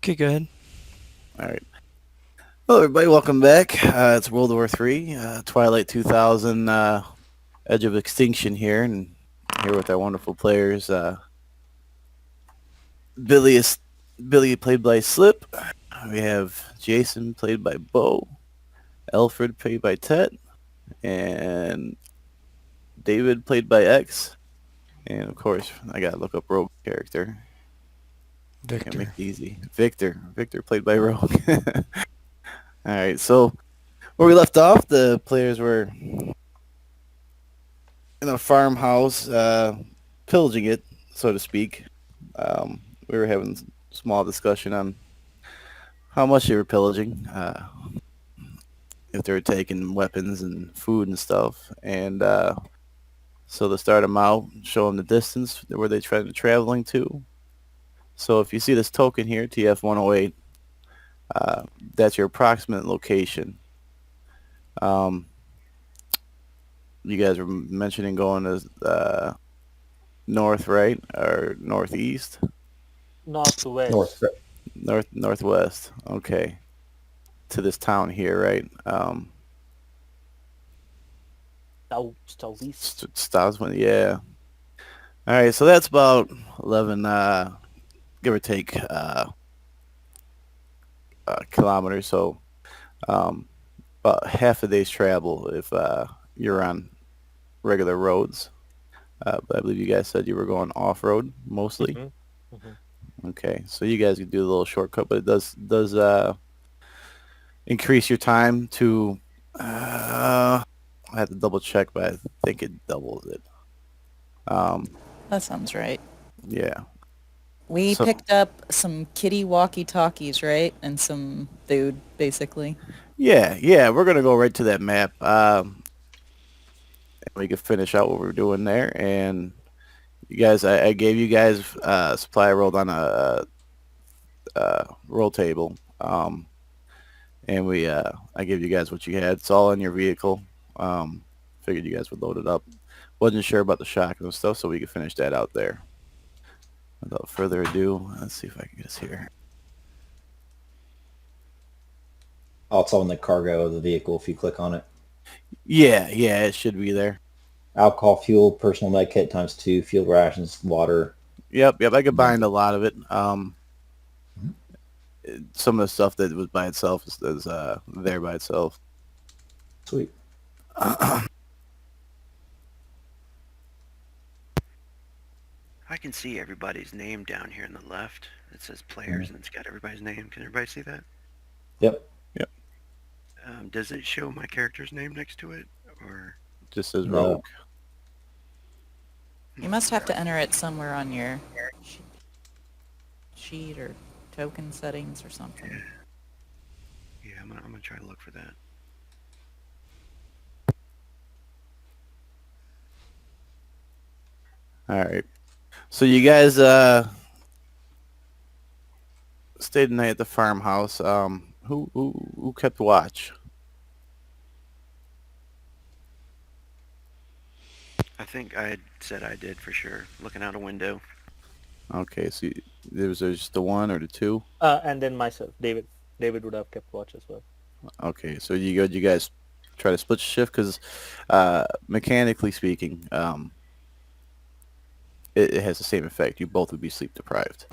Okay, go ahead. All right. Hello, everybody. Welcome back. It's World War III, Twilight 2000, Edge of Extinction here, and here with our wonderful players. Billy is Billy played by Slip. We have Jason played by Bo, Alfred played by Tet, and David played by X. And of course, I gotta look up Rogue character. Can't make Victor. it easy. Victor played by Rogue. All right. So where we left off, the players were in a farmhouse, pillaging it, so to speak. We were having a small discussion on how much they were pillaging, if they were taking weapons and food and stuff. And so to start them out, show them the distance where they trying to traveling to. So if you see this token here, TF108, that's your approximate location. Um, you guys were mentioning going to north, right, or northeast? North. Northwest. Northwest. Okay. To this town here, right? Stawiszyn. Stawiszyn, yeah. All right, so that's about 11, give or take, kilometers. So um, about half a day's travel if you're on regular roads. But I believe you guys said you were going off road mostly. Mm-hmm. Mm-hmm. Okay, so you guys could do a little shortcut, but it does increase your time to. I have to double check, but I think it doubles it. Um, That sounds right. yeah. We So picked up some kitty walkie-talkies, right? And some food, basically. yeah, we're gonna go right to that map. We can finish out what we're doing there, and you guys, I gave you guys supply rolled on a roll table, and I gave you guys what you had. It's all in your vehicle. Um, Figured you guys would load it up. Wasn't sure about the shotgun and stuff, so we could finish that out there. Without further ado, let's see if I can get us here. Also in the cargo of the vehicle if you click on it. Yeah, it should be there. Alcohol, fuel, personal med kit times 2, fuel rations, water. Yep. I combined a lot of it. Mhm. Some of the stuff that was by itself is there by itself. Sweet. I can see everybody's name down here on the left. It says players Mhm. and it's got everybody's name. Can everybody see that? Yep. Yep. Does it show my character's name next to it? Or Just as No. rogue. You must have to enter it somewhere on your sheet or token settings or something. yeah, I'm gonna try to look for that. All right. So you guys stayed the night at the farmhouse. Who kept watch? I think I had said I did for sure. Looking out a window. Okay, so there was just the one or the two. And then myself, David. David would have kept watch as well. Okay, so you guys try to split shift because mechanically speaking, it has the same effect. You both would be sleep deprived.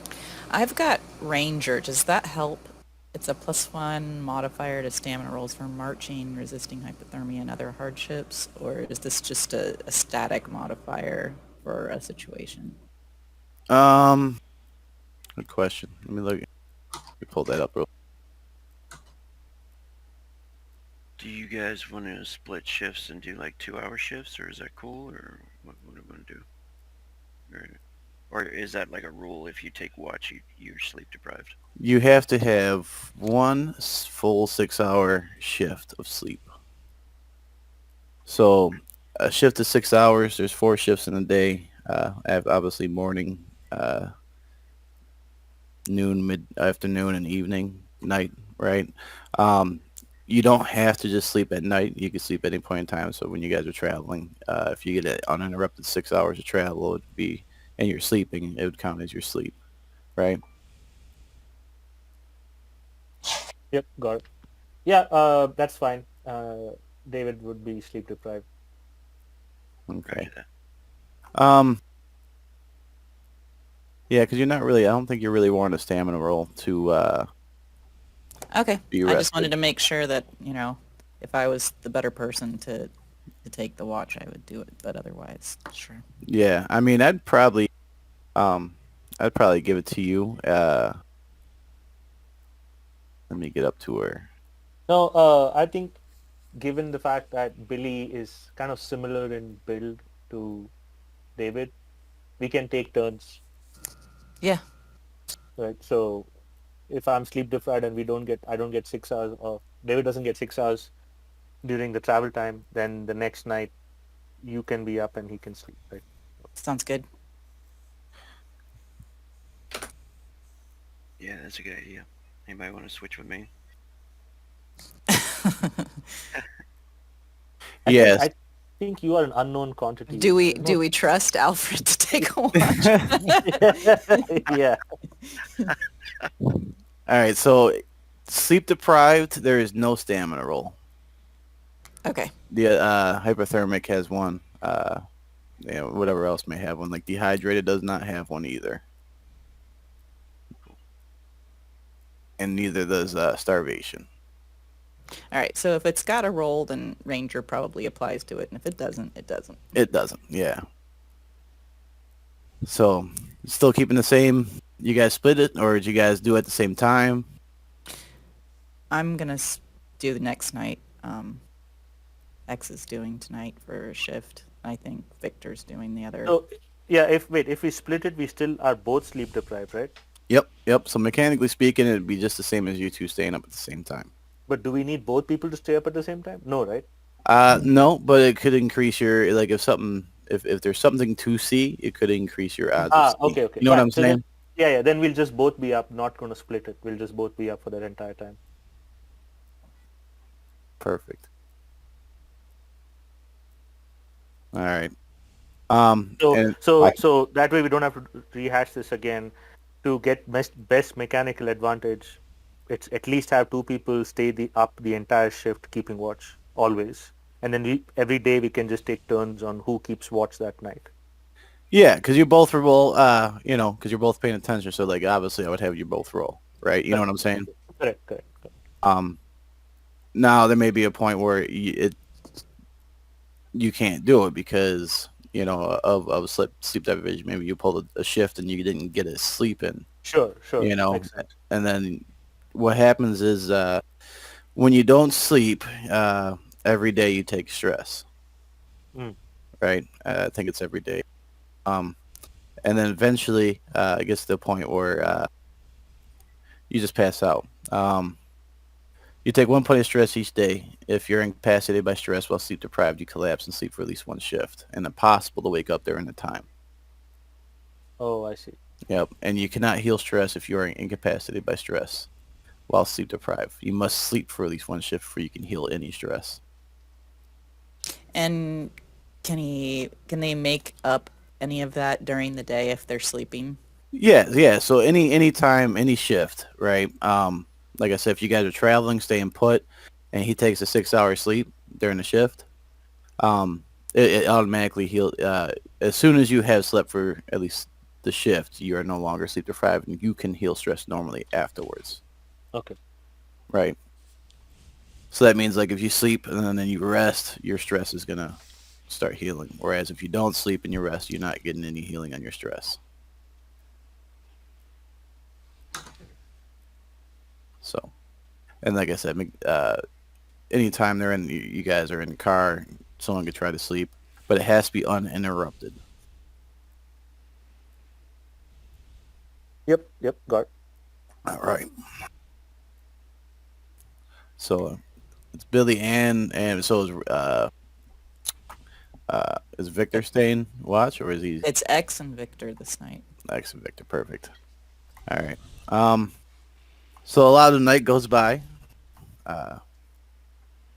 I've got Ranger. Does that help? It's a +1 modifier to stamina rolls for marching, resisting hypothermia and other hardships, or is this just a static modifier for a situation? Um, Good question. Let me look. Let me pull that up, real. Do you guys want to split shifts and do like 2-hour shifts, or is that cool, or what do we want to do? Or is that like a rule? If you take watch, you're sleep deprived. You have to have one full 6 hour shift of sleep. So a shift is 6 hours. There's four shifts in a day. Obviously morning, noon, mid afternoon, and evening, night. Right. Um, you don't have to just sleep at night. You can sleep at any point in time. So when you guys are traveling, if you get an uninterrupted 6 hours of travel, it'd be and you're sleeping, it would count as your sleep. Right. Yep, got it. Yeah, that's fine. David would be sleep deprived. Okay. Roger that. Yeah, because you're not really. I don't think you're really wanting a stamina roll to Okay. be I just wanted rested. to make sure that, if I was the better person to take the watch, I would do it. But otherwise, sure. Yeah, I mean, um, I'd probably give it to you. Let me get up to her. No, I think given the fact that Billy is kind of similar in build to David, we can take turns, Yeah. right? So if I'm sleep deprived and I don't get 6 hours, or David doesn't get 6 hours during the travel time, then the next night you can be up and he can sleep, right? Sounds good. Yeah, that's a good idea. Anybody want to switch with me? Yes. I think you are an unknown quantity. Do we There's no. do we trust Alfred to take a watch? Yeah. All right. So, sleep deprived. There is no stamina roll. Okay. The hypothermic has one. Whatever else may have one. Like dehydrated does not have one either, and neither does starvation. All right. So if it's got a roll, then Ranger probably applies to it, and if it doesn't, it doesn't. It doesn't. Yeah. So, still keeping the same. You guys split it, or did you guys do it at the same time? I'm gonna do the next night. X is doing tonight for a shift. I think Victor's doing the other. So yeah, if we split it, we still are both sleep deprived, right? Yep. So mechanically speaking, it'd be just the same as you two staying up at the same time. But do we need both people to stay up at the same time? No, right? No, but it could increase your like if there's something to see, it could increase your odds of seeing. Okay, You know what fine. I'm So then, saying? yeah, then we'll just both be up. Not going to split it. We'll just both be up for that entire time. Perfect. All right. So, And so, so that way we don't have to rehash this again. To get best mechanical advantage, it's at least have two people stay up the entire shift, keeping watch always, and then every day we can just take turns on who keeps watch that night. yeah, because you both roll, because you're both paying attention. So like obviously, I would have you both roll, right? You know what I'm saying? Correct. Um, Now there may be a point where you can't do it because of sleep deprivation. Maybe you pulled a shift and you didn't get a sleep in. Sure. And Makes sense. then what happens is when you don't sleep every day, you take stress, Mm. right? I think it's every day. And then eventually it gets to the point where you just pass out. You take 1 point of stress each day. If you're incapacitated by stress while sleep deprived, you collapse and sleep for at least one shift, and impossible to wake up during the time. Oh, I see. Yep, and you cannot heal stress if you are incapacitated by stress while sleep deprived. You must sleep for at least one shift before you can heal any stress. And can they make up any of that during the day if they're sleeping? Yeah. So any time, any shift, right? Like I said, if you guys are traveling, staying put, and he takes a 6-hour sleep during the shift, it automatically heal. As soon as you have slept for at least the shift, you are no longer sleep deprived, and you can heal stress normally afterwards. Okay. Right. So that means like if you sleep and then you rest, your stress is gonna start healing. Whereas if you don't sleep and you rest, you're not getting any healing on your stress. So, and like I said, anytime you guys are in the car, someone could try to sleep, but it has to be uninterrupted. Yep. Got it. All right. So it's Billy and so is Victor staying watch or is he It's X and Victor this night. X and Victor? Perfect. All right. So a lot of the night goes by.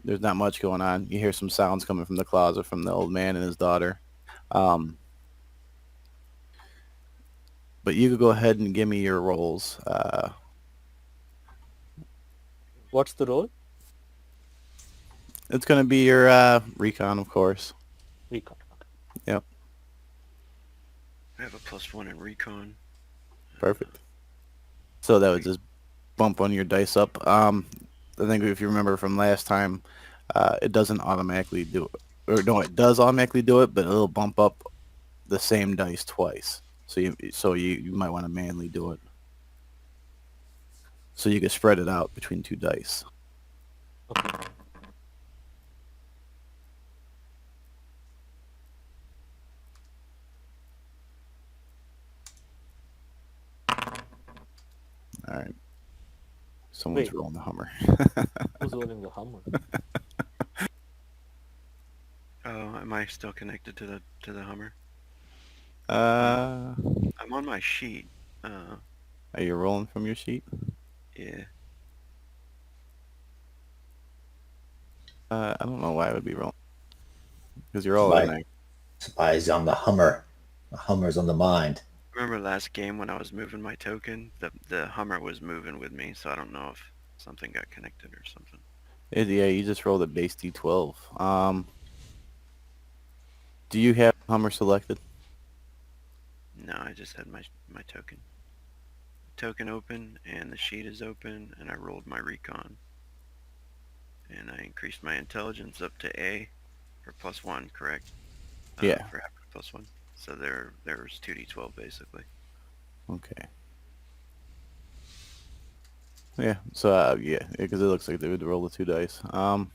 There's not much going on. You hear some sounds coming from the closet from the old man and his daughter. But you could go ahead and give me your rolls. What's the role? It's going to be your recon, of course. Recon. Yep, I have a +1 in recon. perfect. So that would just bump on your dice up. I think if you remember from last time, it doesn't automatically do it. Or no, it does automatically do it, but it'll bump up the same dice twice. So you might want to manually do it. So you can spread it out between two dice. Okay. All right. Someone's Wait. rolling the Hummer. Who's rolling the Hummer? Oh, am I still connected to the Hummer? Are I'm on my sheet. you rolling from your sheet? Yeah. I don't know why I would be rolling. Because you're all in there. Spies on the Hummer. The Hummer's on the mind. Remember last game when I was moving my token? The Hummer was moving with me, so I don't know if something got connected or something. Yeah, you just rolled a base D12. Do you have Hummer selected? No, I just had my token. Token open, and the sheet is open, and I rolled my recon. And I increased my intelligence up to A for +1, correct? Yeah. For having +1. So there's 2d12 basically. Okay. Yeah. So yeah, because it looks like they would roll the two dice. All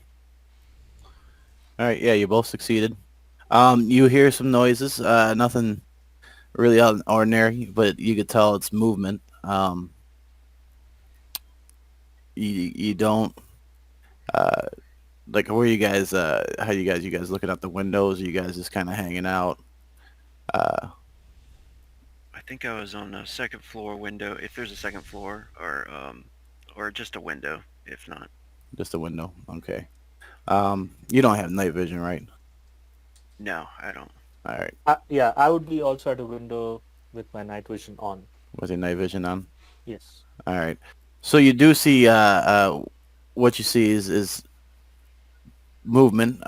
right. Yeah, you both succeeded. You hear some noises. Nothing really out of the ordinary, but you could tell it's movement. You don't like where you guys. How you guys looking out the windows? Are you guys just kind of hanging out? I think I was on a second floor window, if there's a second floor, or just a window, if not. Just a window. Okay. You don't have night vision, right? No, I don't. All right. Yeah, I would be also at a window with my night vision on. With your night vision on. Yes. All right. So you do see what you see is movement.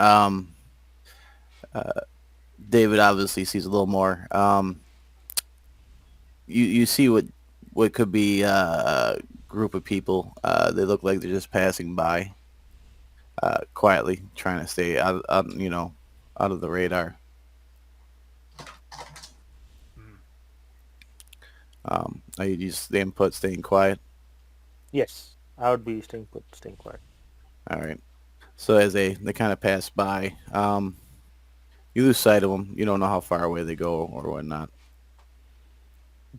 David obviously sees a little more. You see what could be a group of people. They look like they're just passing by quietly, trying to stay out of the radar. Are you just staying put, staying quiet? Yes. I would be staying put, staying quiet. All right. So as they kind of pass by, you lose sight of them. You don't know how far away they go or whatnot.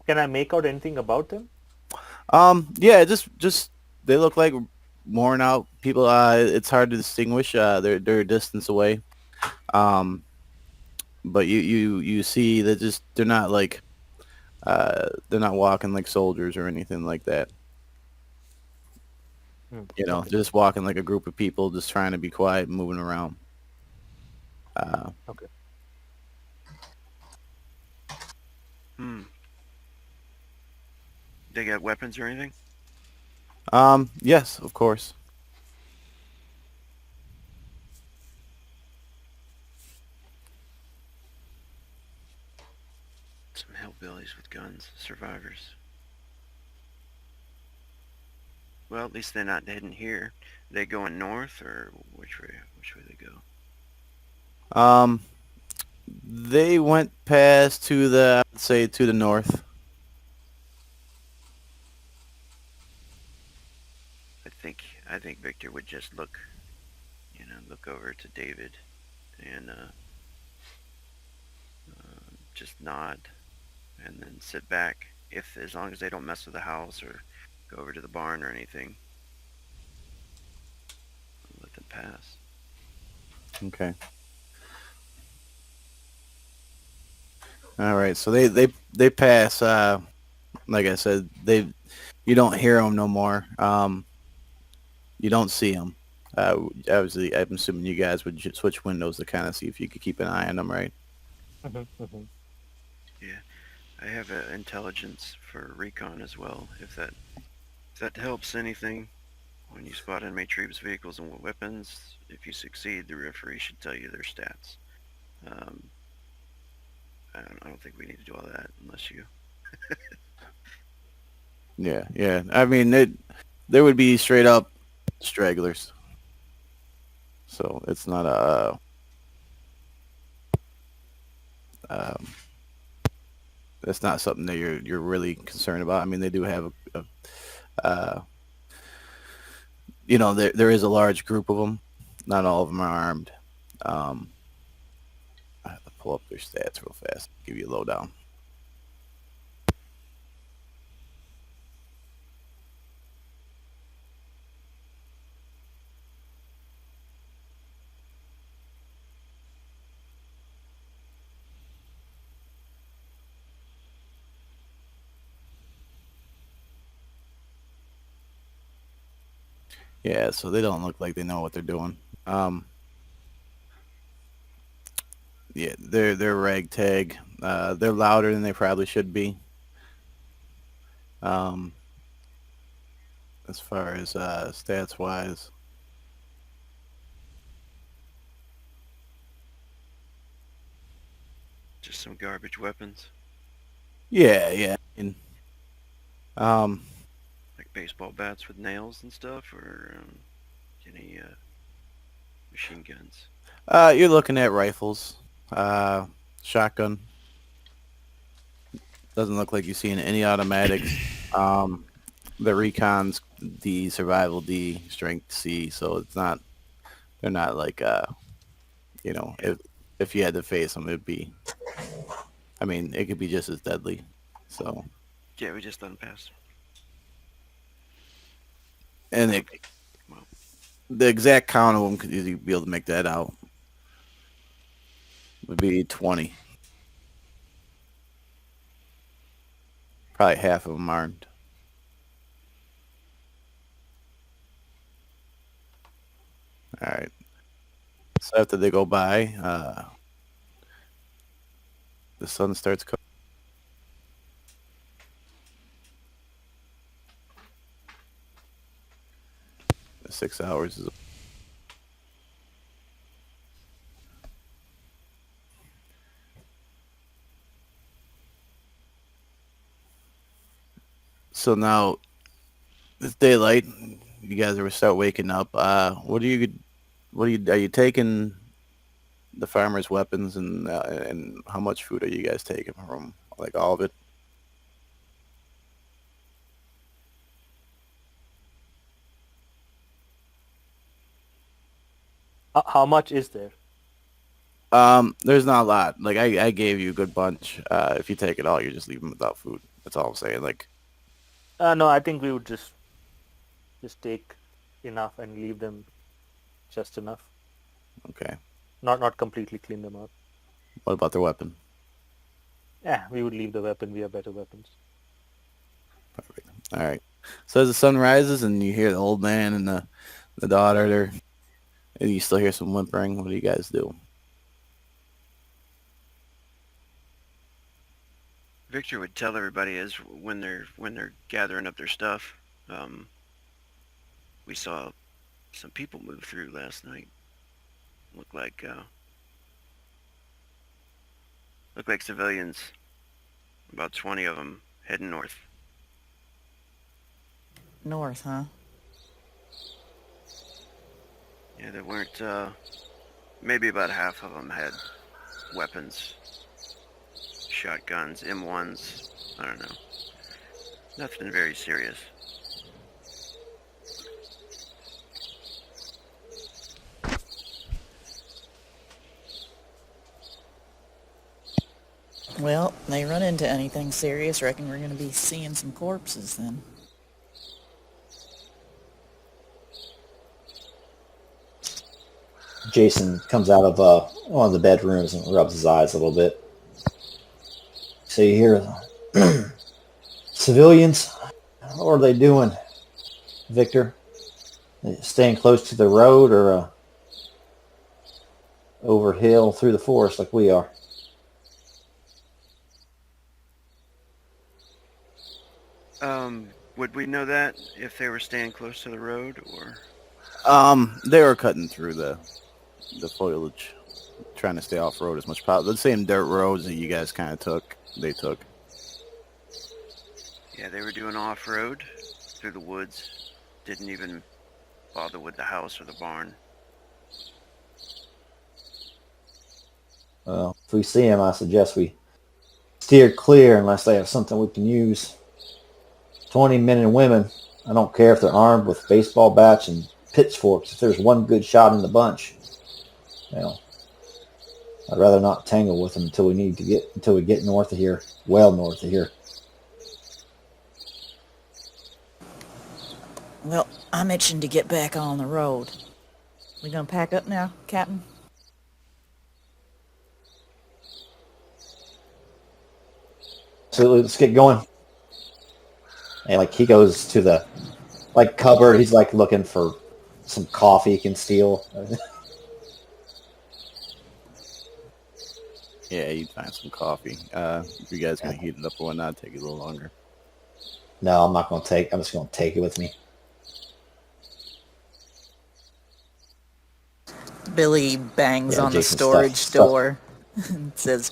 Can I make out anything about them? Yeah, just they look like worn out people. It's hard to distinguish. They're a distance away. Um, but you see that they're not like they're not walking like soldiers or anything like that. You know, Okay. they're just walking like a group of people, just trying to be quiet, and moving around. Okay. Hmm. They got weapons or anything? Yes, of course. Some hillbillies with guns, survivors. Well, at least they're not heading here. They going north or which way? Which way they go? They went past to I'd say to the north. I think Victor would just look over to David and just nod and then sit back. As long as they don't mess with the house or go over to the barn or anything, let them pass. Okay. All right. So they pass. Like I said, you don't hear them no more. You don't see them. Obviously, I'm assuming you guys would switch windows to kind of see if you could keep an eye on them, right? Yeah, I have intelligence for recon as well. If that helps anything. When you spot enemy troops, vehicles, and weapons, if you succeed, the referee should tell you their stats. I don't think we need to do all that unless you. Yeah. I mean, there would be straight up stragglers. So it's not um, that's not something that you're really concerned about. I mean, they do have there is a large group of them. Not all of them are armed. Um, I have to pull up their stats real fast. Give you a lowdown. Yeah, so they don't look like they know what they're doing. Yeah, they're ragtag. They're louder than they probably should be. Um, as far as stats wise, Just some garbage weapons, yeah. And, um, like baseball bats with nails and stuff, or any machine guns. you're looking at rifles, shotgun. Doesn't look like you're seeing any automatics. The recon's D, survival D, strength C, so it's not. They're not like if you had to face them, it'd be. I mean, it could be just as deadly. So, Yeah, we just done pass. and the exact count of them, could you be able to make that out? Would be 20. Probably half of them armed. All right. So after they go by, the sun starts coming. The 6 hours is. So now it's daylight. You guys are start waking up. What are you taking the farmers' weapons and how much food are you guys taking from them? Like all of it? How much is there? There's not a lot. Like I gave you a good bunch. If you take it all, you're just leaving without food. That's all I'm saying. Like, No, I think we would just take enough and leave them just enough. okay. Not completely clean them out. What about their weapon? Yeah, we would leave the weapon. We have better weapons. Perfect. All right. So as the sun rises and you hear the old man and the daughter there, and you still hear some whimpering, what do you guys do? Victor would tell everybody as when they're gathering up their stuff. We saw some people move through last night. Looked like civilians. About 20 of them heading north. North, huh? Yeah, there weren't. Maybe about half of them had weapons, shotguns, M1s. I don't know. Nothing very serious. Well, they run into anything serious, reckon we're going to be seeing some corpses then. Jason comes out of one of the bedrooms and rubs his eyes a little bit. So you hear civilians. What are they doing, Victor? They staying close to the road or over hill through the forest like we are? Would we know that if they were staying close to the road, or? They were cutting through the foliage, trying to stay off road as much as possible. The same dirt roads that you guys kind of took, they took. Yeah, they were doing off-road through the woods. Didn't even bother with the house or the barn. Well, if we see them, I suggest we steer clear unless they have something we can use. 20 men and women. I don't care if they're armed with baseball bats and pitchforks. If there's one good shot in the bunch, well, I'd rather not tangle with them until we get north of here, well north of here. Well, I'm itching to get back on the road. We gonna pack up now, Captain? So let's get going. And like he goes to the cupboard. He's like looking for some coffee he can steal. Yeah, you'd find some coffee. If you guys gonna heat it up or whatnot, take it a little longer. No, I'm not going to take. I'm just going to take it with me. Billy bangs Yeah, on the Jason's storage stuff. door and says,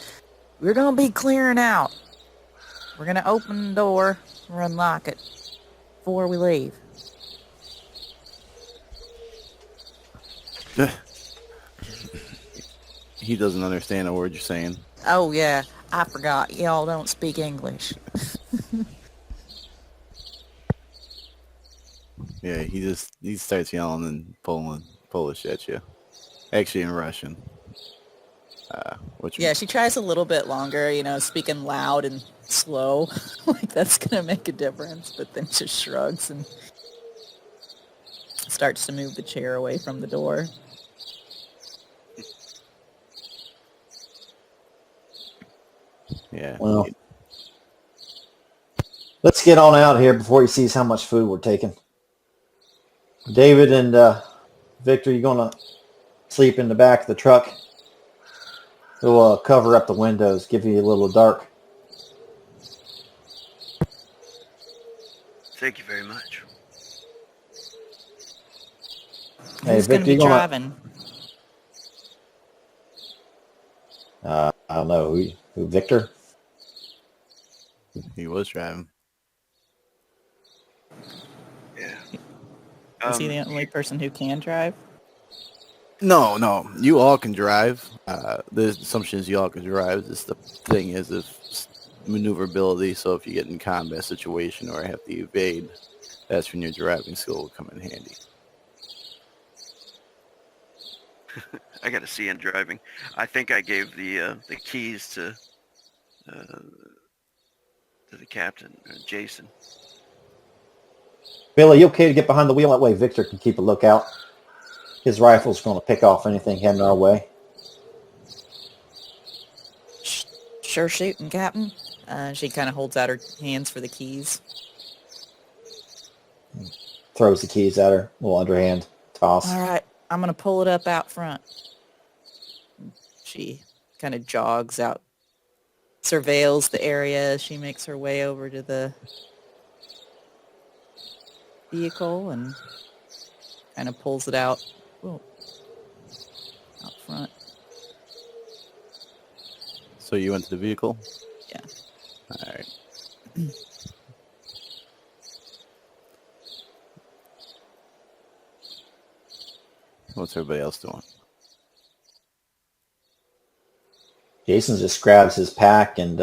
"We're gonna be clearing out. We're gonna open the door or unlock it before we leave." He doesn't understand a word you're saying. Oh yeah, I forgot. Y'all don't speak English. Yeah, he starts yelling and pulling Polish at you. Actually, in Russian. Which Yeah, she tries a little bit longer, speaking loud and slow. Like that's gonna make a difference, but then just shrugs and starts to move the chair away from the door. Yeah. Well, let's get on out here before he sees how much food we're taking. David and Victor, you going to sleep in the back of the truck? We'll cover up the windows, give you a little dark. Thank you very much. Hey, Who's gonna Victor, be you gonna? driving? I don't know who Victor. He was driving. Yeah. Is he the only person who can drive? No. You all can drive. The assumption is you all can drive. Just the thing is if maneuverability. So if you get in combat situation or have to evade, that's when your driving skill will come in handy. I got to see him driving. I think I gave the keys to the captain, Jason. Billy, you okay to get behind the wheel? That way Victor can keep a lookout. His rifle's going to pick off anything heading our way. Sure shooting, Captain. She kind of holds out her hands for the keys. Throws the keys at her. Little underhand toss. All right, I'm going to pull it up out front. She kind of jogs out, surveils the area. She makes her way over to the vehicle and kind of pulls it out front. So you went to the vehicle? Yeah. All right. What's everybody else doing? Jason just grabs his pack and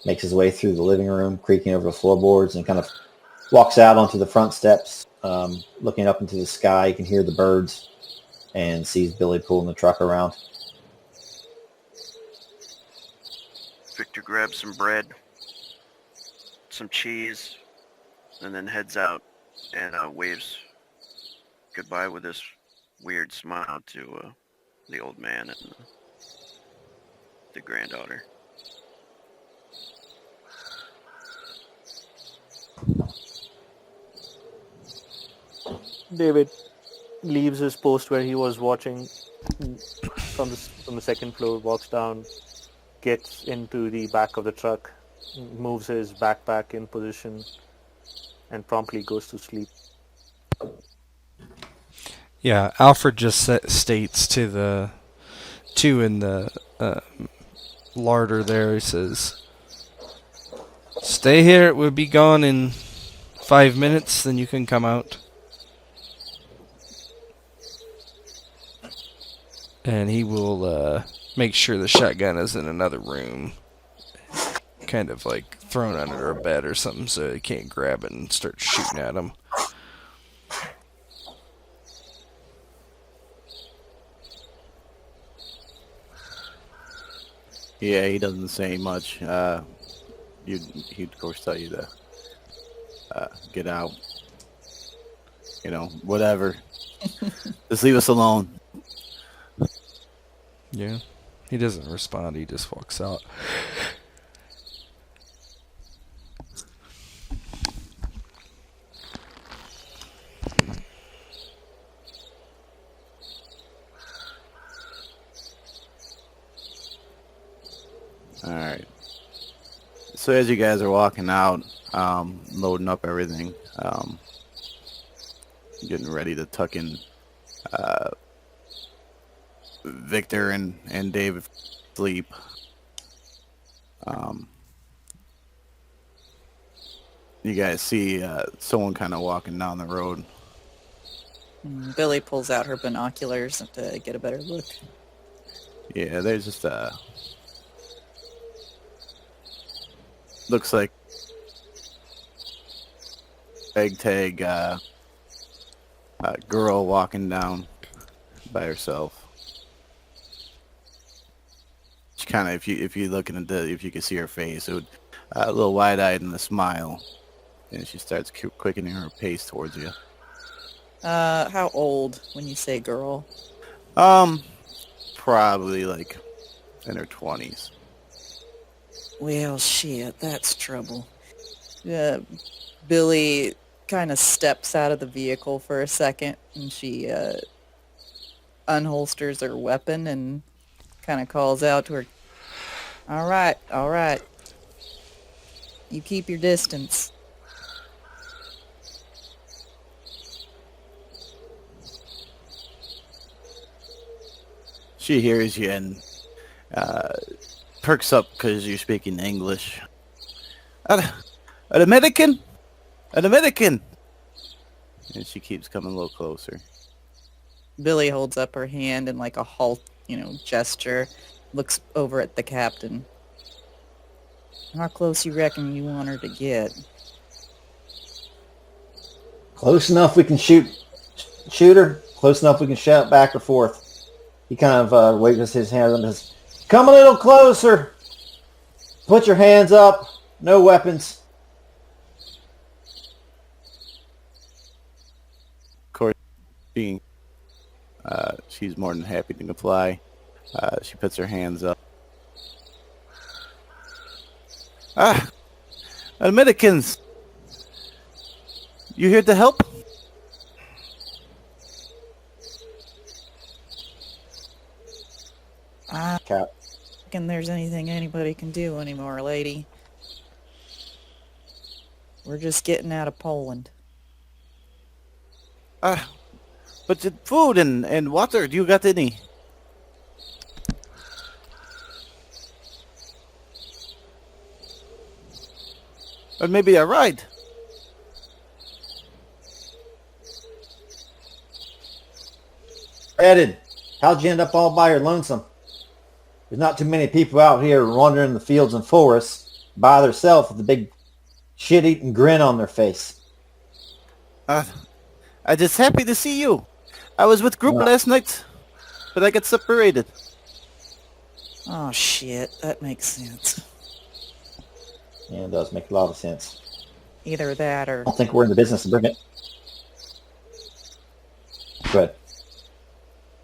makes his way through the living room, creaking over the floorboards, and kind of walks out onto the front steps, looking up into the sky. You can hear the birds and sees Billy pulling the truck around. Victor grabs some bread, some cheese, and then heads out and waves goodbye with this weird smile to the old man and the granddaughter. David leaves his post where he was watching from the second floor, walks down, gets into the back of the truck, moves his backpack in position, and promptly goes to sleep. Yeah, Alfred just states to the two in the larder there, he says, "Stay here, we'll be gone in 5 minutes, then you can come out." And he will make sure the shotgun is in another room, kind of like thrown under a bed or something so he can't grab it and start shooting at him. Yeah, he doesn't say much. He'd of course tell you to get out. You know, whatever. Just leave us alone. Yeah. He doesn't respond, he just walks out. All right. So as you guys are walking out, loading up everything, getting ready to tuck in Victor and David sleep. You guys see someone kind of walking down the road. Billy pulls out her binoculars to get a better look. Yeah, there's just looks like tag girl walking down by herself. She kind of, if you look into, if you could see her face, it would a little wide-eyed and a smile, and she starts quickening her pace towards you. How old when you say girl? Probably like in her 20s. Well, shit, that's trouble. Billy kind of steps out of the vehicle for a second, and she unholsters her weapon and kind of calls out to her, all right. You keep your distance. She hears you and perks up because you're speaking English. An American? An American! And she keeps coming a little closer. Billy holds up her hand in like a halt, gesture, looks over at the captain. How close you reckon you want her to get? Close enough we can shoot her. Close enough we can shout back or forth. He kind of waves his hand and says, "Come a little closer. Put your hands up. No weapons." Of course, she's more than happy to comply. She puts her hands up. Americans! You here to help? I Cap. reckon there's anything anybody can do anymore, lady. We're just getting out of Poland. But the food and water, do you got any? Or maybe a ride? Headed. How'd you end up all by your lonesome? There's not too many people out here wandering the fields and forests by themselves with a big shit-eating grin on their face. I'm just happy to see you. I was with group last night, but I got separated. Oh, shit. That makes sense. Yeah, it does make a lot of sense. Either that or... I don't think we're in the business of bringing it. Good.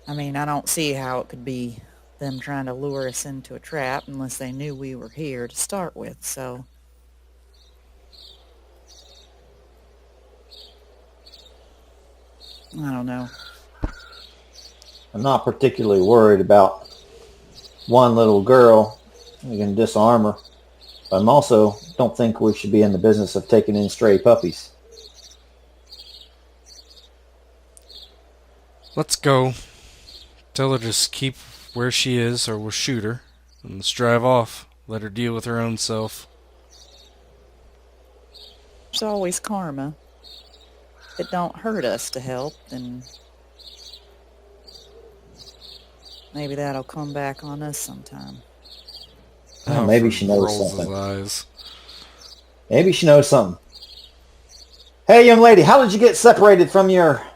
I mean, I don't see how it could be them trying to lure us into a trap unless they knew we were here to start with, so... I don't know. I'm not particularly worried about one little girl. We can disarm her. But I'm also don't think we should be in the business of taking in stray puppies. Let's go. Tell her to just keep where she is, or we'll shoot her. And let's drive off. Let her deal with her own self. There's always karma. If it don't hurt us to help, then maybe that'll come back on us sometime. Well, maybe she knows Rolls something. his eyes. Maybe she knows something. Hey, young lady, how did you get separated from your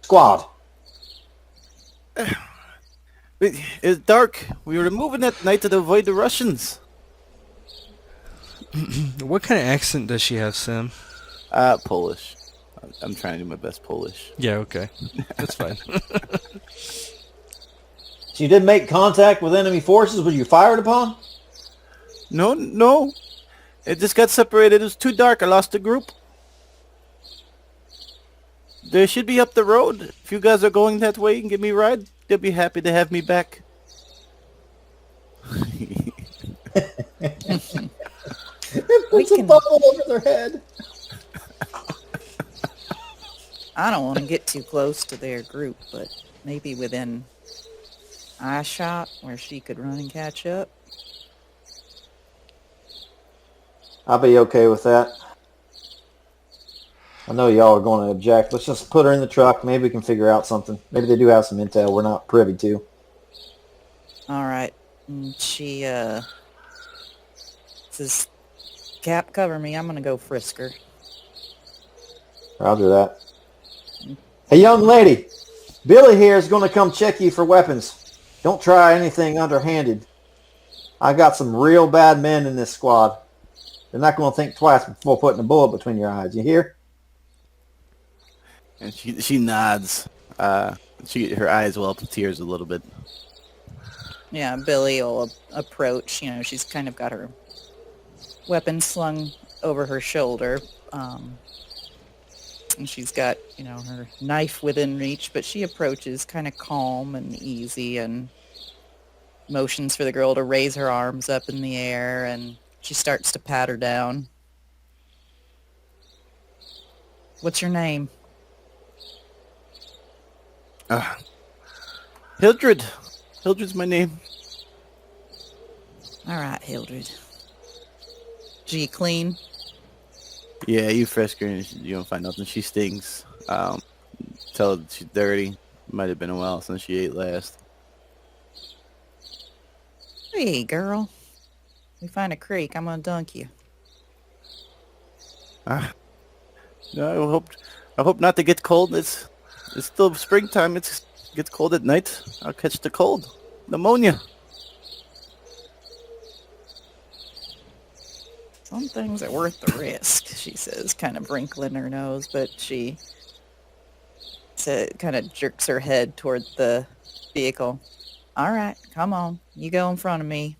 squad? It's dark. We were moving at night to avoid the Russians. What kind of accent does she have, Sam? Polish. I'm trying to do my best Polish. Yeah, okay. That's fine. So you did make contact with enemy forces? Were you fired upon? No. It just got separated. It was too dark. I lost the group. They should be up the road. If you guys are going that way and give me a ride, they'll be happy to have me back. Puts a bubble over their head. I don't want to get too close to their group, but maybe within eye shot where she could run and catch up. I'll be okay with that. I know y'all are going to object. Let's just put her in the truck. Maybe we can figure out something. Maybe they do have some intel we're not privy to. All right. And she says, Cap, cover me. I'm going to go frisk her. Roger that. Hey, young lady. Billy here is going to come check you for weapons. Don't try anything underhanded. I got some real bad men in this squad. They're not going to think twice before putting a bullet between your eyes. You hear? And she nods. Her eyes well up to tears a little bit. Yeah, Billy will approach. You know, she's kind of got her weapon slung over her shoulder. And she's got, you know, her knife within reach, but she approaches kind of calm and easy and motions for the girl to raise her arms up in the air, and she starts to pat her down. What's your name? Hildred. Hildred's my name. All right, Hildred. G clean? Yeah, you frisk her and you don't find nothing. She stinks. Tell her she's dirty. Might have been a while since she ate last. Hey, girl. We find a creek. I'm gonna dunk you. No, I hope not to get cold. It's still springtime. It gets cold at night. I'll catch the cold. Pneumonia. Some things are worth the risk, she says, kind of wrinkling her nose, but she kind of jerks her head toward the vehicle. All right, come on. You go in front of me.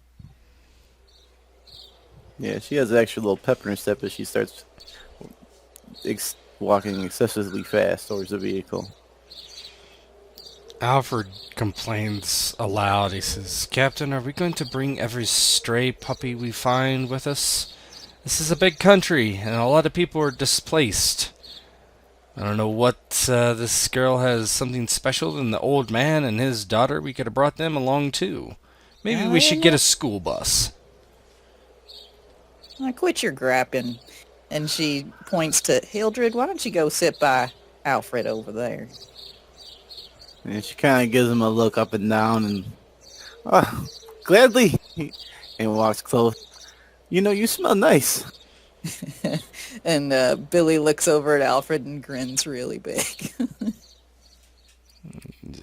Yeah, she has an extra little pep in her step as she starts walking excessively fast towards the vehicle. Alfred complains aloud. He says, Captain, are we going to bring every stray puppy we find with us? This is a big country, and a lot of people are displaced. I don't know what this girl has something special than the old man and his daughter. We could have brought them along, too. Maybe we should get a school bus. Quit your grapping. And she points to Hildred. Why don't you go sit by Alfred over there? And she kind of gives him a look up and down and, gladly, and walks close. You know, you smell nice. And Billy looks over at Alfred and grins really big.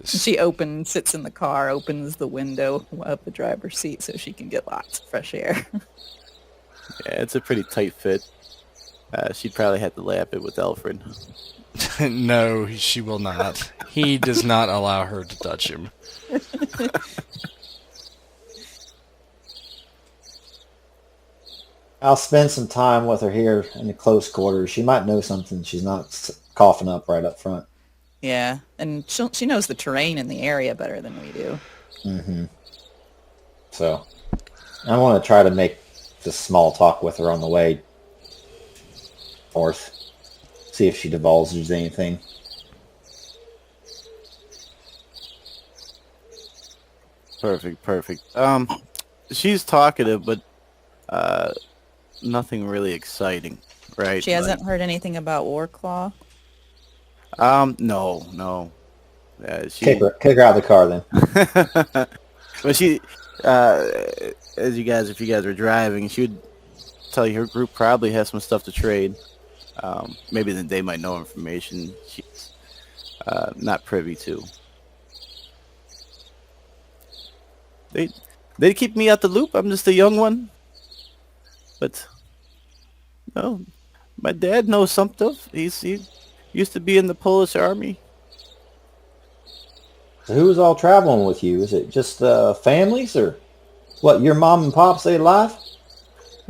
She sits in the car, opens the window of the driver's seat so she can get lots of fresh air. Yeah, it's a pretty tight fit. She'd probably have to lap it with Alfred. No, she will not. He does not allow her to touch him. I'll spend some time with her here in the close quarters. She might know something she's not coughing up right up front. Yeah, and she knows the terrain in the area better than we do. Mm-hmm. So, I want to try to make this small talk with her on the way north. See if she divulges anything. Perfect. She's talkative, but nothing really exciting, right? She hasn't heard anything about Warclaw. No. Kick She, her out of the car then. but she, if you guys were driving, she would tell you her group probably has some stuff to trade. Maybe that they might know information she's not privy to. They keep me out the loop. I'm just a young one. But no, my dad knows some stuff. He used to be in the Polish army. So who's all traveling with you? Is it just families or what? Your mom and pops, they alive?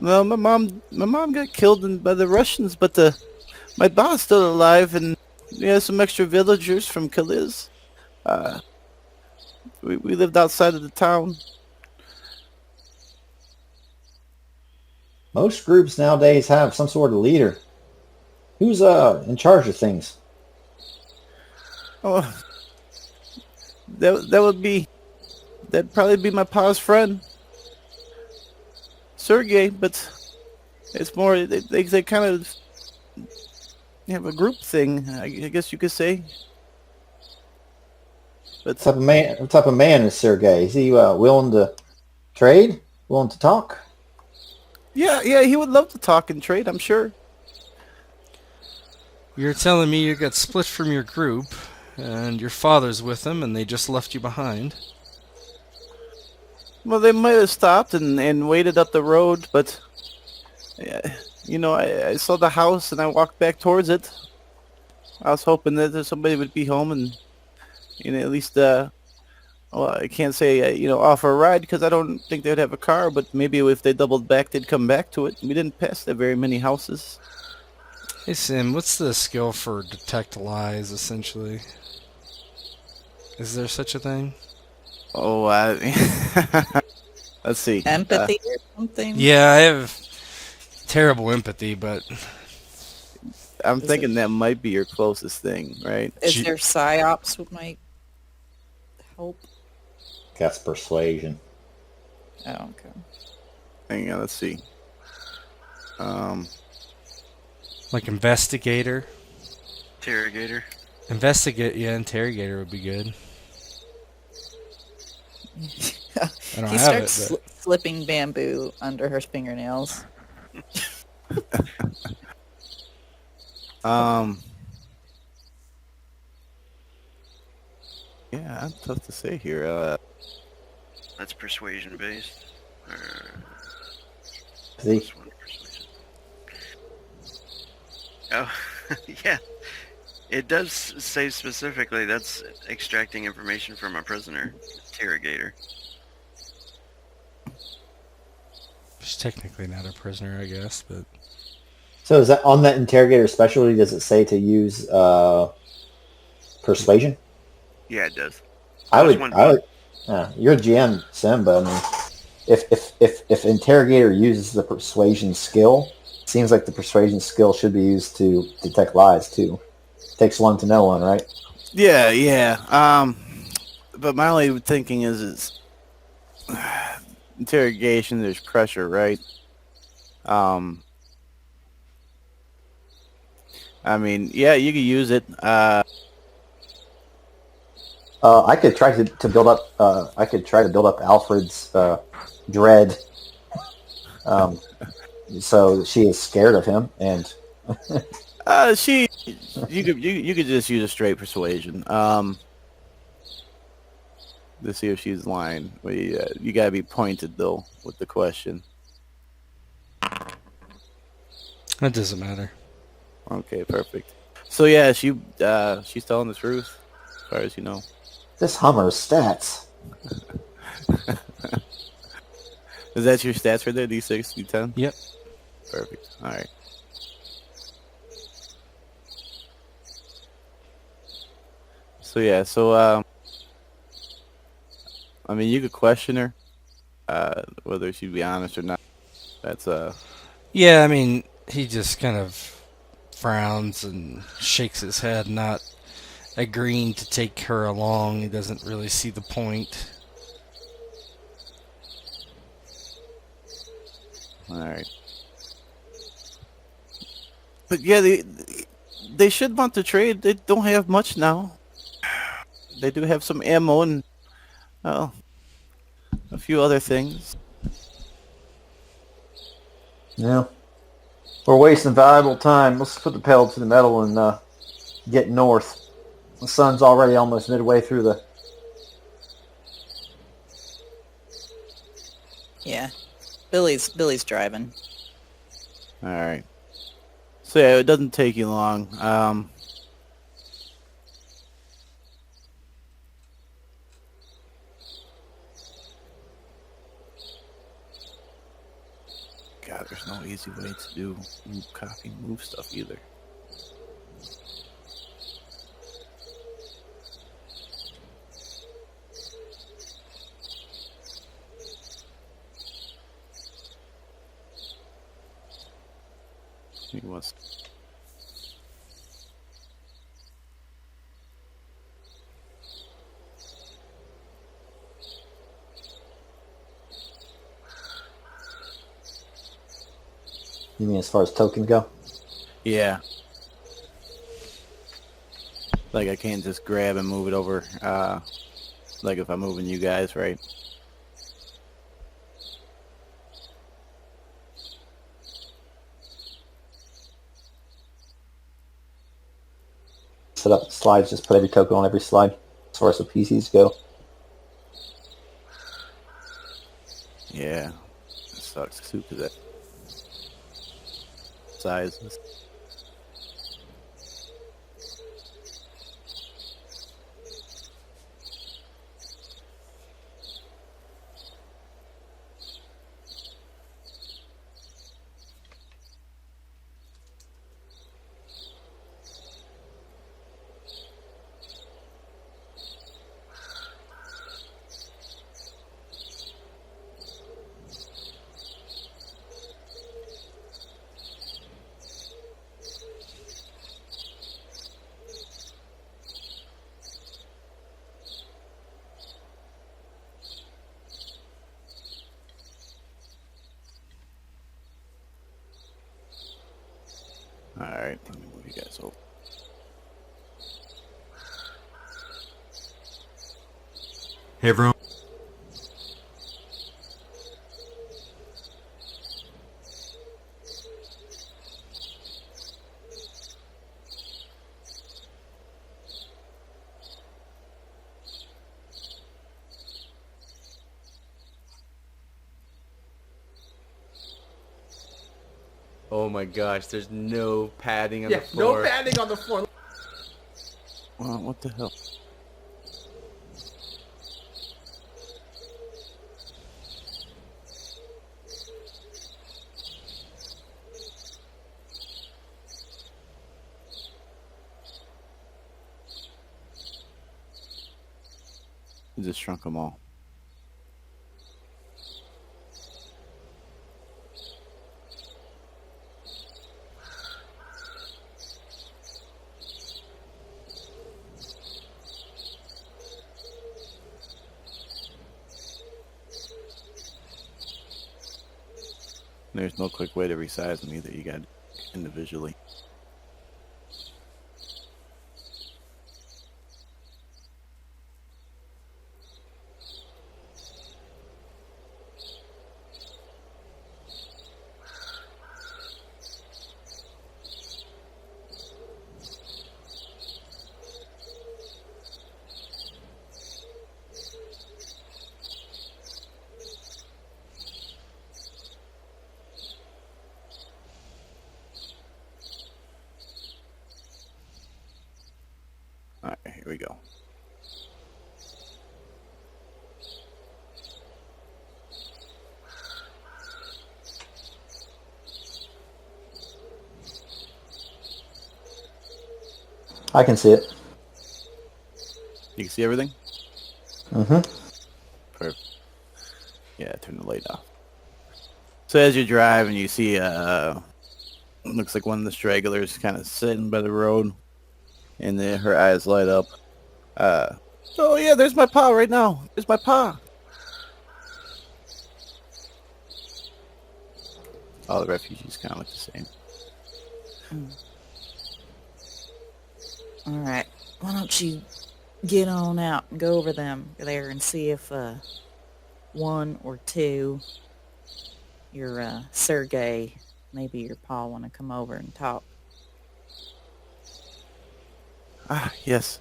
No, my mom got killed by the Russians, but my boss still alive, and we have some extra villagers from Kaliz. We lived outside of the town. Most groups nowadays have some sort of leader. Who's in charge of things? Oh, that'd probably be my pa's friend, Sergey. But it's more they kind of have a group thing, I guess you could say. But What type of man is Sergey? Is he willing to trade? Willing to talk? yeah, he would love to talk and trade, I'm sure. You're telling me you got split from your group, and your father's with them, and they just left you behind? Well, they might have stopped and waited up the road, but I saw the house and I walked back towards it. I was hoping that somebody would be home and at least well, I can't say offer a ride because I don't think they'd have a car, but maybe if they doubled back, they'd come back to it. We didn't pass that very many houses. Hey Sim, what's the skill for detect lies, essentially? Is there such a thing? Oh, let's see. Empathy or something? Yeah, I have terrible empathy, but I'm thinking that might be your closest thing, right? Is there psyops would might help? That's persuasion. Oh, okay. Hang on, let's see. like investigator. Interrogator. Interrogator would be good. I don't He have starts it, but slipping bamboo under her fingernails. Yeah, tough to say here. That's persuasion based. See? Plus one persuasion. Oh, yeah. It does say specifically that's extracting information from a prisoner. Interrogator. she's technically not a prisoner, I guess, but So is that on that interrogator specialty? Does it say to use persuasion? Yeah, it does. I Plus would. one You're GM, Sim, but I mean, if interrogator uses the persuasion skill, it seems like the persuasion skill should be used to detect lies too. Takes one to know one, right? Yeah. But my only thinking is interrogation. There's pressure, right? I mean, yeah, you could use it. I could try to build up. I could try to build up Alfred's dread, so she is scared of him, and You could just use a straight persuasion. To see if she's lying. But you gotta be pointed though with the question. that doesn't matter. Okay, perfect. So yeah, she's telling the truth, as far as you know. this Hummer's stats. Is that your stats right there? D6, D10? Yep. Perfect. All right. So yeah, I mean, you could question her, whether she'd be honest or not. That's Yeah, I mean, he just kind of frowns and shakes his head, not agreeing to take her along. He doesn't really see the point. All right. But yeah, they should want to trade. They don't have much now. They do have some ammo and well, a few other things. Yeah. We're wasting valuable time. Let's put the pedal to the metal and get north. The sun's already almost midway through the... Yeah. Billy's driving. All right. So yeah, it doesn't take you long. God, there's no easy way to do copy move stuff either. He wants. You mean as far as tokens go? Yeah. Like I can't just grab and move it over. Like if I'm moving you guys, right? Set up slides, just put every token on every slide as far as the PCs go. Yeah. That sucks too, because that size. All right, let me move you guys over. Hey everyone. Oh my gosh, there's no padding on the floor. No padding on the floor. Well, what the hell? You just shrunk them all. There's no quick way to resize them either. You got individually. All right, here we go. I can see it. You can see everything? Mm-hmm. Perfect. Yeah, turn the light off. So as you drive and you see, looks like one of the stragglers kind of sitting by the road, and then her eyes light up. Oh yeah, there's my pa right now. There's my pa. All the refugees kind of look the same. All right. Why don't you get on out and go over them there and see if one or two, your Sergey, maybe your pa want to come over and talk. Ah, yes.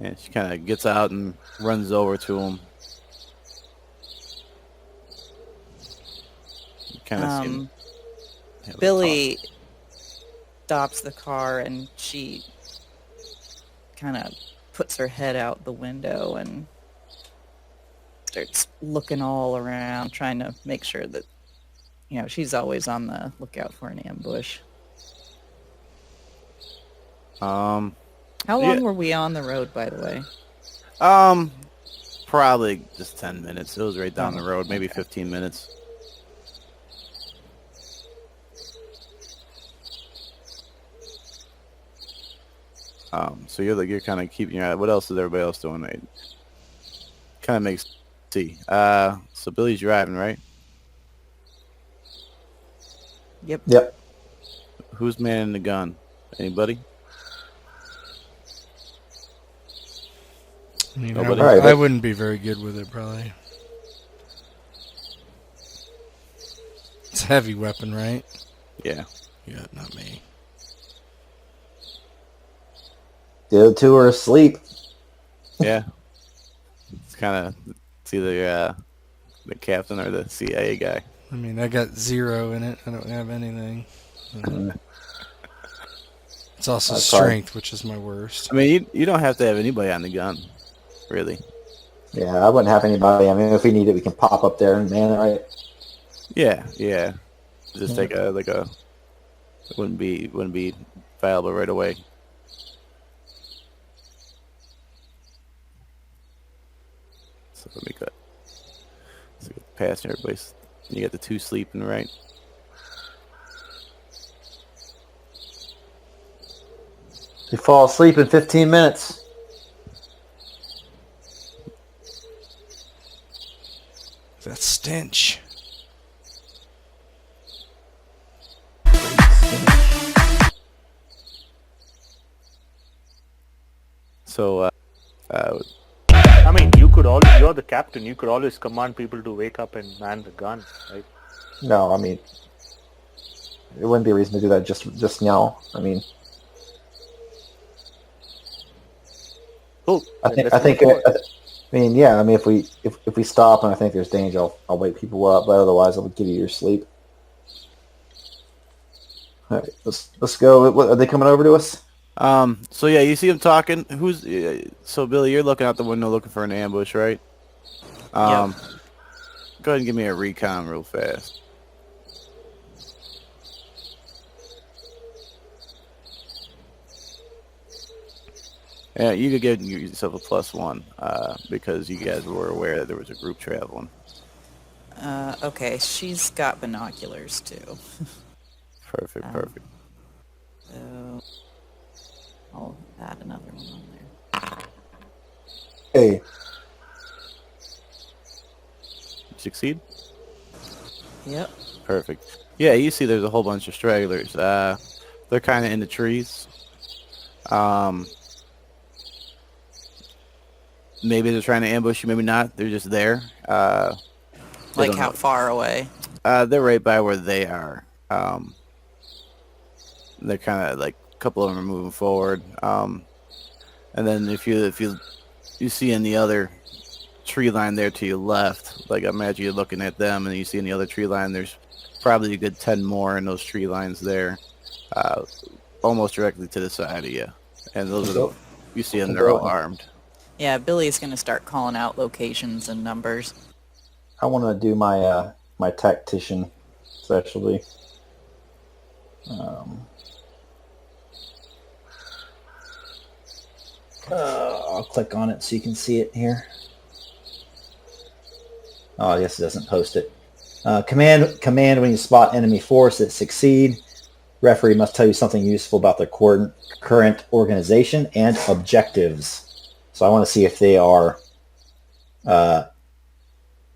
And she kind of gets out and runs over to him. You kind of see him. have a Billy stops the car and she kind of puts her head out the window and starts looking all around, trying to make sure that, she's always on the lookout for an ambush. talk. How long were we on the road, by the way? Probably just 10 minutes. It was right down the road, maybe 15 minutes. So you're kind of keeping your eye. What else is everybody else doing? It kind of makes see. So Billy's driving, right? Yep. Who's manning the gun? Anybody? I mean, Nobody? I wouldn't be very good with it, probably. It's a heavy weapon, right? Yeah. Yeah, not me. The other two are asleep. Yeah. It's kind of it's either the captain or the CIA guy. I mean, I got 0 in it. I don't have anything. It's also That's strength, which is my worst. I mean, you don't have to have anybody on the gun, really. Yeah, I wouldn't have anybody. I mean, if we need it, we can pop up there and man it, right? Yeah. Just take a it wouldn't be viable right away. So let me cut. So get the passenger everybody's. You got the two sleeping, right? They fall asleep in 15 minutes. That stench. So, I mean, you're the captain. You could always command people to wake up and man the gun, right? No, I mean, it wouldn't be a reason to do that just now. I mean, Cool. I mean, yeah. I mean, if we stop and I think there's danger, I'll wake people up. But otherwise, I'll give you your sleep. All right, let's go. What, are they coming over to us? so yeah, you see him talking. So Billy, you're looking out the window looking for an ambush, right? Go ahead and give me a recon real fast. Yeah, you could give yourself a +1 because you guys were aware that there was a group traveling. Okay, she's got binoculars too. Perfect. So I'll add another one on there. Hey, Succeed? Yep. Perfect. Yeah, you see there's a whole bunch of stragglers. They're kind of in the trees. Maybe they're trying to ambush you, maybe not. They're just there. Like how far away? They're right by where they are. They're kind of like a couple of them are moving forward. And then if you see in the other tree line there to your left, like I imagine you're looking at them, and you see in the other tree line, there's probably a good 10 more in those tree lines there, almost directly to the side of you. And those are you see them; they're all armed. Yeah, Billy's going to start calling out locations and numbers. I want to do my my tactician specialty. I'll click on it so you can see it here. Oh, I guess it doesn't post it. Command when you spot enemy force that succeed. Referee must tell you something useful about their current organization and objectives. So I want to see if they are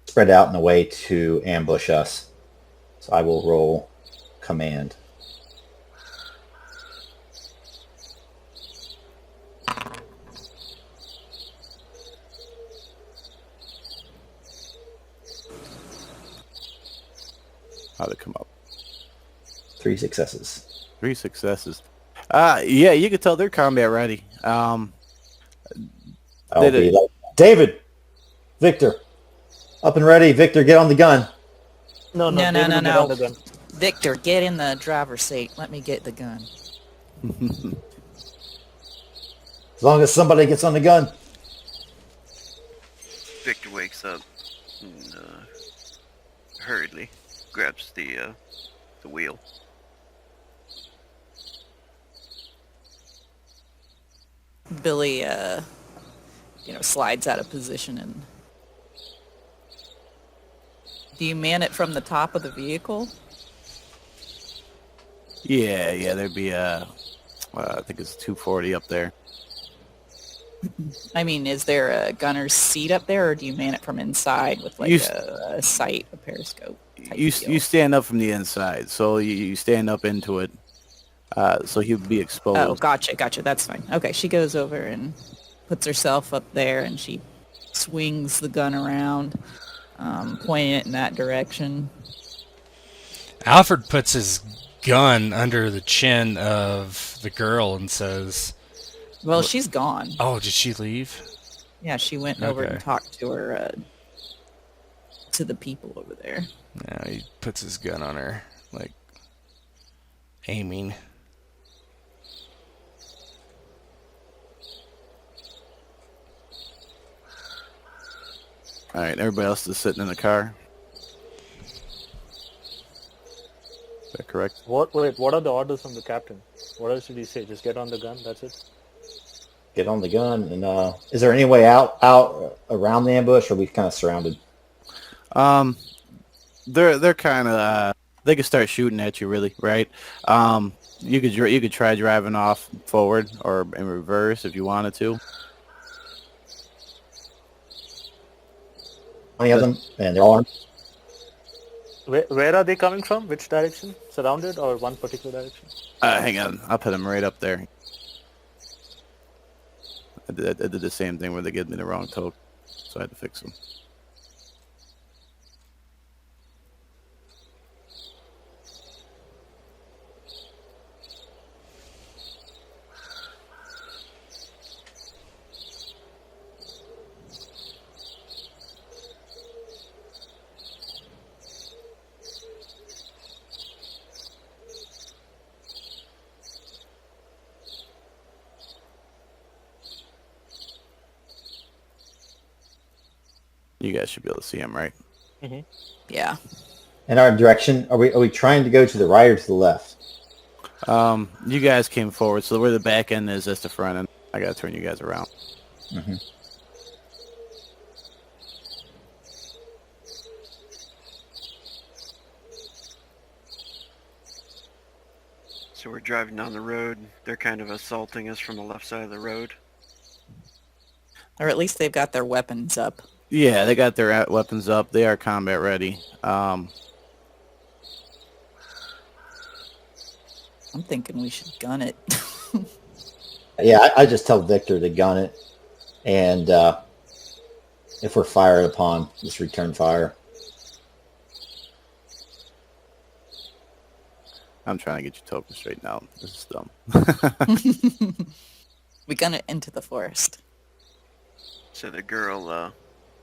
spread out in a way to ambush us. So I will roll command. How'd it come up? 3 successes. 3 successes. Yeah, you could tell they're combat ready. I'll Did be it- like, David, Victor, up and ready. Victor, get on the gun. No, No, David will get on the gun. Victor, get in the driver's seat. Let me get the gun. As long as somebody gets on the gun. Victor wakes up and hurriedly grabs the wheel. Billy, slides out of position and... Do you man it from the top of the vehicle? Yeah, there'd be I think it's 240 up there. I mean, is there a gunner's seat up there, or do you man it from inside with like You a sight, a periscope? type You deal? you stand up from the inside, so you stand up into it, so he'll be exposed. Oh, gotcha. That's fine. Okay, she goes over and puts herself up there, and she swings the gun around, pointing it in that direction. Alfred puts his gun under the chin of the girl and says, Well, she's gone. "Oh, did she leave?" Yeah, she went over Okay. and talked to her, to the people over there. Yeah, he puts his gun on her, like aiming. All right, everybody else is sitting in the car. Is that correct? What are the orders from the captain? What else did he say? Just get on the gun, that's it? Get on the gun. And is there any way out around the ambush, or are we kind of surrounded? They're kind of they could start shooting at you, really, right? You could try driving off forward or in reverse if you wanted to. Any of them? And they're all armed? Where are they coming from? Which direction? Surrounded or one particular direction? Hang on, I'll put them right up there. I did the same thing where they gave me the wrong token, so I had to fix them. You guys should be able to see them, right? Yeah. In our direction, are we trying to go to the right or to the left? You guys came forward, so where the back end is, that's the front end. I gotta turn you guys around. Mm-hmm. So we're driving down the road. They're kind of assaulting us from the left side of the road. Or at least they've got their weapons up. Yeah, they got their weapons up. They are combat ready. I'm thinking we should gun it. Yeah, I just tell Victor to gun it, and if we're fired upon, just return fire. I'm trying to get your token straightened out. This is dumb. We gun it into the forest. So the girl,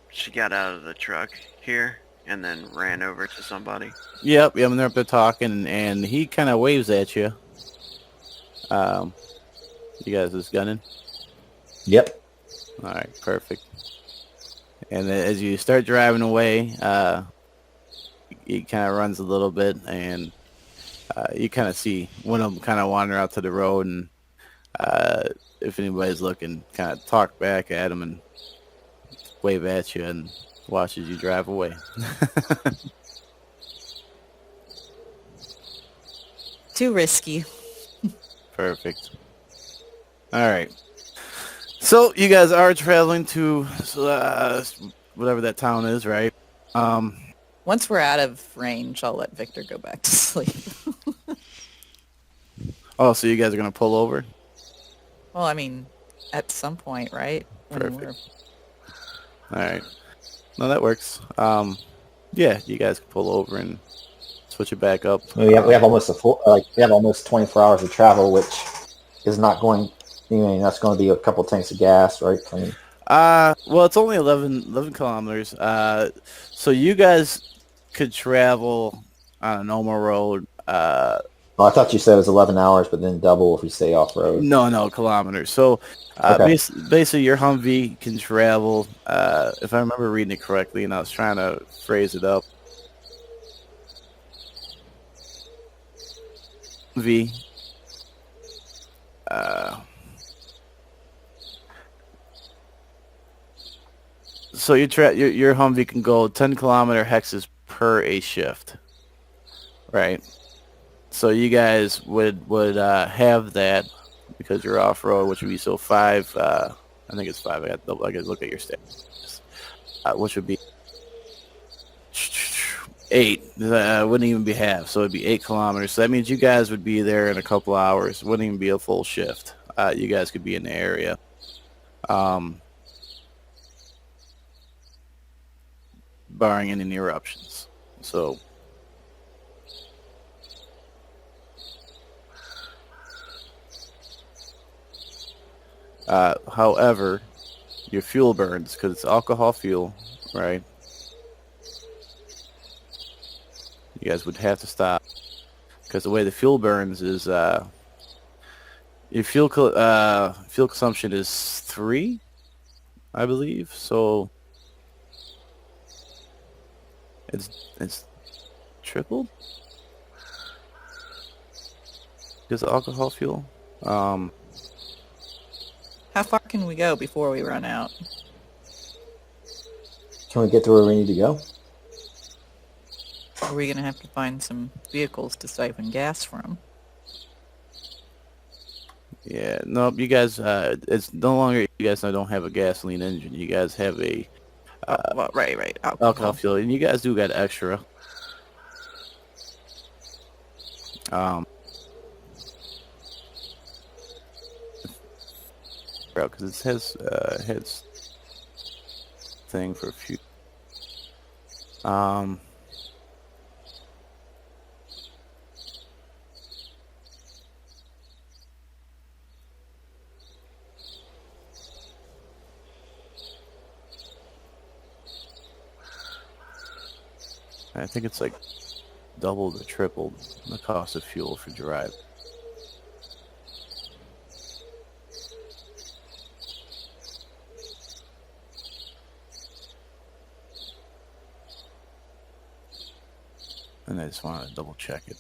she got out of the truck here and then ran over to somebody. Yep, and they're up there talking, and he kind of waves at you. You guys is gunning? Yep. All right, perfect. And then as you start driving away, he kind of runs a little bit, and you kind of see one of them kind of wander out to the road, and if anybody's looking, kind of talk back at him and wave at you and watch as you drive away. Too risky. Perfect. All right. So you guys are traveling to whatever that town is, right? Once we're out of range, I'll let Victor go back to sleep. Oh, so you guys are gonna pull over? Well, I mean, at some point, right? When Perfect. All right. No, that works. Yeah, you guys can pull over and switch it back up. We have almost we have almost 24 hours of travel, which is not going. I mean, that's going to be a couple tanks of gas, right? I mean, Well, it's only 11 kilometers. So you guys could travel on a normal road. I thought you said it was 11 hours, but then double if we stay off road. No, kilometers. So Okay. basically, your Humvee can travel. If I remember reading it correctly, and I was trying to phrase it up. So your Humvee can go 10-kilometer hexes per a shift, right? So you guys would have that because you're off road, which would be 5. I think it's 5. I got to look at your stats, which would be 8. Wouldn't even be half, so it'd be 8 kilometers. So that means you guys would be there in a couple hours. Wouldn't even be a full shift. You guys could be in the area. Barring any interruptions. So however, your fuel burns because it's alcohol fuel, right? You guys would have to stop because the way the fuel burns is your fuel consumption is 3, I believe. So it's tripled because of alcohol fuel. How far can we go before we run out? Can we get to where we need to go? Are we going to have to find some vehicles to siphon gas from? Yeah, no, you guys. It's no longer you guys don't have a gasoline engine. You guys have a Well, right. alcohol fuel, and you guys do got extra. Because it has thing for a few. I think it's like doubled or tripled the cost of fuel for drive. And I just want to double check it.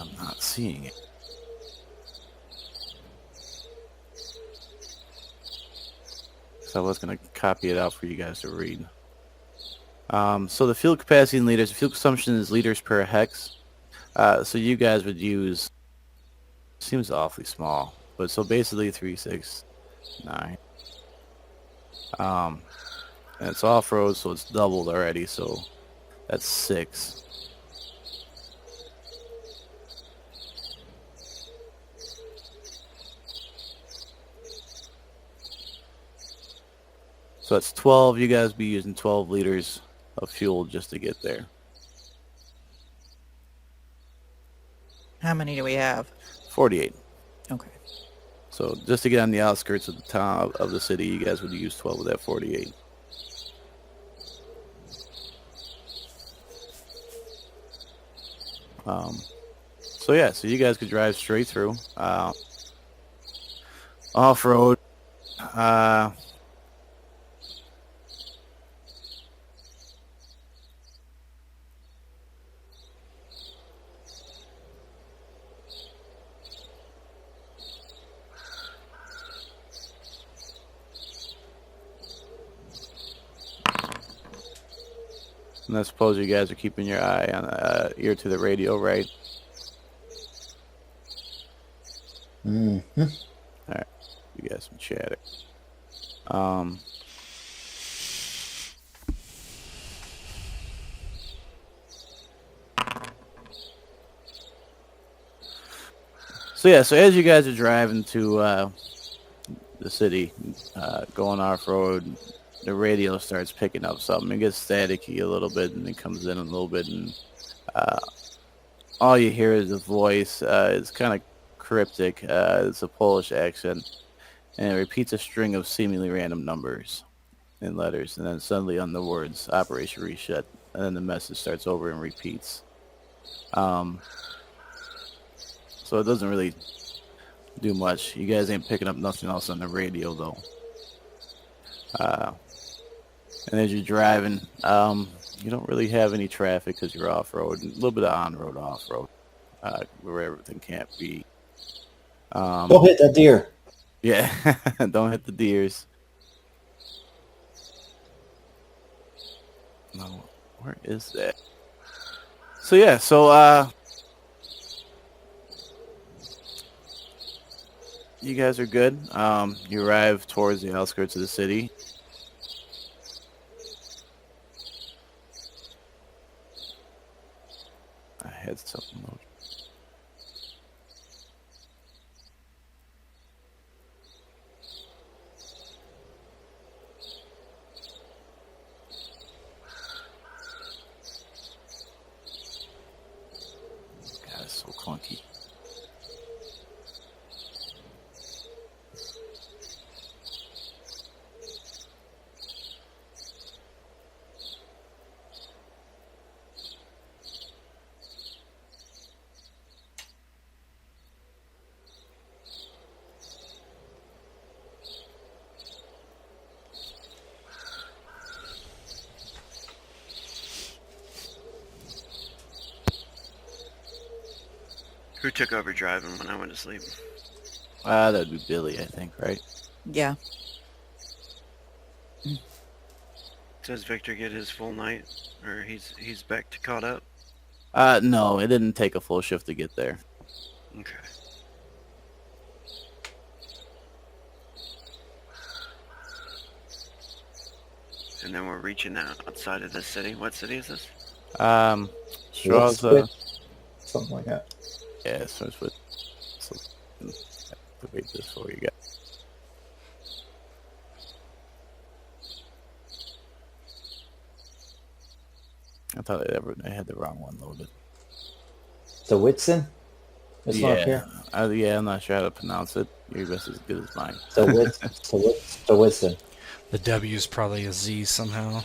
I'm not seeing it. So I was going to copy it out for you guys to read. So the fuel capacity in liters, the fuel consumption is liters per hex. So you guys would use, seems awfully small, but so basically 3, 6, 9. And it's off-road, so it's doubled already, so that's 6. So that's 12. You guys be using 12 liters of fuel just to get there. How many do we have? 48. Okay. So just to get on the outskirts of the town of the city, you guys would use 12 of that 48. So yeah, so you guys could drive straight through off-road. And I suppose you guys are keeping your eye on ear to the radio, right? Mm-hmm. All right. you guys some chatter. Um, so yeah, so as you guys are driving to the city, going off road, the radio starts picking up something. It gets staticky a little bit, and it comes in a little bit, and all you hear is a voice. It's kind of cryptic. It's a Polish accent, and it repeats a string of seemingly random numbers and letters, and then suddenly on the words "Operation Reset," and then the message starts over and repeats. So it doesn't really do much. You guys ain't picking up nothing else on the radio though. And as you're driving, you don't really have any traffic because you're off road. A little bit of on road, off road, where everything can't be. Don't hit that deer. Yeah, don't hit the deers. No, where is that? So yeah, you guys are good. You arrive towards the outskirts of the city. I had something loaded. God, it's so clunky. Who took over driving when I went to sleep? That'd be Billy, I think, right? Yeah. Does Victor get his full night, or he's back to caught up? No, it didn't take a full shift to get there. Okay. And then we're reaching the outside of the city. What city is this? Straw's, Something like that. yeah, it starts with. So, activate this for you guys. I thought I had the wrong one loaded. Stawiszyn? It's not here. Yeah, I'm not sure how to pronounce it. Your guess is as good as mine. Stawiszyn. The W is probably a Z somehow.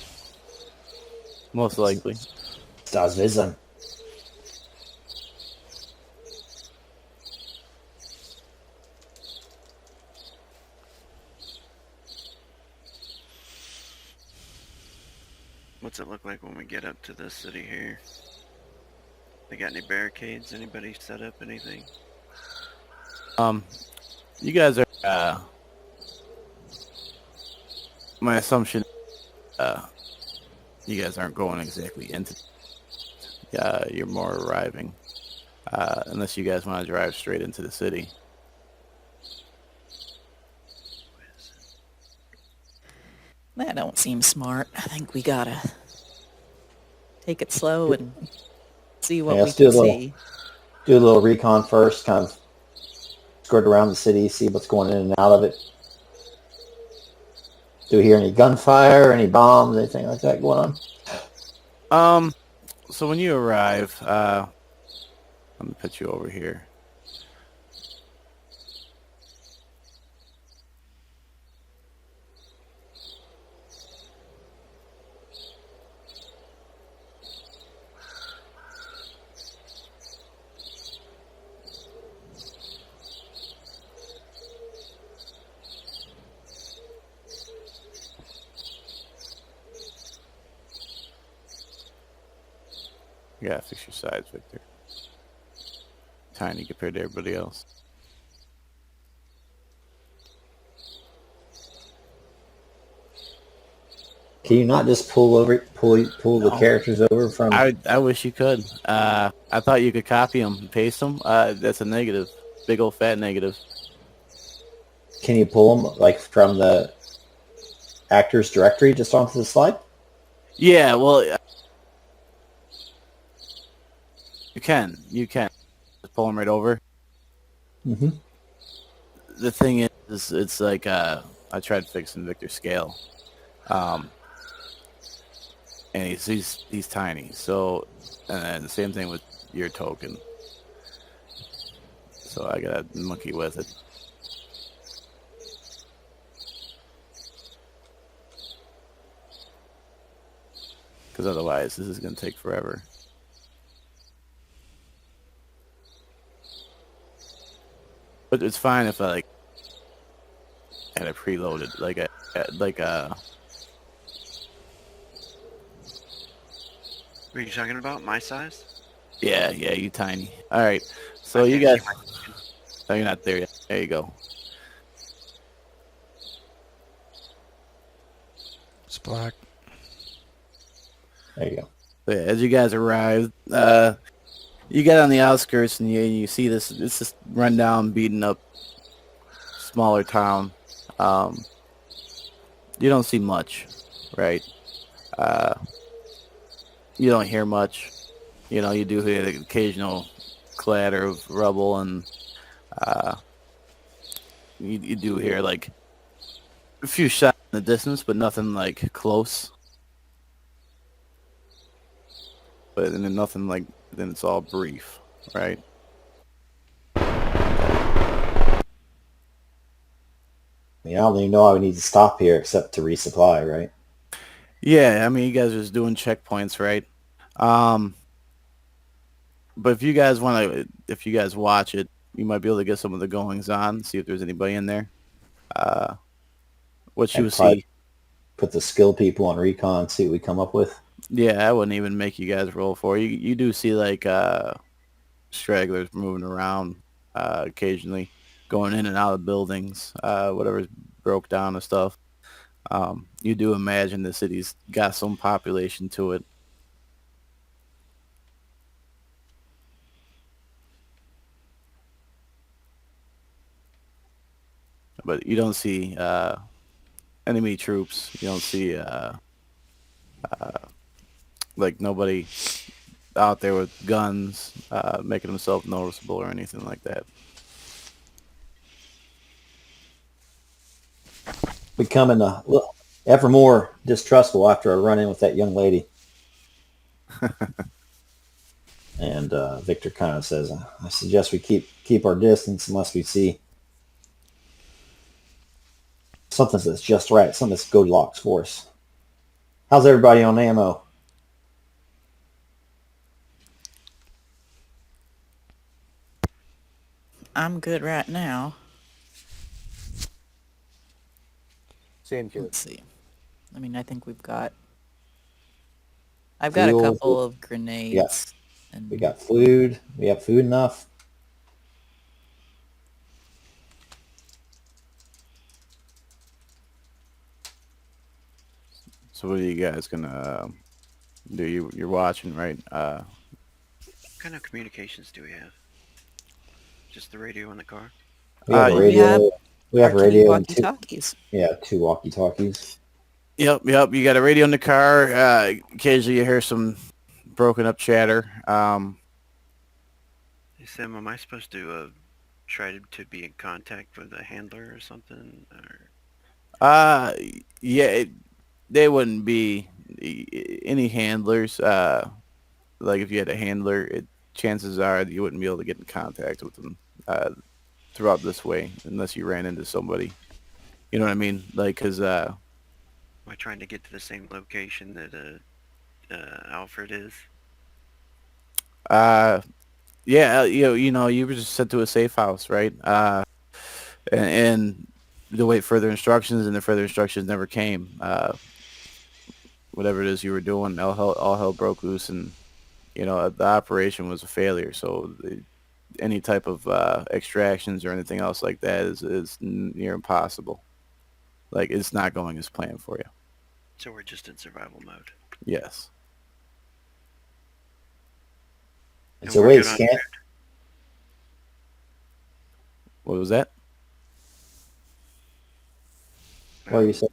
Most likely. Stawiszyn. What's it look like when we get up to this city here? They got any barricades? Anybody set up anything? You guys are. My assumption. You guys aren't going exactly into. You're more arriving. Unless you guys want to drive straight into the city. That don't seem smart. I think we gotta take it slow and see what Yeah, we let's do can a little- see. Do a little recon first, kind of skirt around the city, see what's going in and out of it. Do we hear any gunfire, any bombs, anything like that going on? So when you arrive, let me put you over here. You gotta fix your sides, Victor. Tiny compared to everybody else. Can you not just pull the characters over from? I wish you could. I thought you could copy them and paste them. That's a negative. Big old fat negative. Can you pull them like from the actors directory just onto the slide? Yeah, well, you can. Just pull them right over. Mm-hmm. The thing is it's like I tried fixing Victor's scale, and he's tiny. So, and the same thing with your token. So I gotta monkey with it. Because otherwise, this is gonna take forever. But it's fine if I had it preloaded, like What are you talking about? My size? yeah, you tiny. All right, so I you can't guys, see oh, you're not there yet. There you go. It's black. There you go. So yeah, as you guys arrived, you get on the outskirts and you see this. It's this rundown, beaten up, smaller town. You don't see much, right? Uh, you don't hear much. You know, you do hear the occasional clatter of rubble, and you do hear like a few shots in the distance, but nothing like close. But then nothing like then it's all brief, right? I don't even know how we need to stop here except to resupply, right? Yeah, I mean, you guys are just doing checkpoints, right? But if you guys if you guys watch it, you might be able to get some of the goings on, see if there's anybody in there. What you I'd will probably see, put the skill people on recon, see what we come up with. yeah, I wouldn't even make you guys roll for it. You do see like stragglers moving around occasionally, going in and out of buildings, whatever's broke down and stuff. You do imagine the city's got some population to it. But you don't see enemy troops. You don't see like nobody out there with guns making themselves noticeable or anything like that. Becoming ever more distrustful after I run in with that young lady. And Victor kind of says, I suggest we keep our distance unless we see something that's just right, something that's Goldilocks for us. How's everybody on ammo? I'm good right now. Same here. Let's see. I mean, I think I've got a Fuel. couple of grenades. And We got food. We have food enough. So what are you guys gonna do? You're watching, right? What kind of communications do we have? Just the radio in the car? We have a You radio. We have a RTD radio and walkie-talkies. two walkie-talkies. Yep. You got a radio in the car. Occasionally you hear some broken up chatter. Hey, Sam, am I supposed to try to be in contact with a handler or something? Or... Yeah, they wouldn't be any handlers. Like if you had a handler, chances are that you wouldn't be able to get in contact with them throughout this way unless you ran into somebody. You know what I mean? Like, cause Am I trying to get to the same location that Alfred is? yeah, you were just sent to a safe house, right? And to wait further instructions, and the further instructions never came. Whatever it is you were doing, all hell broke loose, and the operation was a failure. So any type of extractions or anything else like that is near impossible. Like it's not going as planned for you. So we're just in survival mode. Yes. It's And a we're way good on scan. food. What was that? What are you saying?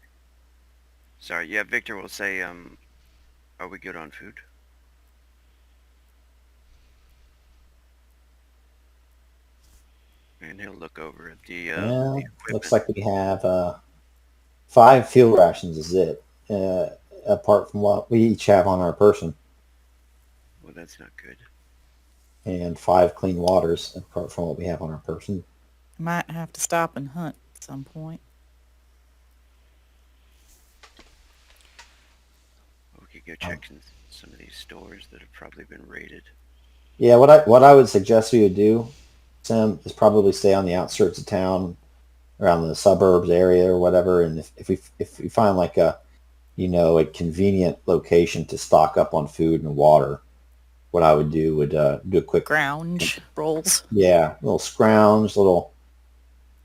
Sorry, yeah, Victor will say, are we good on food? And he'll look over at the Well, looks equipment. like we have 5 fuel rations is it, apart from what we each have on our person, Well, that's not good. and 5 clean waters apart from what we have on our person. Might have to stop and hunt at some point. We could go check in some of these stores that have probably been raided. Yeah, what I would suggest we would do, Sam, is probably stay on the outskirts of town, around the suburbs area or whatever. And if we find like a convenient location to stock up on food and water, what I would do would do a quick Grounge rolls. little scrounge, little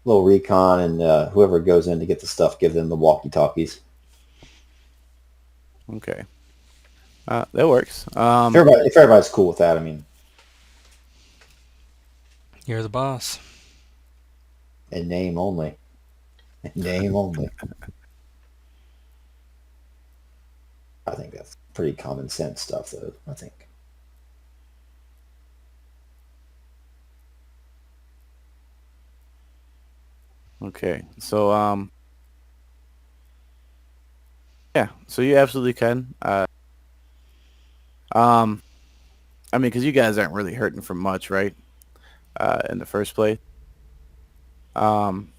recon, and whoever goes in to get the stuff, give them the walkie talkies. Okay. That works. If everybody's cool with that, I mean, You're the boss. in name only. In name only. I think that's pretty common sense stuff, though. I think. Okay. So yeah. So you absolutely can. I mean, because you guys aren't really hurting for much, right? In the first place. I'm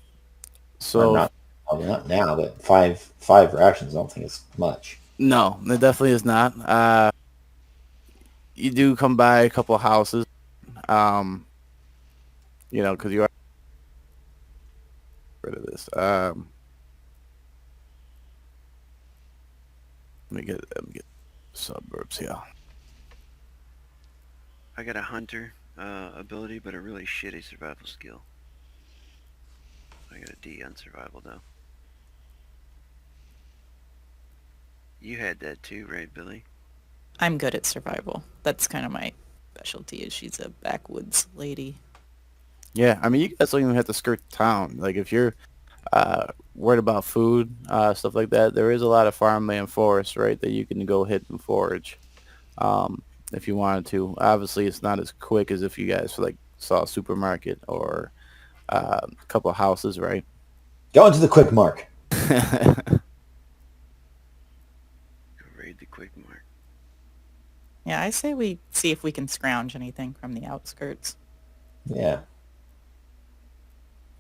So not, probably not now, but five rations. I don't think it's much. no, it definitely is not. You do come by a couple of houses. Because you are rid of this. Let me get suburbs here. I got a hunter ability, but a really shitty survival skill. I got a D on survival, though. You had that too, right, Billy? I'm good at survival. That's kind of my specialty. Is she's a backwoods lady. Yeah, I mean, you guys don't even have to skirt town. Like, if you're worried about food, stuff like that, there is a lot of farmland forest, right, that you can go hit and forage if you wanted to. Obviously, it's not as quick as if you guys, like, saw a supermarket or a couple of houses, right? Go into the quick mark. Go raid the quick mark. Yeah, I say we see if we can scrounge anything from the outskirts. Yeah.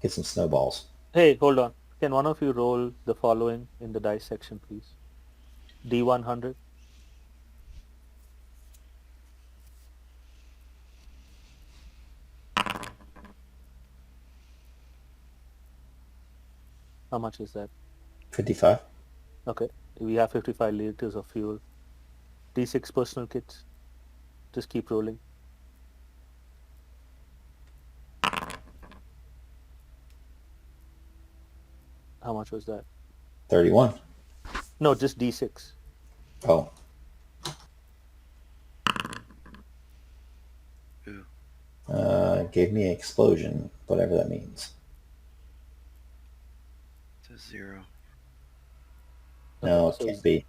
Get some snowballs. Hey, hold on. Can one of you roll the following in the dice section, please? D100. How much is that? 55. Okay. We have 55 liters of fuel. D6 personal kits. Just keep rolling. How much was that? 31. No, just D6. Oh. Ooh. Gave me an explosion, whatever that means. It's a 0. No, Okay, it so can't be.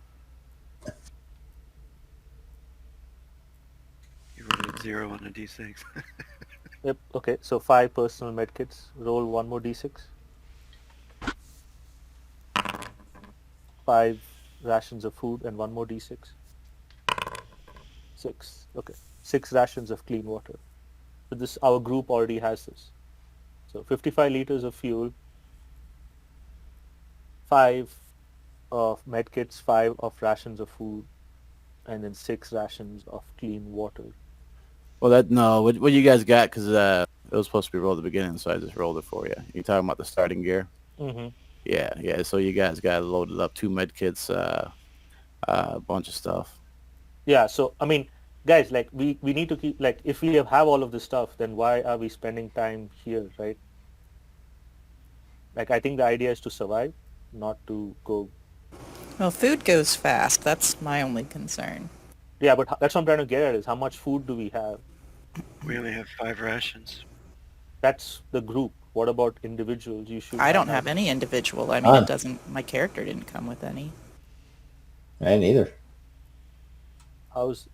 You rolled a 0 on a D6. Yep. Okay. So 5 personal medkits. Roll 1 more d6. 5 rations of food and 1 more d6. 6. Okay. 6 rations of clean water. So this, our group already has this. So 55 liters of fuel. 5 of medkits. 5 of rations of food, and then 6 rations of clean water. Well, what you guys got, because it was supposed to be rolled at the beginning, so I just rolled it for you. You talking about the starting gear? Mm-hmm. Yeah. So you guys got loaded up 2 med kits, a bunch of stuff. Yeah, so I mean, guys, like we need to keep, like, if we have all of this stuff, then why are we spending time here, right? Like, I think the idea is to survive, not to go. Well, food goes fast. That's my only concern. Yeah, but that's what I'm trying to get at, is how much food do we have? We only have 5 rations. That's the group. What about individuals? You should. I don't have any individual. I mean, None. it doesn't. My character didn't come with any. I didn't either. How's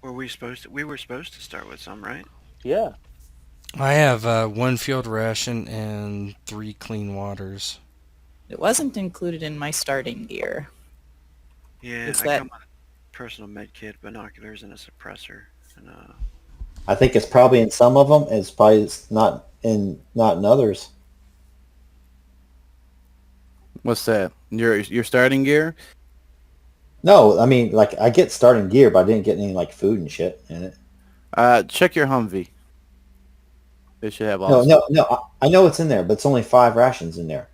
Were we supposed to? We were supposed to start with some, right? Yeah. I have 1 field ration and 3 clean waters. It wasn't included in my starting gear. Yeah, Is I that- come with a personal med kit, binoculars, and a suppressor, and I think it's probably in some of them. It's probably not in others. What's that? Your starting gear? No, I mean, like, I get starting gear, but I didn't get any, like, food and shit in it. Check your Humvee. They should have all. No, the no, stuff. no. I know it's in there, but it's only 5 rations in there.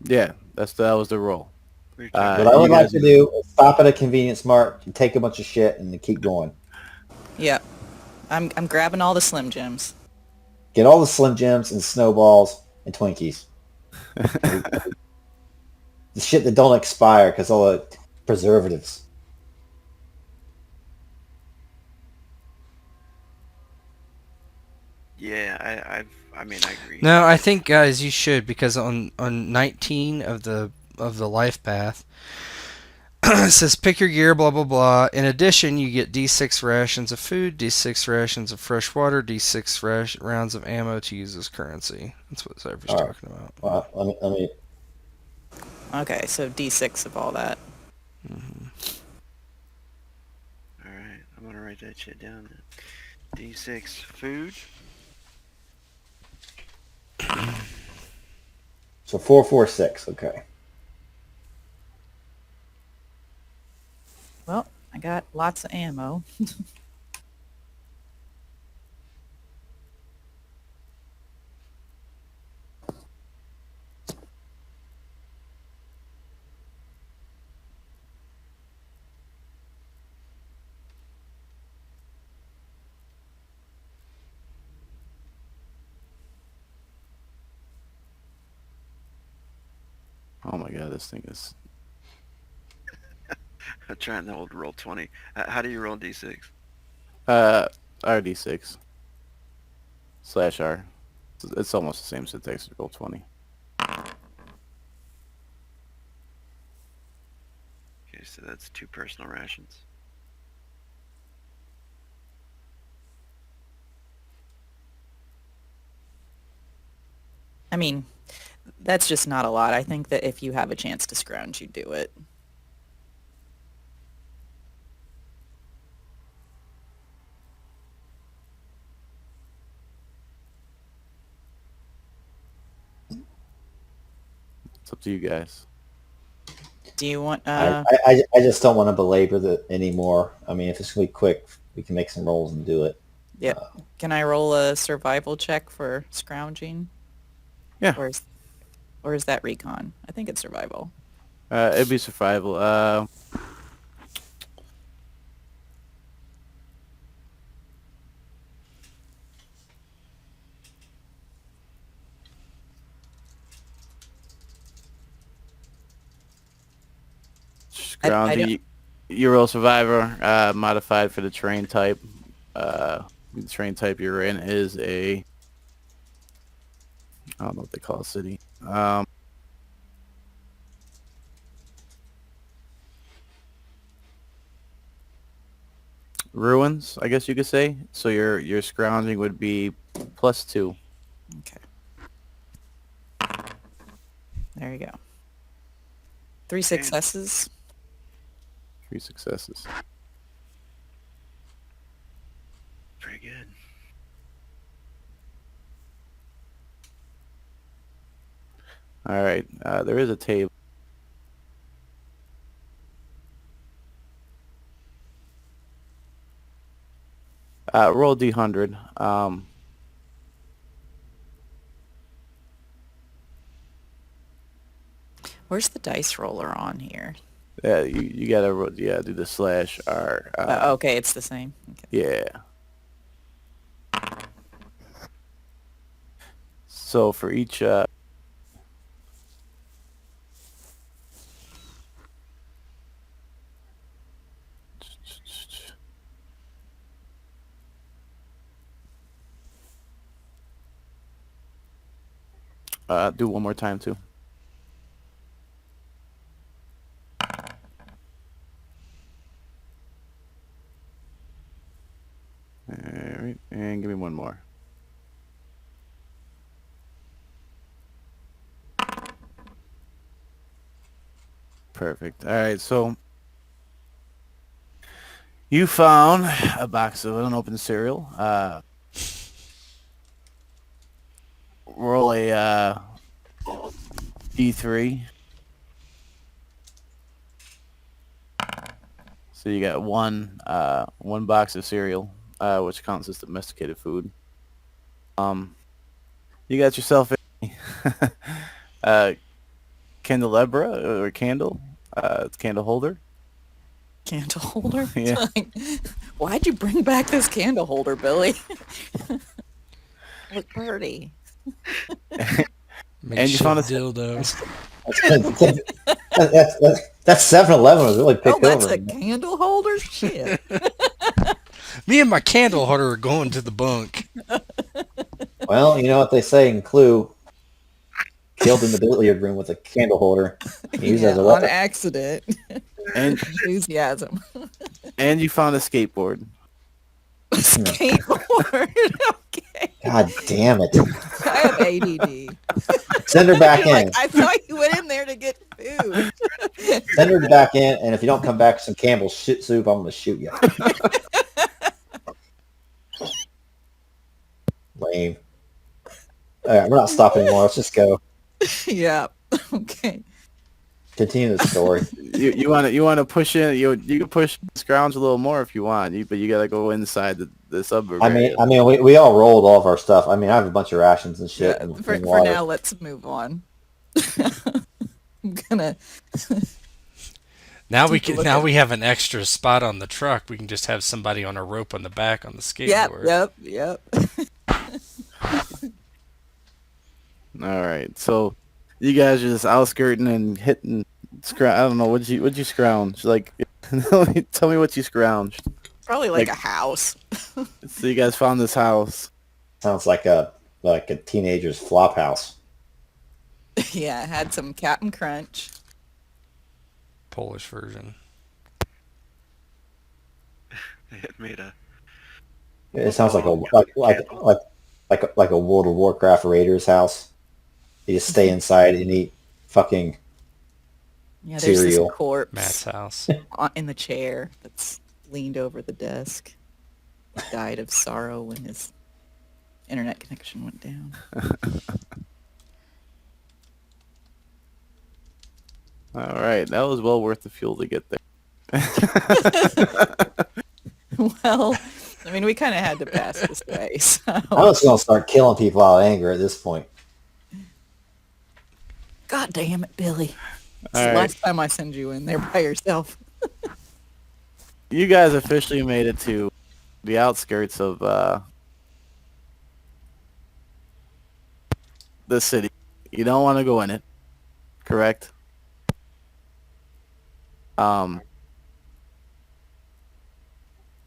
Yeah, that was the roll. we were talking What I you would like guys- to do is stop at a convenience mart and take a bunch of shit and then keep going. Yep. I'm grabbing all the Slim Jims. Get all the Slim Jims and Snowballs and Twinkies. The shit that don't expire because all the preservatives. Yeah, I mean, I agree. No, I think guys, you should, because on 19 of the life path, it says pick your gear, blah blah blah. In addition, you get D6 rations of food, D6 rations of fresh water, D6 rounds of ammo to use as currency. That's what Cypher's All right. talking about. Well, let me. Okay, so D6 of all that. All right, I'm gonna write that shit down. Then. D6 food. So 446. Okay. Well, I got lots of ammo. Oh my god, this thing is. I'm trying the old roll 20. How do you roll D6? RD6 / R. It's almost the same syntax as roll 20. Okay, so that's 2 personal rations. I mean, that's just not a lot. I think that if you have a chance to scrounge, you do it. It's up to you guys. Do you want? I just don't want to belabor it anymore. I mean, if it's gonna be quick, we can make some rolls and do it. Yeah. Can I roll a survival check for scrounging? Yeah. Or is that recon? I think it's survival. It'd be survival. Scroungy, you roll survivor, modified for the terrain type. The terrain type you're in is a, I don't know what they call a city. Ruins, I guess you could say. So your scrounging would be +2. Okay. There you go. 3 successes. 3 successes. Pretty good. All right. There is a table. Roll D100. Where's the dice roller on here? Yeah, you gotta do the /R. Okay, it's the same. Okay. Yeah. So for each Do one more time too. Alright, and give me one more. Perfect. Alright, so you found a box of unopened cereal. Roll a D3. So you got one box of cereal, which counts as domesticated food. You got yourself a candelabra or candle, candle holder. Candle holder? Yeah. Like, why'd you bring back this candle holder, Billy? Look pretty. And you found a dildo. That's 7-Eleven was really picked Oh, that's over. a candle holder? Shit. Me and my candle holder are going to the bunk. Well, you know what they say in Clue. Killed in the billiard room with a candle holder. Used as a on weapon. accident. And Enthusiasm. and you found a skateboard. Skateboard. Okay. God damn it. I have ADD. Send her back You're in. like, I thought you went in there to get food. Send her back in, and if you don't come back with some Campbell's shit soup, I'm going to shoot you. Lame. All right, we're not stopping anymore. Let's just go. Yeah. Okay. Continue the story. You want to push in. You can push scrounge a little more if you want. But you gotta go inside the suburb. area. I mean, we all rolled all of our stuff. I mean, I have a bunch of rations and shit. Yeah, and for water. now, let's move on. I'm gonna. Now we Take a can. look Now at- we have an extra spot on the truck. We can just have somebody on a rope on the back on the skateboard. Yep. All right, so you guys are just outskirting and hitting. I don't know what'd you scrounge like. Tell me what you scrounged. Probably like a house. So you guys found this house. Sounds like a teenager's flop house. Yeah, it had some Captain Crunch. Polish version. They had made a It sounds like a World of Warcraft Raiders house. You just stay inside and eat fucking Yeah, there's cereal. this corpse Matt's house. in the chair that's leaned over the desk. Died of sorrow when his internet connection went down. All right, that was well worth the fuel to get there. Well, I mean, we kind of had to pass this way. So. I was going to start killing people out of anger at this point. God damn it, Billy. It's All the right. last time I send you in there by yourself. You guys officially made it to the outskirts of the city. You don't want to go in it, correct?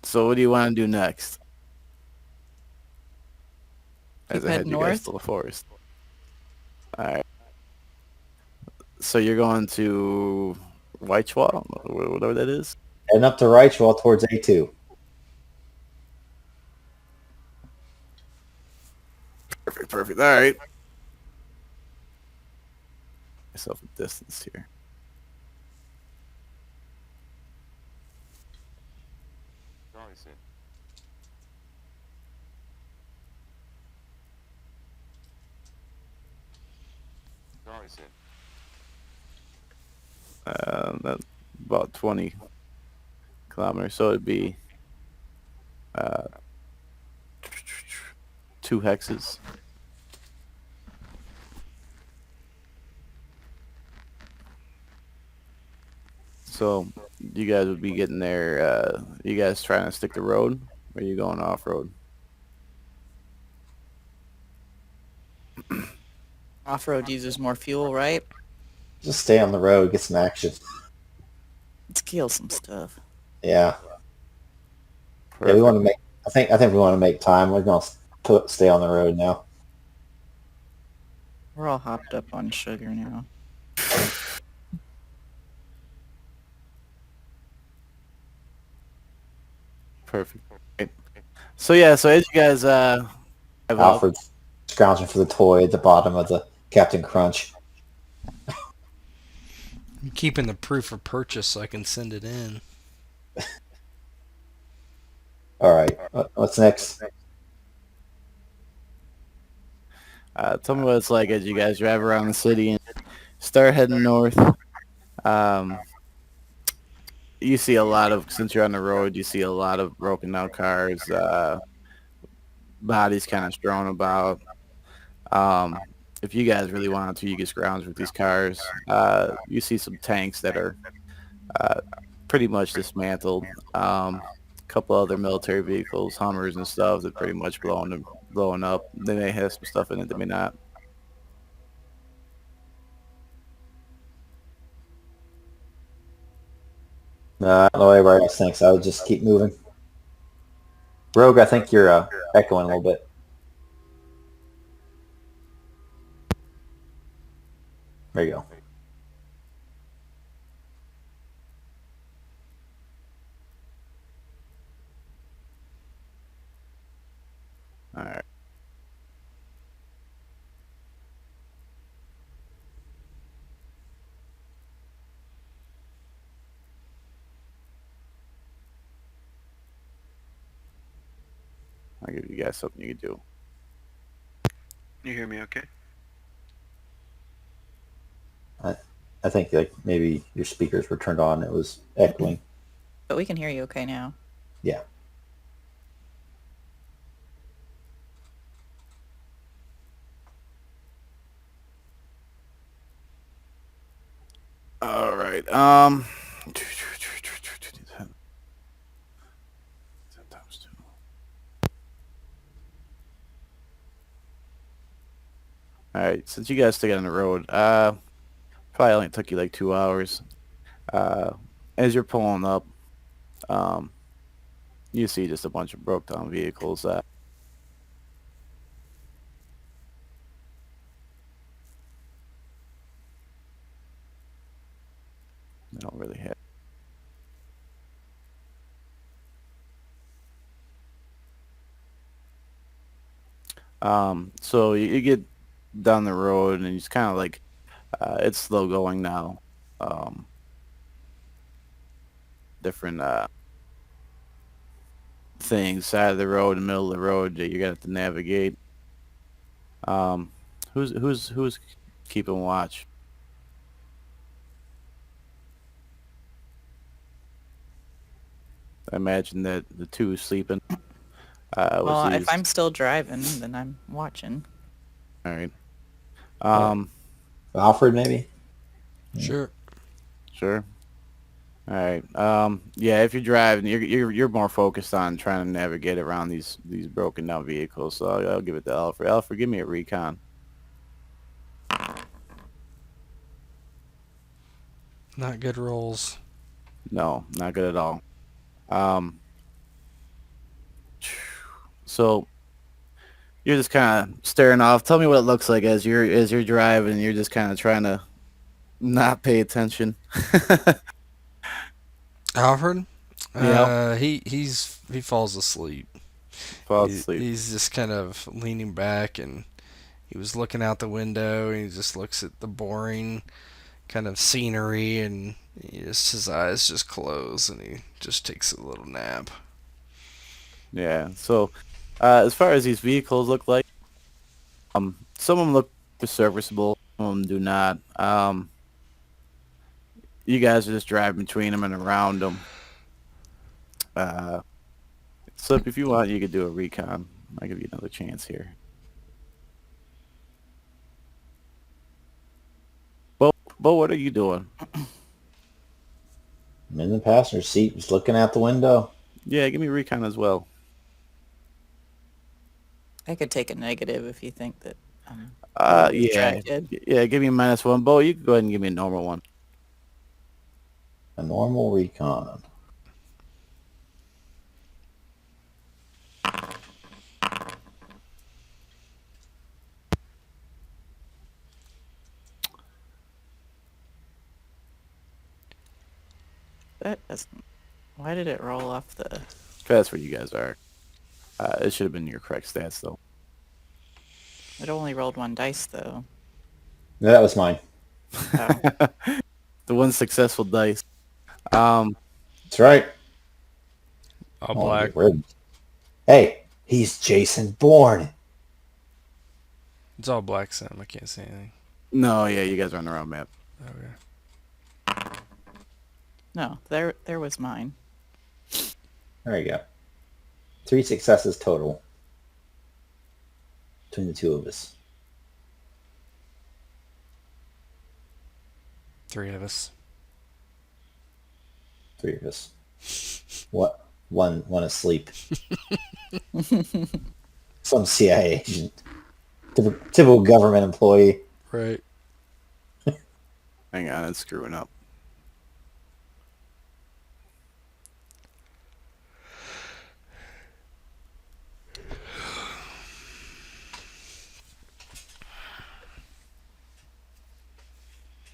So what do you want to do next? As Keep I head heading you guys north? to the forest. All right. So you're going to Whitechwell, whatever that is. Heading up to Reichwell towards A2. Perfect. All right. Myself a distance here. That's about 20 kilometers, so it'd be 2 hexes. So you guys would be getting there. You guys trying to stick the road, or are you going off road? Off-road uses more fuel, right? Just stay on the road, get some action. Let's kill some stuff. Yeah. Yeah, we want to make. I think we want to make time. We're gonna stay on the road now. We're all hopped up on sugar now. Perfect. Right. So yeah, so as you guys drive up, Alfred's scrounging for the toy at the bottom of the Captain Crunch. I'm keeping the proof of purchase so I can send it in. All right, what's next? tell me what it's like as you guys drive around the city and start heading north. Um, you see a lot of, since you're on the road, you see a lot of broken down cars, bodies kind of strewn about. Um, if you guys really wanted to, you could scrounge with these cars. You see some tanks that are pretty much dismantled. A couple other military vehicles, Hummers and stuff, that pretty much blowing up. They may have some stuff in it, they may not. No, everybody else thinks. I would just keep moving. Rogue, I think you're echoing a little bit. There you go. All right. I'll give you guys something you can do. You hear me okay? I think like maybe your speakers were turned on. It was echoing. But we can hear you okay now. Yeah. All right. All right. Since you guys still got on the road, probably only took you like 2 hours. As you're pulling up, um, you see just a bunch of broke down vehicles. They don't really have. So you get down the road and it's kind of like it's slow going now. Different things, side of the road, the middle of the road that you're gonna have to navigate. Who's keeping watch? I imagine that the two sleeping. Well, Was if these, I'm still driving, then I'm watching. all right. Um, Alfred, maybe? Sure. sure. All right. Yeah, if you're driving, you're more focused on trying to navigate around these broken down vehicles. So I'll give it to Alfred. Alfred, give me a recon. Not good rolls. No, not good at all. Um, so you're just kind of staring off. Tell me what it looks like as you're driving. You're just kind of trying to not pay attention. Alfred? Yeah. He falls asleep. Fall asleep. He's just kind of leaning back, and he was looking out the window, and he just looks at the boring kind of scenery, and his eyes just close, and he just takes a little nap. Yeah. So as far as these vehicles look like, some of them look serviceable, some of them do not. You guys are just driving between them and around them. So if you want, you could do a recon. I'll give you another chance here. But what are you doing? I'm in the passenger seat, just looking out the window. Yeah, give me a recon as well. I could take a negative if you think that Yeah, distracted. yeah. Give me a -1. Bo, you can go ahead and give me a normal one. A normal recon. That doesn't... Why did it roll off the... That's where you guys are. It should have been your correct stats, though. It only rolled 1 dice, though. No, that was mine. Oh. The one successful dice. That's right. All Oh, black. get rid. Hey, he's Jason Bourne. It's all black, Sam. I can't see anything. No, yeah, you guys are on the wrong map. Okay. No, there was mine. There you go. 3 successes total between the two of us. 3 of us. 3 of us. What? One asleep. Some CIA agent. Typical government employee. Right. Hang on, it's screwing up.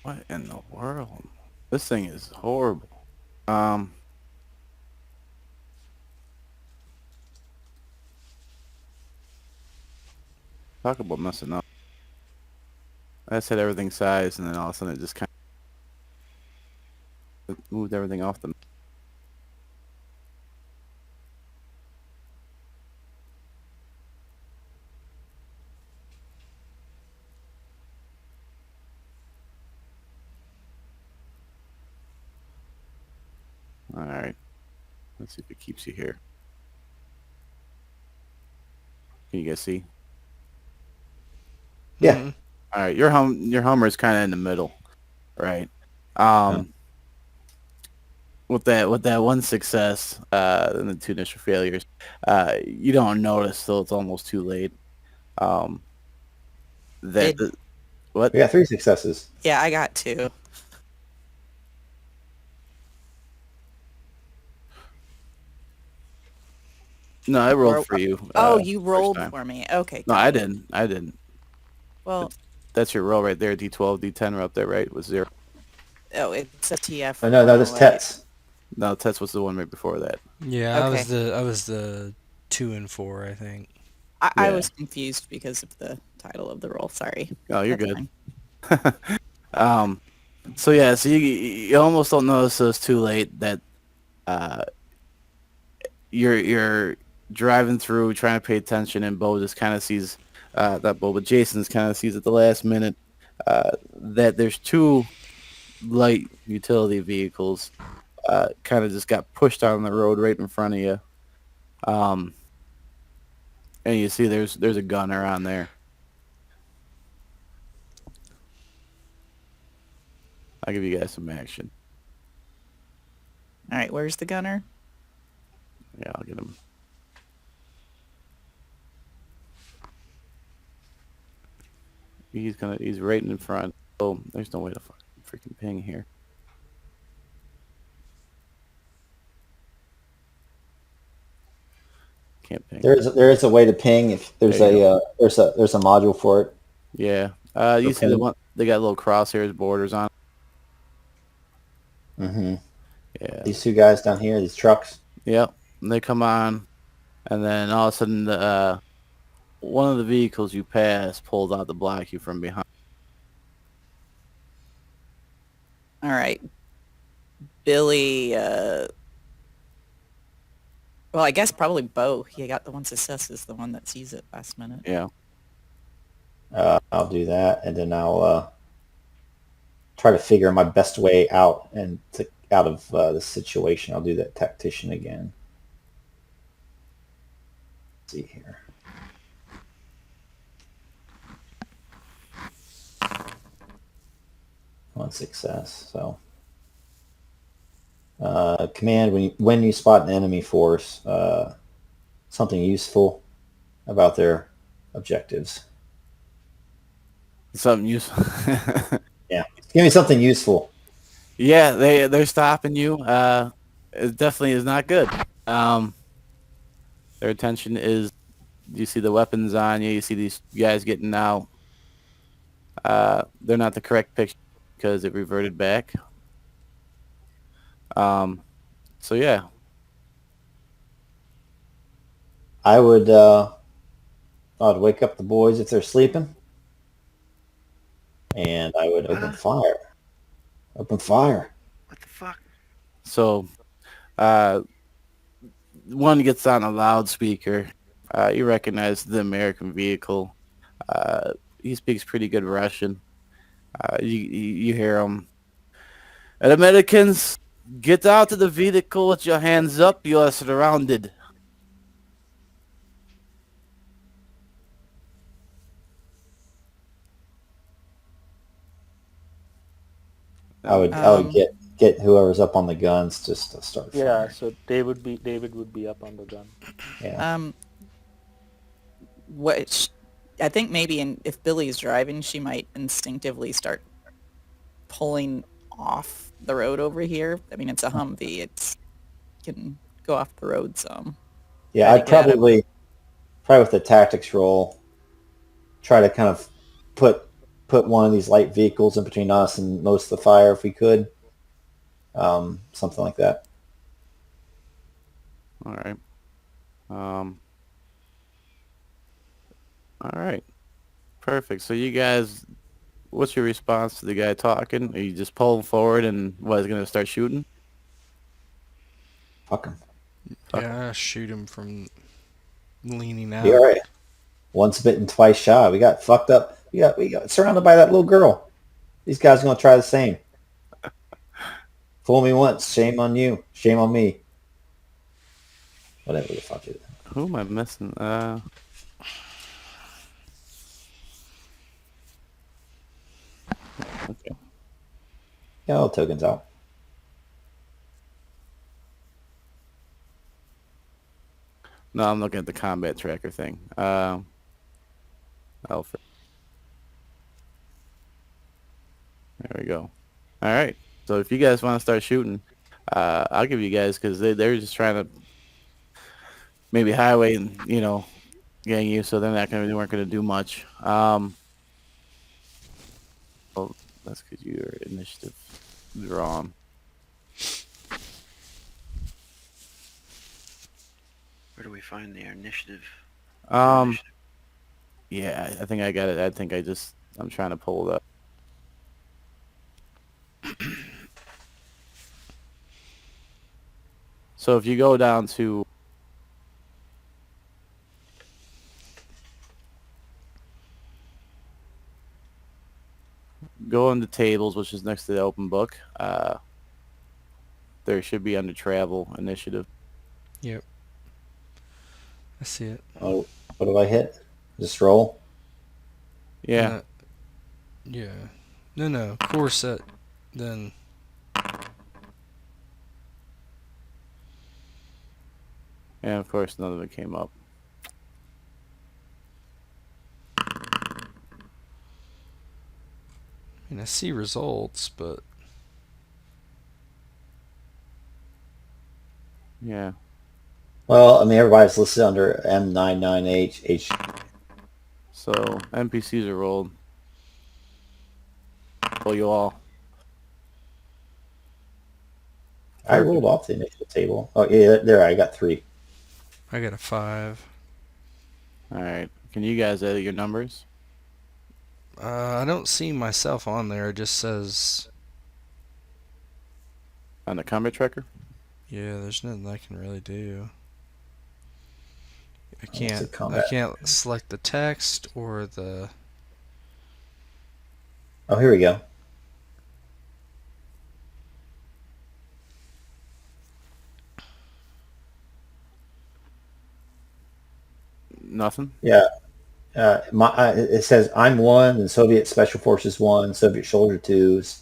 What in the world? This thing is horrible. Talk about messing up. I set everything size, and then all of a sudden it just kind of moved everything off the. All right. Let's see if it keeps you here. Can you guys see? Yeah. Mhm. All right, your Hummer is kind of in the middle, right? With that one success and the 2 initial failures, you don't notice till it's almost too late. What? We got 3 successes. Yeah, I got 2. No, I rolled Or- for you. Oh, you first rolled time. for me. Okay. No, got I it. didn't. Well, That's your roll right there. D12, D10 are up there, right? Was 0. oh, it's a TF. Oh, no, that's Twilight. Tets. No, Tess was the one right before that. Yeah, I was Okay. the 2 and 4, I think. I Yeah. was confused because of the title of the roll. Sorry. Oh, you're That's good. fine. So yeah, so you almost don't notice till it's too late that you're driving through trying to pay attention, and Bo just kind of sees not Bo, but Jason's kind of sees at the last minute that there's 2 light utility vehicles kind of just got pushed on the road right in front of you, and you see there's a gunner on there. I'll give you guys some action. All right, where's the gunner? Yeah, I'll get him. He's right in front. Oh, there's no way to freaking ping here. Can't ping. There is a way to ping if there's There you there's a module for it. Yeah. You see the one they got little crosshairs borders on. Mm-hmm. Yeah. These 2 guys down here, these trucks. Yep. And they come on, and then all of a sudden the one of the vehicles you pass pulls out to block you from behind. All right. Billy, well, I guess probably Bo. He got the 1 success is the one that sees it last minute. Yeah. I'll do that, and then I'll try to figure my best way out out of the situation. I'll do that tactician again. Let's see here. One success. So, command when you spot an enemy force, something useful about their objectives. Something useful. Yeah, give me something useful. Yeah, they're stopping you. It definitely is not good. Their attention is, you see the weapons on you. You see these guys getting out. They're not the correct picture because it reverted back. So yeah, I would I'd wake up the boys if they're sleeping, and I would open Huh? fire. Open fire. What the fuck? so uh, one gets on a loudspeaker. You recognize the American vehicle. He speaks pretty good Russian. You hear him. Americans, get out of the vehicle with your hands up. You are surrounded. I would Um, get whoever's up on the guns just to start Yeah, firing. so David would be up on the gun. Yeah. um, I think maybe if Billy's driving, she might instinctively start pulling off the road over here. I mean, it's a Humvee. It's can go off the road some. Yeah, Try to I'd get him. probably with the tactics roll, try to kind of put one of these light vehicles in between us and most of the fire if we could. Something like that. All right. All right. Perfect. So you guys, what's your response to the guy talking? Are you just pulling forward and what, is going to start shooting? Fuck 'em. Yeah, shoot him from leaning out. Be all right. Once bitten, twice shy. We got fucked up. We got surrounded by that little girl. These guys are gonna try the same. Fool me once, shame on you. Shame on me. Whatever the fuck it is. Who am I missing? Okay. Yeah, all tokens out. No, I'm looking at the combat tracker thing. Alfred. There we go. All right. So if you guys want to start shooting, I'll give you guys because they're just trying to maybe highway and gang you, so they weren't gonna do much. Well, that's because your initiative drawn. Where do we find the initiative? Um, yeah, I think I got it. I'm trying to pull it up. So if you go down to go into tables, which is next to the open book, there should be under travel initiative. Yep. I see it. Oh, what do I hit? Just roll. Yeah. No, yeah. No. Core set. Then. And of course, none of it came up. I mean, I see results, but Yeah. Well, I mean, everybody's listed under M99H. So NPCs are rolled. Well, you all. I rolled off the initiative table. Oh, yeah, there, I got 3. I got a 5. All right. Can you guys edit your numbers? I don't see myself on there. It just says, On the combat tracker? yeah, there's nothing I can really do. I What's the can't. I combat? can't select the text or the. Oh, here we go. Nothing? Yeah. It says I'm 1, and Soviet Special Forces 1, Soviet Soldier 2s,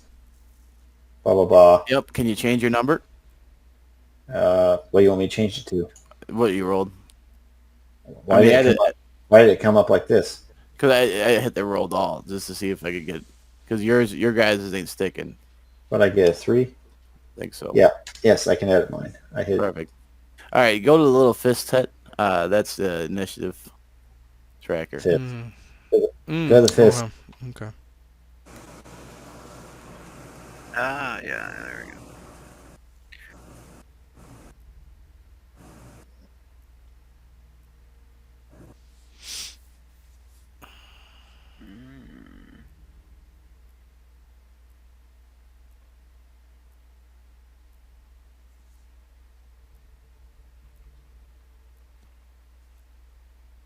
blah, blah, blah. Yep. Can you change your number? What do you want me to change it to? What you rolled? Why did it come up like this? Because I hit the rolled all just to see if I could get. Because your guys ain't sticking. What I get, a 3? I think so. Yeah. Yes, I can edit mine. I hit it. Perfect. All right, go to the little fist hut. That's the initiative tracker. Fifth. Mm, Go to the fist. Okay. Ah, yeah, there we go.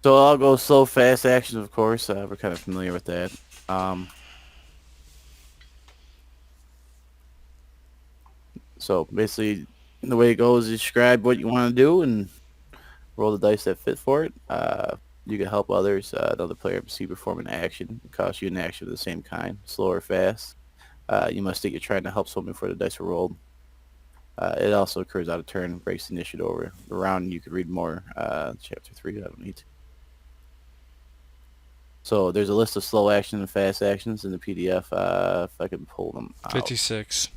So I'll go slow, fast actions, of course. We're kind of familiar with that. So basically, the way it goes is you describe what you want to do and roll the dice that fit for it. You can help others. Another player proceed perform an action. It costs you an action of the same kind, slow or fast. You must think you're trying to help someone before the dice are rolled. It also occurs out of turn, breaks the initiative over. The round you could read more. Chapter 3, I don't need to. So there's a list of slow action and fast actions in the PDF. If I can pull them out. 56.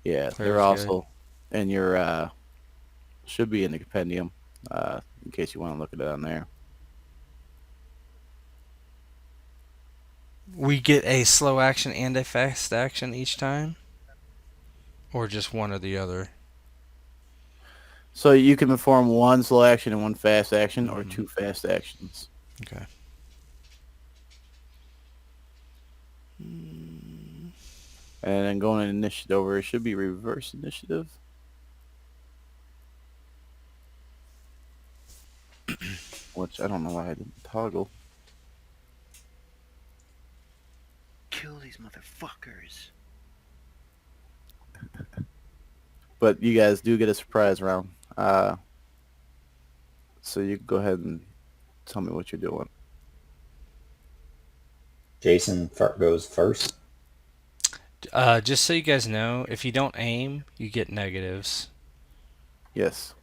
Yeah, Very they're good. also in your, should be in the compendium, in case you want to look at it on there. We get a slow action and a fast action each time? Or just one or the other? So you can perform one slow action and one fast action, or Mhm. 2 fast actions. Okay. And then going in initiative over, it should be reverse initiative. Which I don't know why I didn't toggle. Kill these motherfuckers. But you guys do get a surprise round. So you can go ahead and tell me what you're doing. Jason goes first. Just so you guys know, if you don't aim, you get negatives. Yes.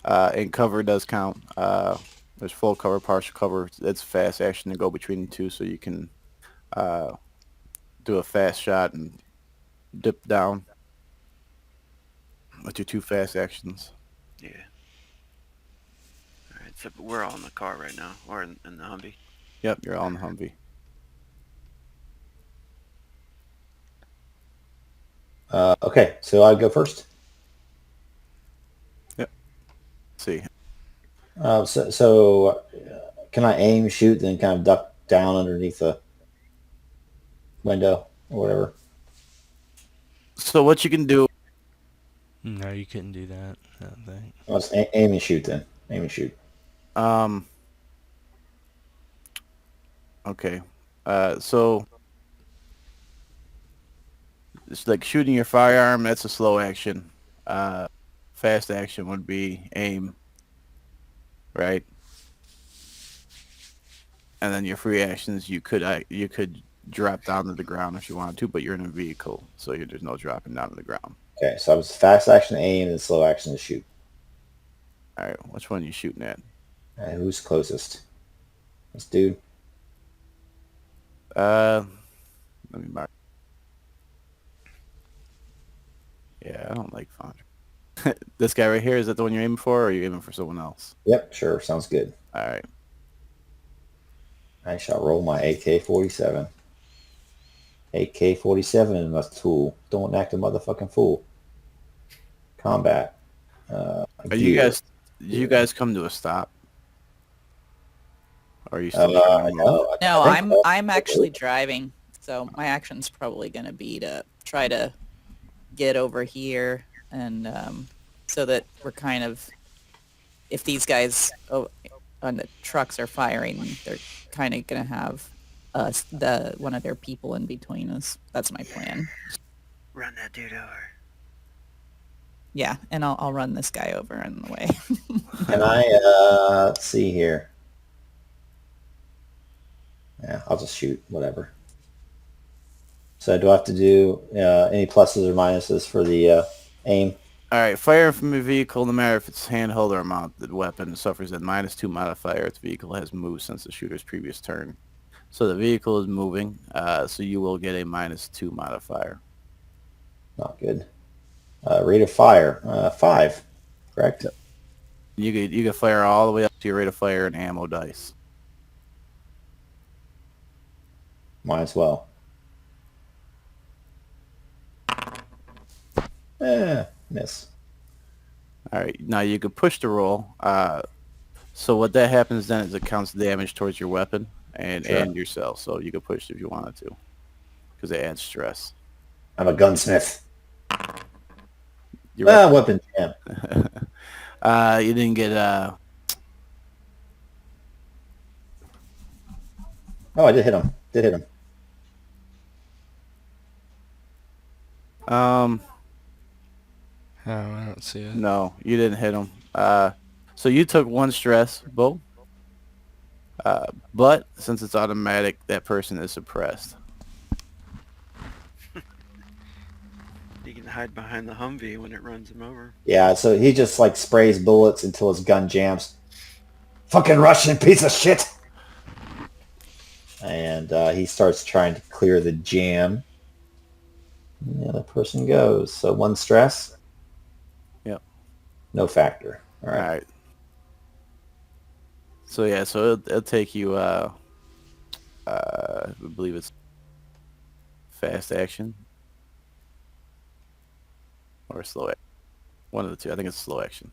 And cover does count. There's full cover, partial cover. It's fast action to go between the two, so you can do a fast shot and dip down with your 2 fast actions. Yeah. Alright, so we're all in the car right now, or in the Humvee. Yep, you're on the Humvee. Okay, so I go first. See. So can I aim, shoot, then kind of duck down underneath the window or whatever? So what you can do, No, you couldn't do that. I don't think. Let's aim and shoot then. Aim and shoot. okay. So it's like shooting your firearm, that's a slow action. Fast action would be aim, right? And then your free actions, you could drop down to the ground if you wanted to, but you're in a vehicle, so there's no dropping down to the ground. Okay, so I was fast action to aim and slow action to shoot. All right, which one are you shooting at? Who's closest? This dude. Let me mark. Yeah, I don't like Fondra. This guy right here, is that the one you're aiming for, or are you aiming for someone else? Yep, sure, sounds good. All right. I shall roll my AK-47. AK-47 is my tool. Don't act a motherfucking fool. Combat. Are Gear. you guys come to a stop? Or are you still No, No, I think I'm actually driving, so my action's probably going to be to try to get over here, and so that we're kind of, if these guys on the trucks are firing, they're kind of going to have us, one of their people in between us. That's my plan. Run that dude over. Yeah, and I'll run this guy over in the way. Can I, let's see here. Yeah, I'll just shoot, whatever. So do I have to do any pluses or minuses for the aim? All right, fire from a vehicle, no matter if it's handheld or a mounted weapon, suffers a -2 modifier if the vehicle has moved since the shooter's previous turn. So the vehicle is moving, so you will get a -2 modifier. Not good. Rate of fire, 5, correct? You could fire all the way up to your rate of fire and ammo dice. Might as well. Miss. All right, now you could push the roll. So what that happens then is it counts damage towards your weapon and Sure. and yourself. So you could push if you wanted to, because it adds stress. I'm a gunsmith. Your Weapon jam. you didn't get Oh, I did hit him. Did hit him. Um, Oh, I don't see it. no, you didn't hit him. So you took 1 stress, Bo. But since it's automatic, that person is suppressed. You can hide behind the Humvee when it runs him over. Yeah, so he just like sprays bullets until his gun jams. Fucking Russian piece of shit! And he starts trying to clear the jam. And the other person goes. So 1 stress. Yep. No factor. All All right. right. So yeah, so it'll take you. I believe it's fast action or slow action. One of the two. I think it's slow action.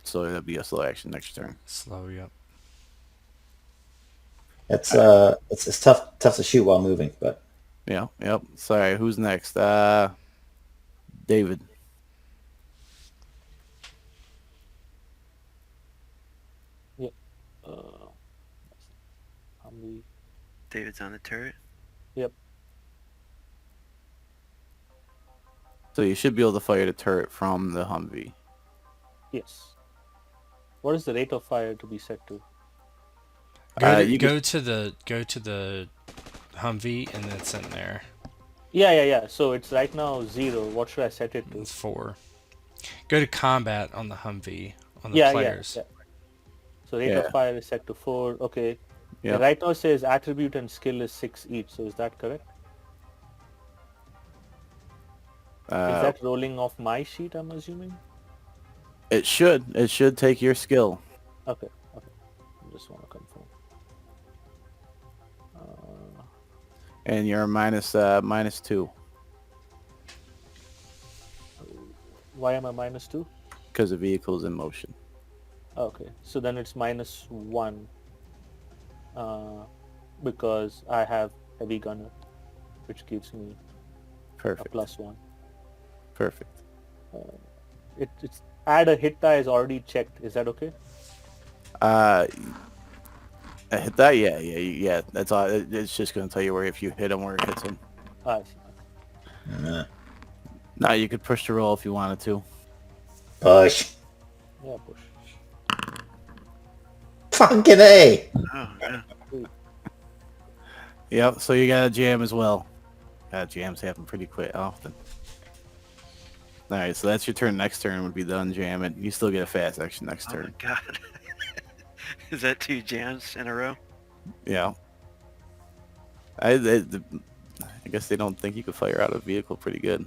So that'll be a slow action next turn. Slow you up. It's tough to shoot while moving, but Yeah. Yep. Sorry. Who's next? David. Humvee. David's on the turret. Yep. So you should be able to fire the turret from the Humvee. Yes. What is the rate of fire to be set to? Go to the Humvee and it's in there. Yeah. So it's right now 0. What should I set it to? It's 4. Go to combat on the Humvee on the Yeah. players. So rate of fire is set to 4. Okay. Yeah. Right now it says attribute and skill is 6 each. So is that correct? Is that rolling off my sheet, I'm assuming? It should. It should take your skill. Okay. I just want to confirm. And you're -2 Why am I -2? because the vehicle's in motion. Okay, so then it's -1 because I have heavy gunner, which gives me a Perfect. +1. Perfect. It's add a hit die is already checked. Is that okay? I hit that. Yeah. That's all. It's just gonna tell you where if you hit him, where it hits him. I see. Now you could push the roll if you wanted to. push. Yeah, push. Fucking A! Oh, yeah. Yep. So you got a jam as well. Jams happen pretty quick often. All right. So that's your turn. Next turn would be the unjam, and you still get a fast action next Oh my turn. god. Is that 2 jams in a row? Yeah. I guess they don't think you could fire out a vehicle pretty good.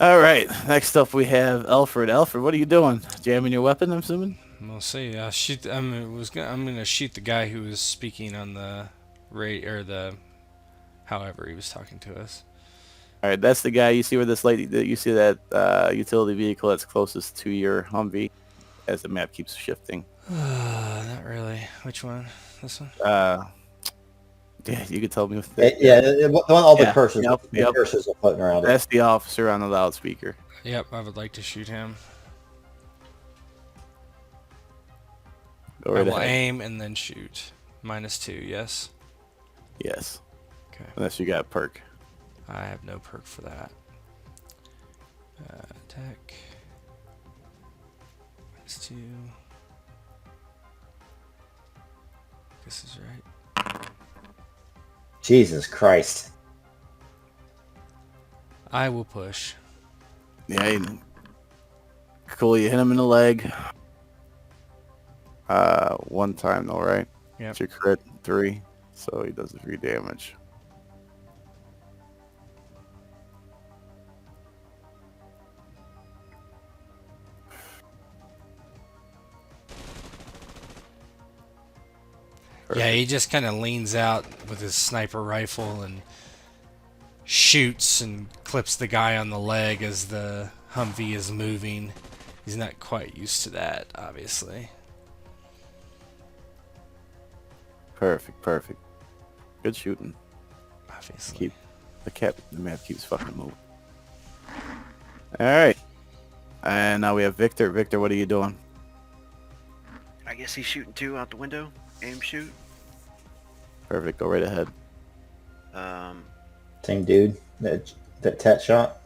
All right. Next up we have Alfred. Alfred, what are you doing? Jamming your weapon, I'm assuming? We'll see. I'm gonna shoot the guy who was speaking on the however he was talking to us. All right, that's the guy. You see where this lady? You see that utility vehicle that's closest to your Humvee, as the map keeps shifting. Not really. Which one? This one? Yeah, you could tell me. The one all the Yeah, cursors, yep, the yep. cursors are floating around it. That's the officer on the loudspeaker. Yep, I would like to shoot him. Go I right will ahead. aim and then shoot. -2, yes? Yes, Okay. unless you got a perk. I have no perk for that. Attack. -2. This is right. Jesus Christ. I will push. Yeah, cool. You hit him in the leg. One time though, right? Yep. It's your crit 3, so he does the 3 damage. Yeah, he just kind of leans out with his sniper rifle and shoots and clips the guy on the leg as the Humvee is moving. He's not quite used to that, obviously. Perfect. Good shooting. Obviously. The map keeps fucking moving. All right, and now we have Victor. Victor, what are you doing? I guess he's shooting 2 out the window. Aim shoot. Perfect. Go right ahead. Same dude. That tat shot.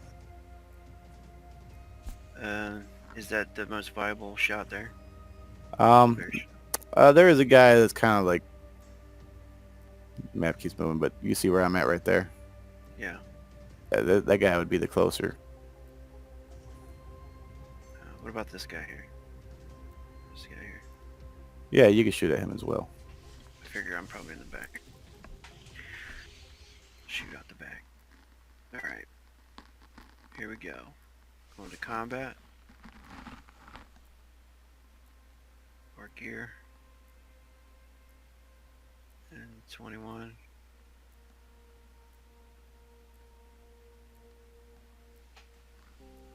Is that the most viable shot there? There is a guy that's kind of like. Map keeps moving, but you see where I'm at right there. Yeah. That guy would be the closer. What about this guy here? This guy here. Yeah, you can shoot at him as well. I figure I'm probably in the back. Shoot out the back. Alright. Here we go. Going to combat. Or gear. And 21.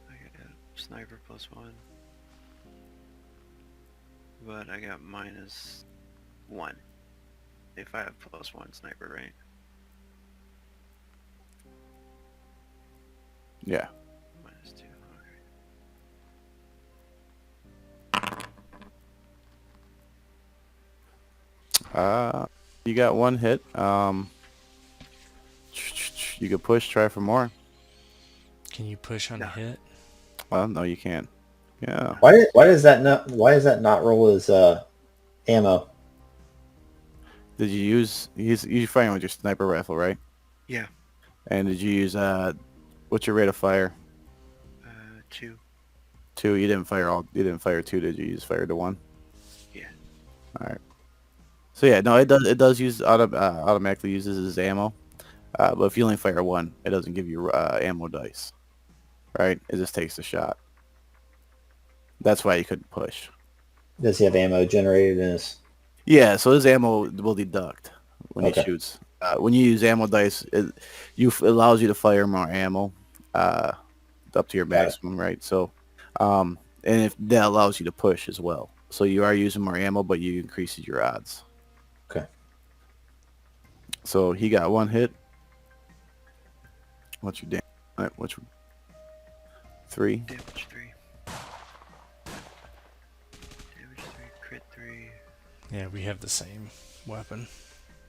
I got a sniper +1. But I got -1. If I have +1 sniper, right? Yeah. -2, okay. You got 1 hit. You could push. Try for more. Can you push on a hit? Well, no, you can't. Yeah. Why does that not roll as ammo? Did you use? You firing with your sniper rifle, right? Yeah. And did you use what's your rate of fire? 2. 2. You didn't fire all. You didn't fire 2. Did you? You just fired to 1. Yeah. All right. So yeah, no, it does use automatically uses as ammo, but if you only fire 1, it doesn't give you ammo dice, right? It just takes the shot. That's why you couldn't push. Does he have ammo generated in his? Yeah, so his ammo will deduct when Okay. he shoots. When you use ammo dice, it allows you to fire more ammo up to your Got it. maximum, right? So, and if that allows you to push as well. So you are using more ammo, but you increases your odds. Okay. So he got 1 hit. What's your damage? What's your 3? Damage 3. Damage 3. Crit 3. Yeah, we have the same weapon.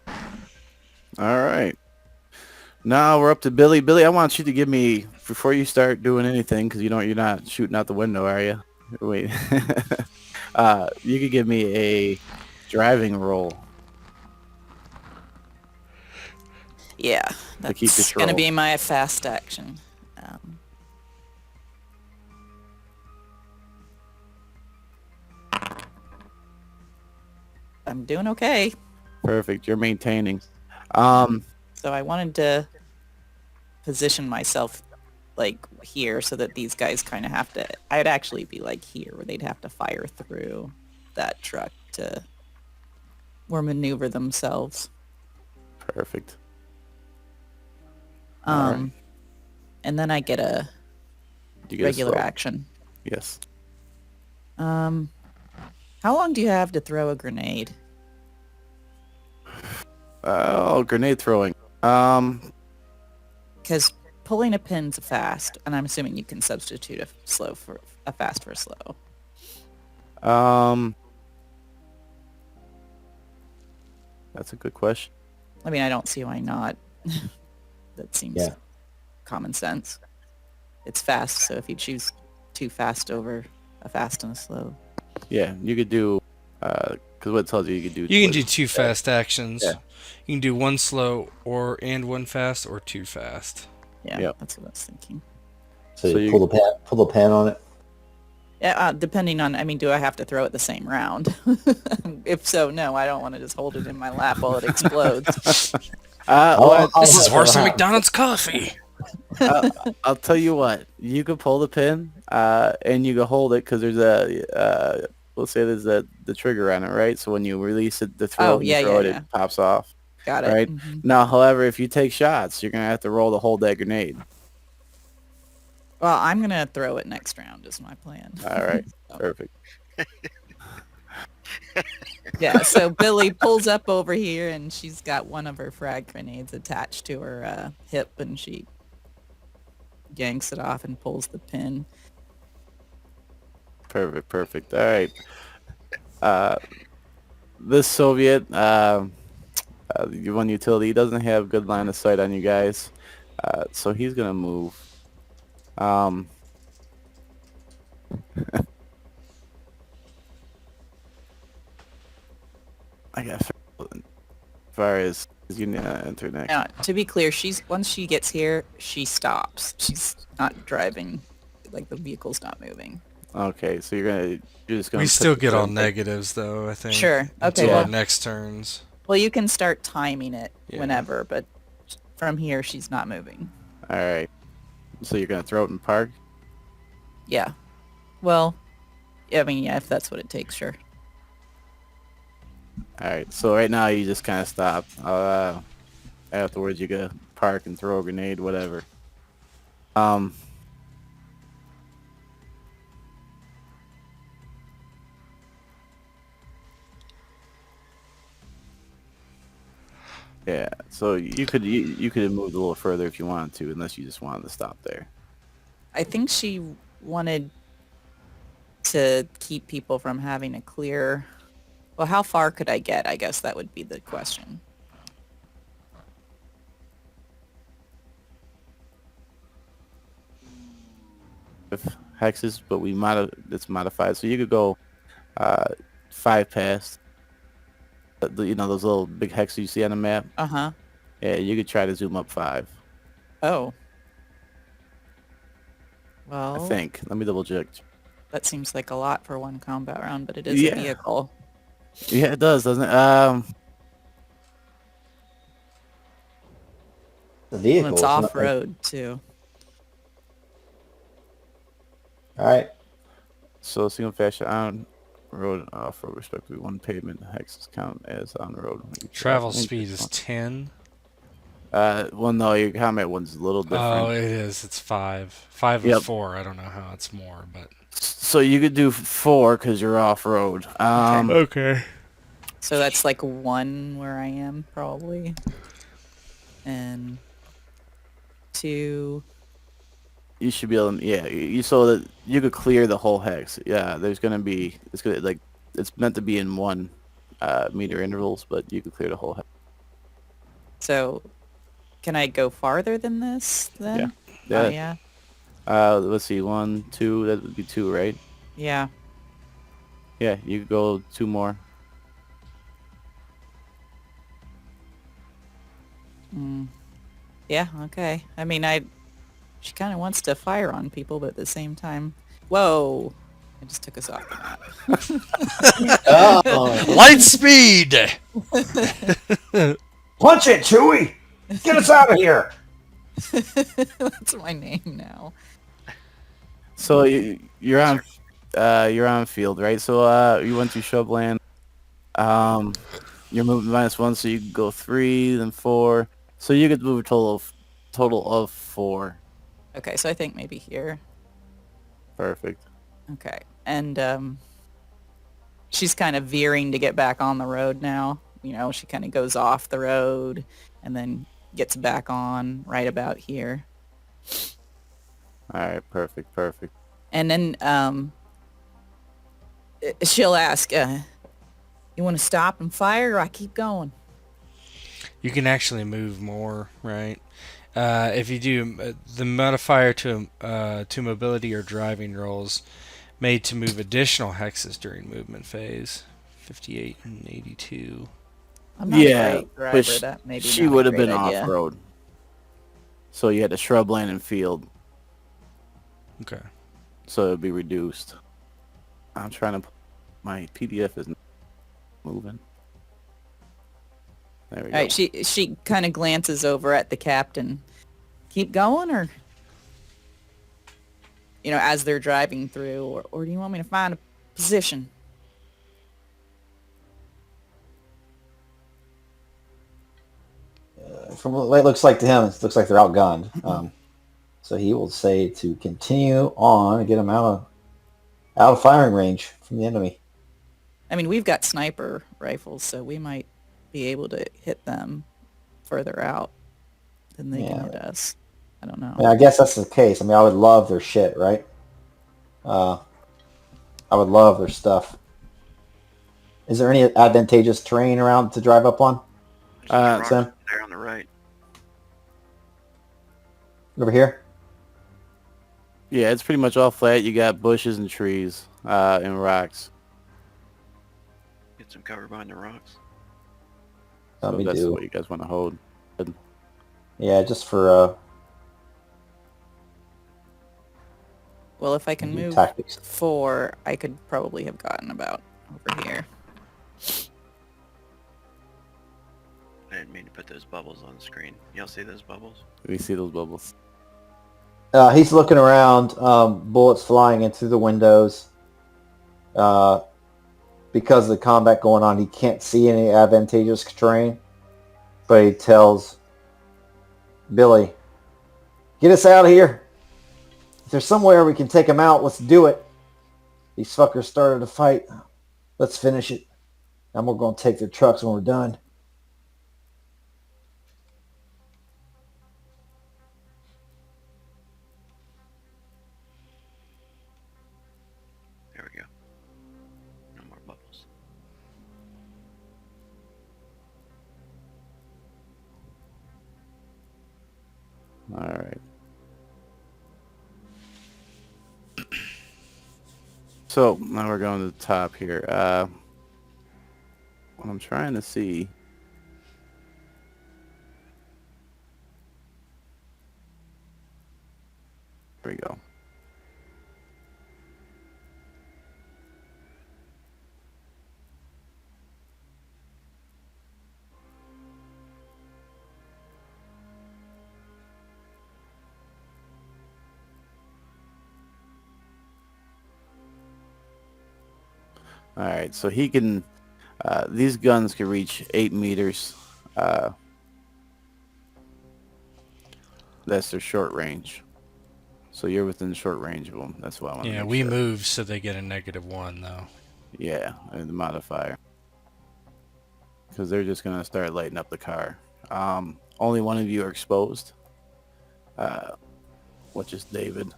All right. Now we're up to Billy. Billy, I want you to give me before you start doing anything, because you're not shooting out the window, are you? Wait. You could give me a driving roll. Yeah, To keep that's going to control. be my fast action. I'm doing okay. Perfect. You're maintaining. So I wanted to position myself like here so that these guys kind of have to, I'd actually be like here where they'd have to fire through that truck to or maneuver themselves. Perfect. All right. And then I get a You get a regular slow. action. Yes. How long do you have to throw a grenade? Grenade throwing. Because pulling a pin's fast, and I'm assuming you can substitute a fast for a slow. That's a good question. I mean, I don't see why not. That seems common sense. It's fast, so if you choose too fast over a fast and a slow. Yeah, you could do, because what it tells you could do. You can do 2 fast actions. Yeah. You can do 1 slow and 1 fast, or 2 fast. Yeah, Yep. that's what I was thinking. So, So you you- pull the pan on it. Yeah, depending on, I mean, do I have to throw it the same round? If so, no, I don't want to just hold it in my lap while it explodes. This is worse than McDonald's coffee. I'll tell you what. You could pull the pin, and you can hold it because there's let's say there's the trigger on it, right? So when you release it, Oh, you yeah, throw yeah, it, yeah. it pops off. Got it. Right. Mhm. Now, however, if you take shots, you're gonna have to roll to hold that grenade. Well, I'm going to throw it next round is my plan. All right. Perfect. Yeah, so Billy pulls up over here and she's got one of her frag grenades attached to her hip and she yanks it off and pulls the pin. Perfect. All right. This Soviet, one utility, he doesn't have good line of sight on you guys, so he's gonna move. Um, I guess as far as you enter next. Now, to be clear, once she gets here, she stops. She's not driving, like the vehicle's not moving. Okay, so you're just gonna. We put still the get all turn back- negatives though, I think. Sure. Okay. Until Well, our next turns. you can start timing it Yeah. whenever, but from here, she's not moving. All right. So you're gonna throw it in park. Yeah. Well, I mean, yeah, if that's what it takes, sure. All right. So right now you just kind of stop. Afterwards you go park and throw a grenade, whatever. Yeah. So you could have moved a little further if you wanted to, unless you just wanted to stop there. I think she wanted to keep people from having a clear... Well, how far could I get? I guess that would be the question. With hexes, but it's modified, so you could go 5 past. You know those little big hexes you see on the map. Uh-huh. Yeah, you could try to zoom up 5. Oh. I Well, think. Let me double check. that seems like a lot for one combat round, but it is Yeah. a vehicle. Yeah, it does, doesn't it? The vehicle. And it's is not- off-road, too. All right. So single fashion on road off-road respectively. One pavement hexes count as on road. Travel speed is 10. Well, no, your combat one's a little different. Oh, it is. It's 5. 5 Yep. or 4. I don't know how it's more, but... So you could do 4 because you're off-road. Okay. So that's like 1 where I am, probably. And 2... You should be able to, yeah, you so that you could clear the whole hex. Yeah, there's gonna be, it's gonna, like, it's meant to be in 1 meter intervals, but you could clear the whole hex. So, can I go farther than this, then? Yeah. Oh, yeah? Let's see, 1, 2, that would be 2, right? Yeah. Yeah, you could go 2 more. Yeah, okay. I mean, she kind of wants to fire on people, but at the same time... Whoa! I just took us off the map. Oh, Light speed! punch it, Chewie! Get us out of here! That's my name now. So you're on field, right? So you went through shrubland. You're moving -1, so you could go 3, then 4. So you could move a total of 4. Okay, so I think maybe here. Perfect. Okay, and she's kind of veering to get back on the road now. You know, she kind of goes off the road and then gets back on right about here. All right, perfect. And then she'll ask, you want to stop and fire or I keep going? You can actually move more, right? If you do the modifier to mobility or driving rolls made to move additional hexes during movement phase, 58 and 82. I'm not a great driver. but That maybe she not a would have great been idea. off-road. So you had a shrubland and field, Okay. so it would be reduced. I'm trying to... My PDF isn't moving. There we All go. right, she kind of glances over at the captain. Keep going, or you know, as they're driving through, or do you want me to find a position? From what it looks like to him, it looks like they're outgunned. So he will say to continue on and get them out of firing range from the enemy. I mean, we've got sniper rifles, so we might be able to hit them further out than they can hit us. I don't know. I guess that's the case. I mean, I would love their shit, right? I would love their stuff. Is there any advantageous terrain around to drive up on? There's some rocks Sam? there on the right. Over here? Yeah, it's pretty much all flat. You got bushes and trees and rocks. Get some cover behind the rocks. Let So me that's do. what you guys want to hold. Yeah, just for Well, if I can move tactics. 4, I could probably have gotten about over here. I didn't mean to put those bubbles on the screen. Y'all see those bubbles? We see those bubbles. He's looking around, bullets flying in through the windows. Because of the combat going on, he can't see any advantageous terrain. But he tells Billy, get us out of here. If there's somewhere we can take him out, let's do it. These fuckers started a fight. Let's finish it. And we're going to take their trucks when we're done. There we go. No more bubbles. All right. So now we're going to the top here. What I'm trying to see. There we go. All right, so he can. These guns can reach 8 meters. That's their short range. So you're within short range of them. That's why I want to Yeah, make we sure. moved so they get a -1 though. Yeah, and the modifier. Because they're just going to start lighting up the car. Only one of you are exposed. Which is David.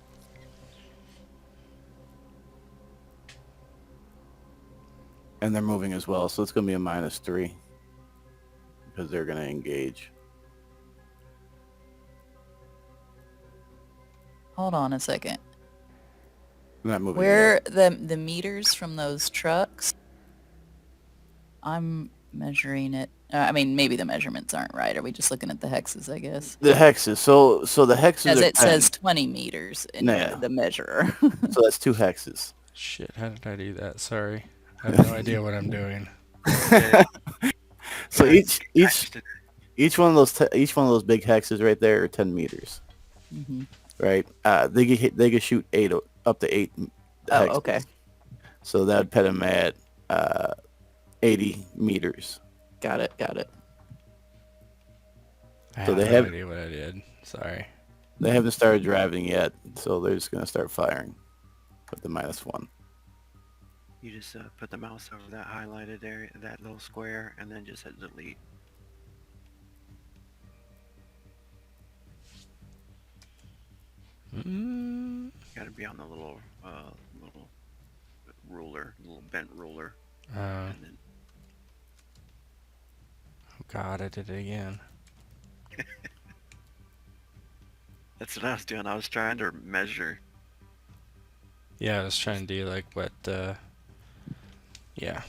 And they're moving as well, so it's going to be a -3. Because they're going to engage. Hold on a second. They're not moving Where yet. the meters from those trucks? I'm measuring it. I mean, maybe the measurements aren't right. Are we just looking at the hexes, I guess? The hexes. So the hexes As are it 10. says 20 meters in Yeah. the measurer. So that's 2 hexes. Shit, how did I do that? Sorry. I have no idea what I'm doing. So Yeah, each each one of those big hexes right there are 10 meters. hmm Right? They can shoot up to 8 Oh, hexes. okay. So that would put them at 80 meters. Got it. Got it. I So have they no have- idea what I did. Sorry. They haven't started driving yet, so they're just going to start firing with the -1. You just put the mouse over that highlighted area, that little square, and then just hit delete. Got to be on the little ruler, little bent ruler, Oh and then God, I did it again. that's what I was doing. I was trying to measure. Yeah, I was trying to do like what. Yeah.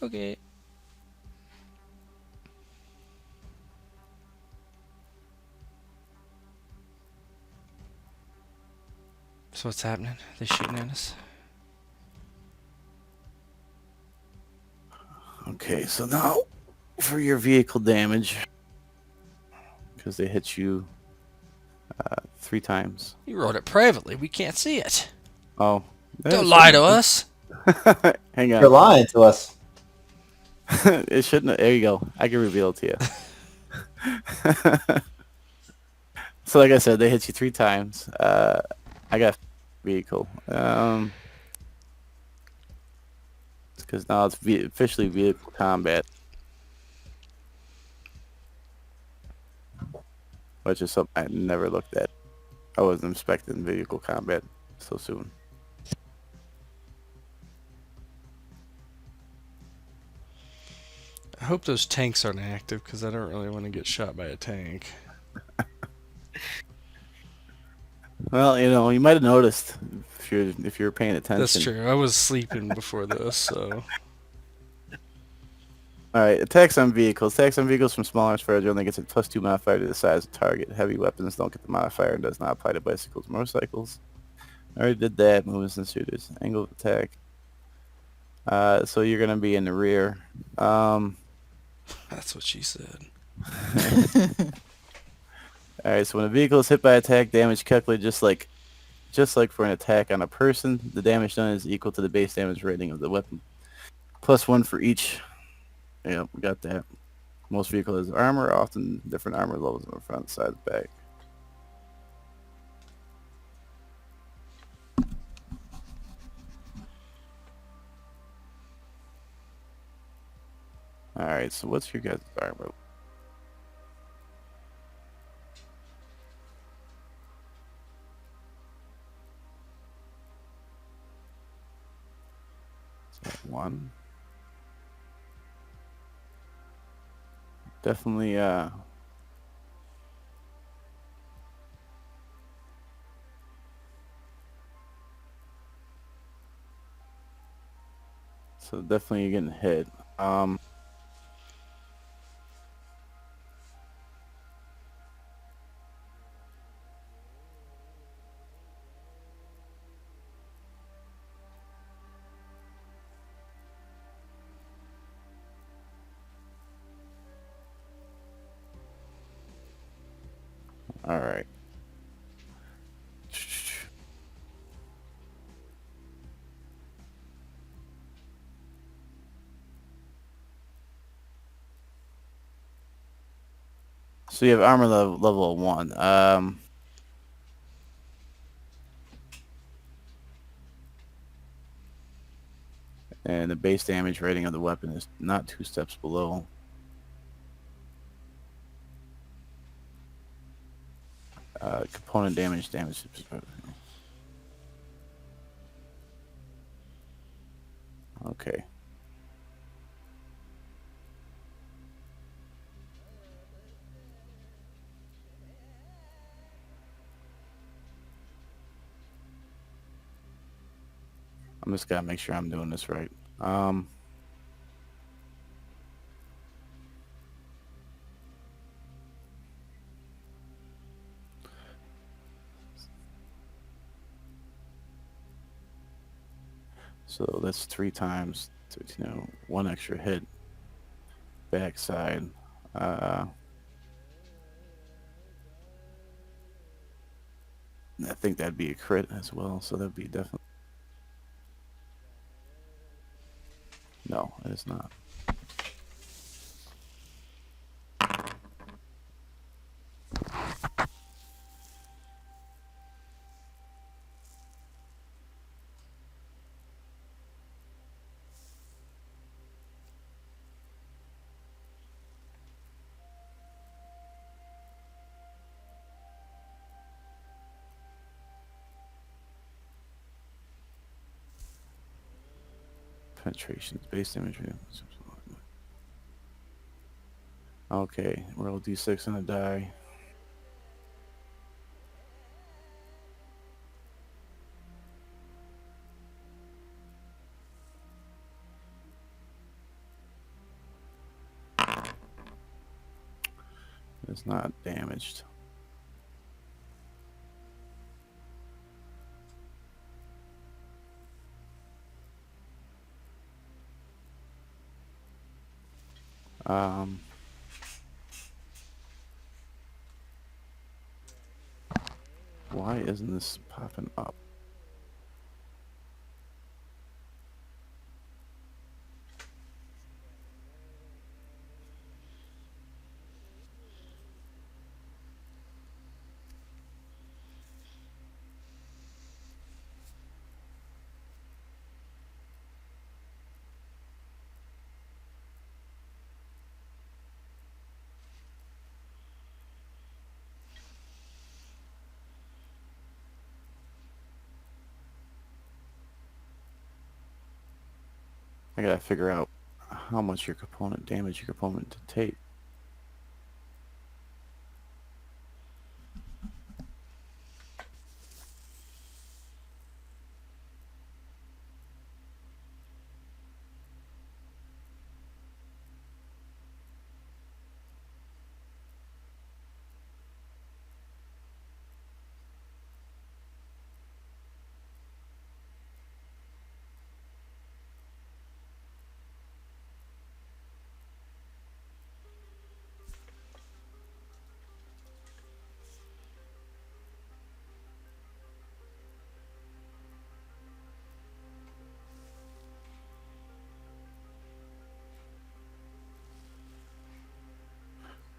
Okay. So what's happening? They shooting at us? Okay, so now for your vehicle damage, because they hit you 3 times. You wrote it privately. We can't see it. Oh. Don't lie to us. Hang You're on. lying to us. It shouldn't. There you go. I can reveal it to you. So like I said, they hit you 3 times. I got vehicle. Because now it's officially vehicle combat. which is something I never looked at. I wasn't expecting vehicle combat so soon. I hope those tanks aren't active because I don't really want to get shot by a tank. Well, you might have noticed if you're paying attention. That's true. I was sleeping before this, so. All right, attacks on vehicles. Attacks on vehicles from small arms fire only gets a +2 modifier to the size of the target. Heavy weapons don't get the modifier and does not apply to bicycles and motorcycles. I already did that. Movements and shooters. Angle of attack. So you're gonna be in the rear. That's what she said. All right. So when a vehicle is hit by attack, damage calculated just like for an attack on a person. The damage done is equal to the base damage rating of the weapon. +1 for each. Yeah, we got that. Most vehicles has armor, often different armor levels on the front, side, back. Alright, so what's your guys' armor? So 1. Definitely, so definitely you're getting hit. Alright. So you have armor level 1. And the base damage rating of the weapon is not 2 steps below. Component damage. Okay. I'm just gotta make sure I'm doing this right. So that's 3 times, 1 extra hit. Backside. I think that'd be a crit as well, so that'd be definitely... No, it is not. Penetrations, base damage. Okay, roll d6 on a die. It's not damaged. Why isn't this popping up? I gotta figure out how much your component damage your component to take.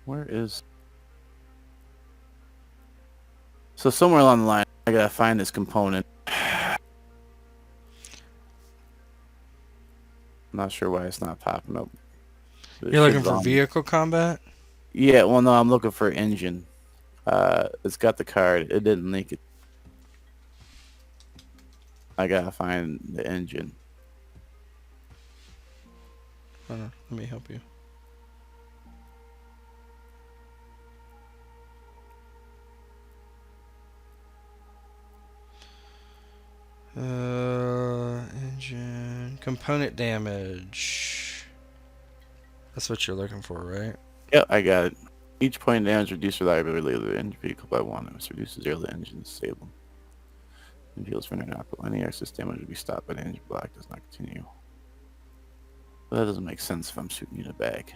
Where is... So somewhere along the line, I gotta find this component. I'm not sure why it's not popping up. It You're looking should for on- vehicle combat? Yeah, well, no, I'm looking for engine. It's got the card. It didn't link it. I gotta find the engine. Hold on, let me help you. Engine component damage. That's what you're looking for, right? Yep, I got it. Each point of damage reduces reliability of the engine vehicle by 1. It reduces 0 the engine is stable. And heals for an output. Any excess damage will be stopped by the engine block. Does not continue. But that doesn't make sense if I'm shooting you in the back.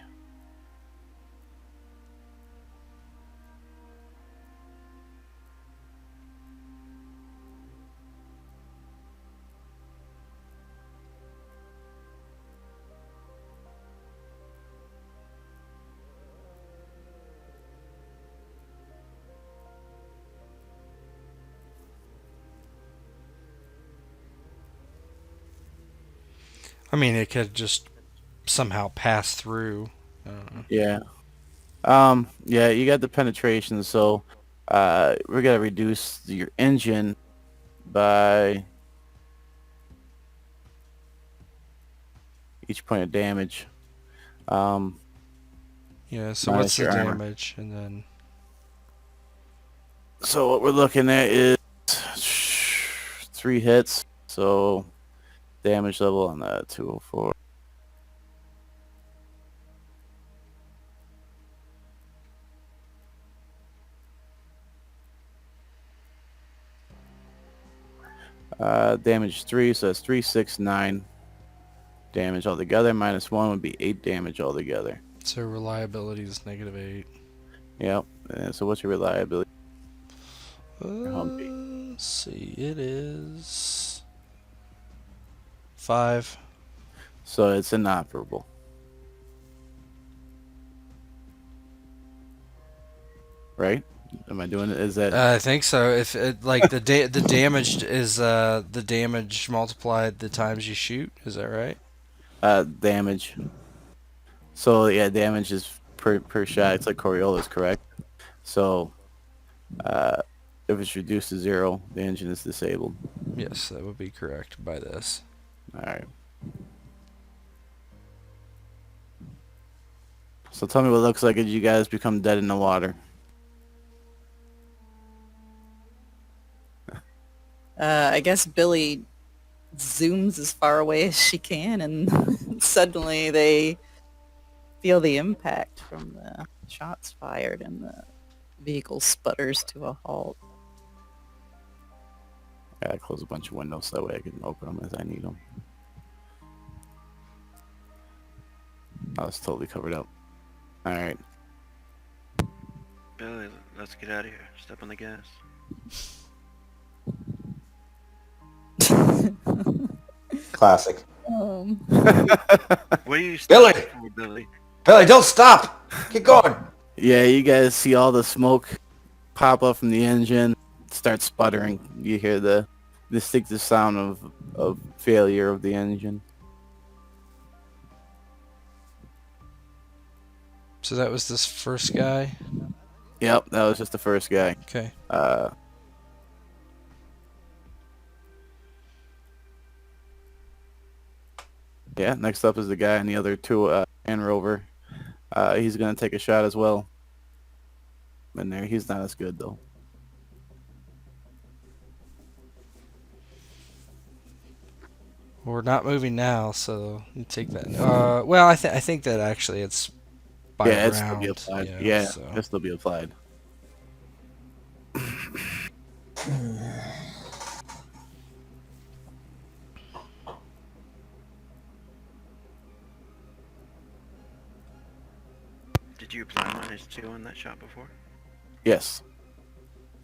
I mean, it could just somehow pass through. Yeah. Yeah, you got the penetration, so we're gonna reduce your engine by each point of damage. Yeah, so Minus what's the your armor. damage? And then So what we're looking at is 3 hits. So damage level on the 204. Damage 3, so that's 369 damage altogether. Minus 1 would be 8 damage altogether. so reliability is -8. Yep. And so what's your reliability? Let's see, it is 5. So it's inoperable. Right? Am I doing it? Is that I think so. If it, like the damage is the damage multiplied the times you shoot, is that right? damage? So yeah, damage is per shot. It's like Coriola's, correct? So if it's reduced to 0, the engine is disabled. Yes, that would be correct by this. All right. So tell me what it looks like as you guys become dead in the water. I guess Billy zooms as far away as she can, and suddenly they feel the impact from the shots fired, and the vehicle sputters to a halt. I gotta close a bunch of windows so that way I can open them as I need them. Oh, it's totally covered up. All right. Billy, let's get out of here. Step on the gas. Classic. What are you Billy! stopping for, Billy? Billy, don't stop! Keep going! Yeah, you guys see all the smoke pop up from the engine, start sputtering. You hear the distinctive sound of failure of the engine. So that was this first guy. Yep, that was just the first guy. Okay. Yeah, next up is the guy in the other two Land Rover. He's gonna take a shot as well. In there, he's not as good though. We're not moving now, so you take that. Well, I think that actually it's by Yeah, it's still be round. applied. Yeah. Yeah, So. it'll still be applied. Did you apply -2 on that shot before? Yes.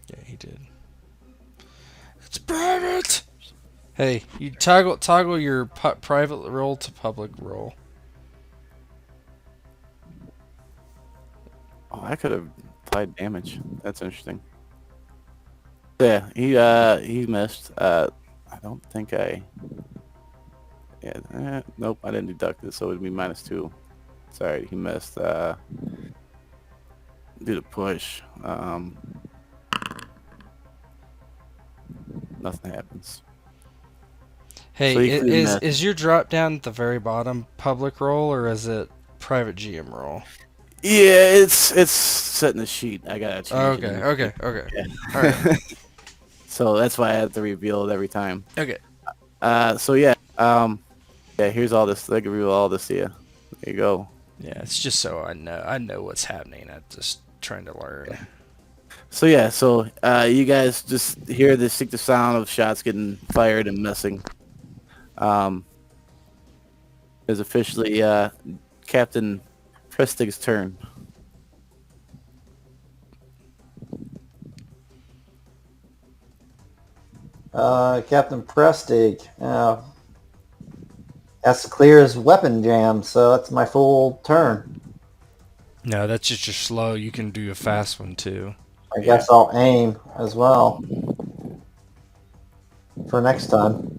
Yeah, he did. It's private. Hey, you toggle your private roll to public roll. Oh, I could have applied damage. That's interesting. Yeah, he missed. I don't think I. Yeah, nope, I didn't deduct it, so it'd be -2. Sorry, he missed. Do the push. Nothing happens. Hey, So you couldn't is your drop down at the very bottom public roll or is it private GM roll? Yeah, it's set in the sheet. I gotta change it. Okay. Yeah. All right. So that's why I have to reveal it every time. Okay. So yeah. Yeah. Here's all this. I can reveal all this to you. There you go. Yeah, it's just so I know what's happening. I'm just trying to learn. So yeah. So you guys just hear the sound of shots getting fired and missing. Is officially Captain Prestig's turn. Captain Prestig has to clear his weapon jam, so that's my full turn. No, that's just your slow. You can do a fast one too. I guess I'll aim as well for next time.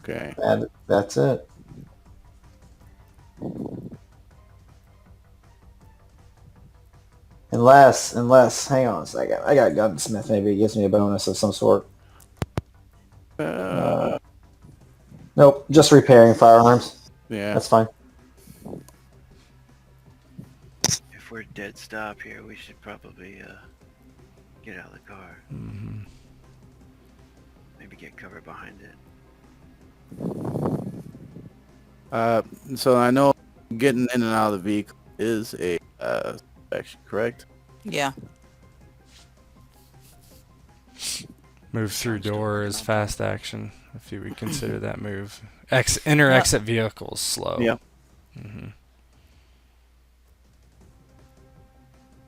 Okay. And that's it. Unless, hang on a second. I got gunsmith. Maybe it gives me a bonus of some sort. Nope, just repairing firearms. Yeah. That's fine. If we're dead stop here, we should probably get out of the car. Mm-hmm. Maybe get cover behind it. So I know getting in and out of the vehicle is a action, correct? Yeah. Move through door is fast action, if you would consider that move. Enter exit vehicles slow. Yep. Mm-hmm.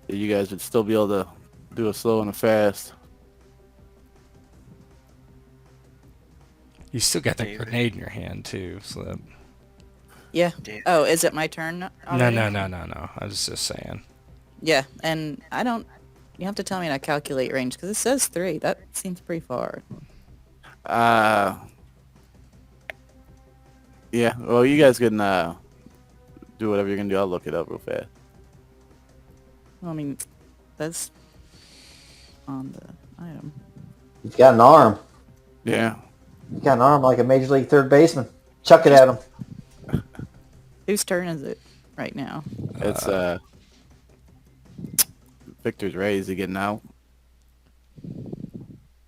You guys would still be able to do a slow and a fast. You still got the David. grenade in your hand too, so that... Yeah. Damn. Oh, is it my turn No. already? I was just saying. Yeah, and I don't... You have to tell me to calculate range, because it says 3. That seems pretty far. Yeah. Well, you guys can do whatever you're gonna do. I'll look it up real fast. Well, I mean, that's on the item. He's got an arm. Yeah. He's got an arm like a major league third baseman. Chuck it at him. Whose turn is it right now? It's Victor's right. Is he getting out?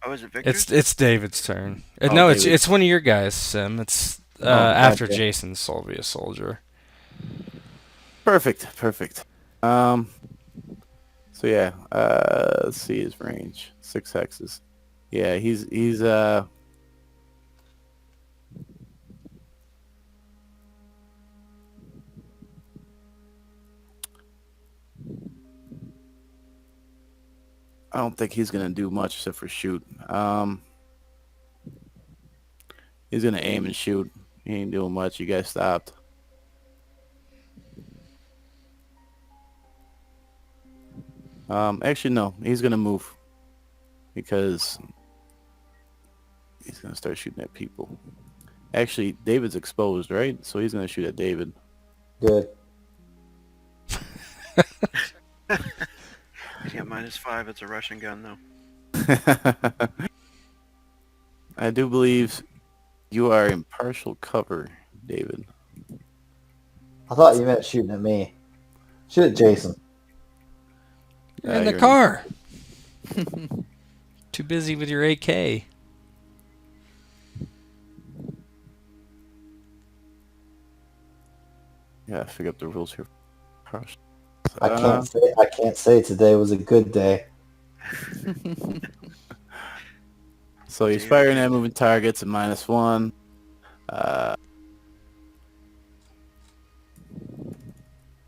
Oh, is it Victor? It's David's turn. Oh, No, David. it's one of your guys, Sim. It's after gotcha. Jason's Solvia Soldier. Perfect. So yeah. Let's see his range. 6 hexes. Yeah. He's I don't think he's gonna do much except for shoot. He's gonna aim and shoot. He ain't doing much. You guys stopped. Actually, no. He's gonna move because he's gonna start shooting at people. Actually, David's exposed, right? So he's gonna shoot at David. Good. He's got -5. It's a Russian gun, though. I do believe You are in partial cover, David. I thought you meant shooting at me. Shoot at Jason. You're in the You're car. Too busy with your AK. Yeah, figure out the rules here. Partial. I can't say today was a good day. So you're Damn. firing at moving targets at -1.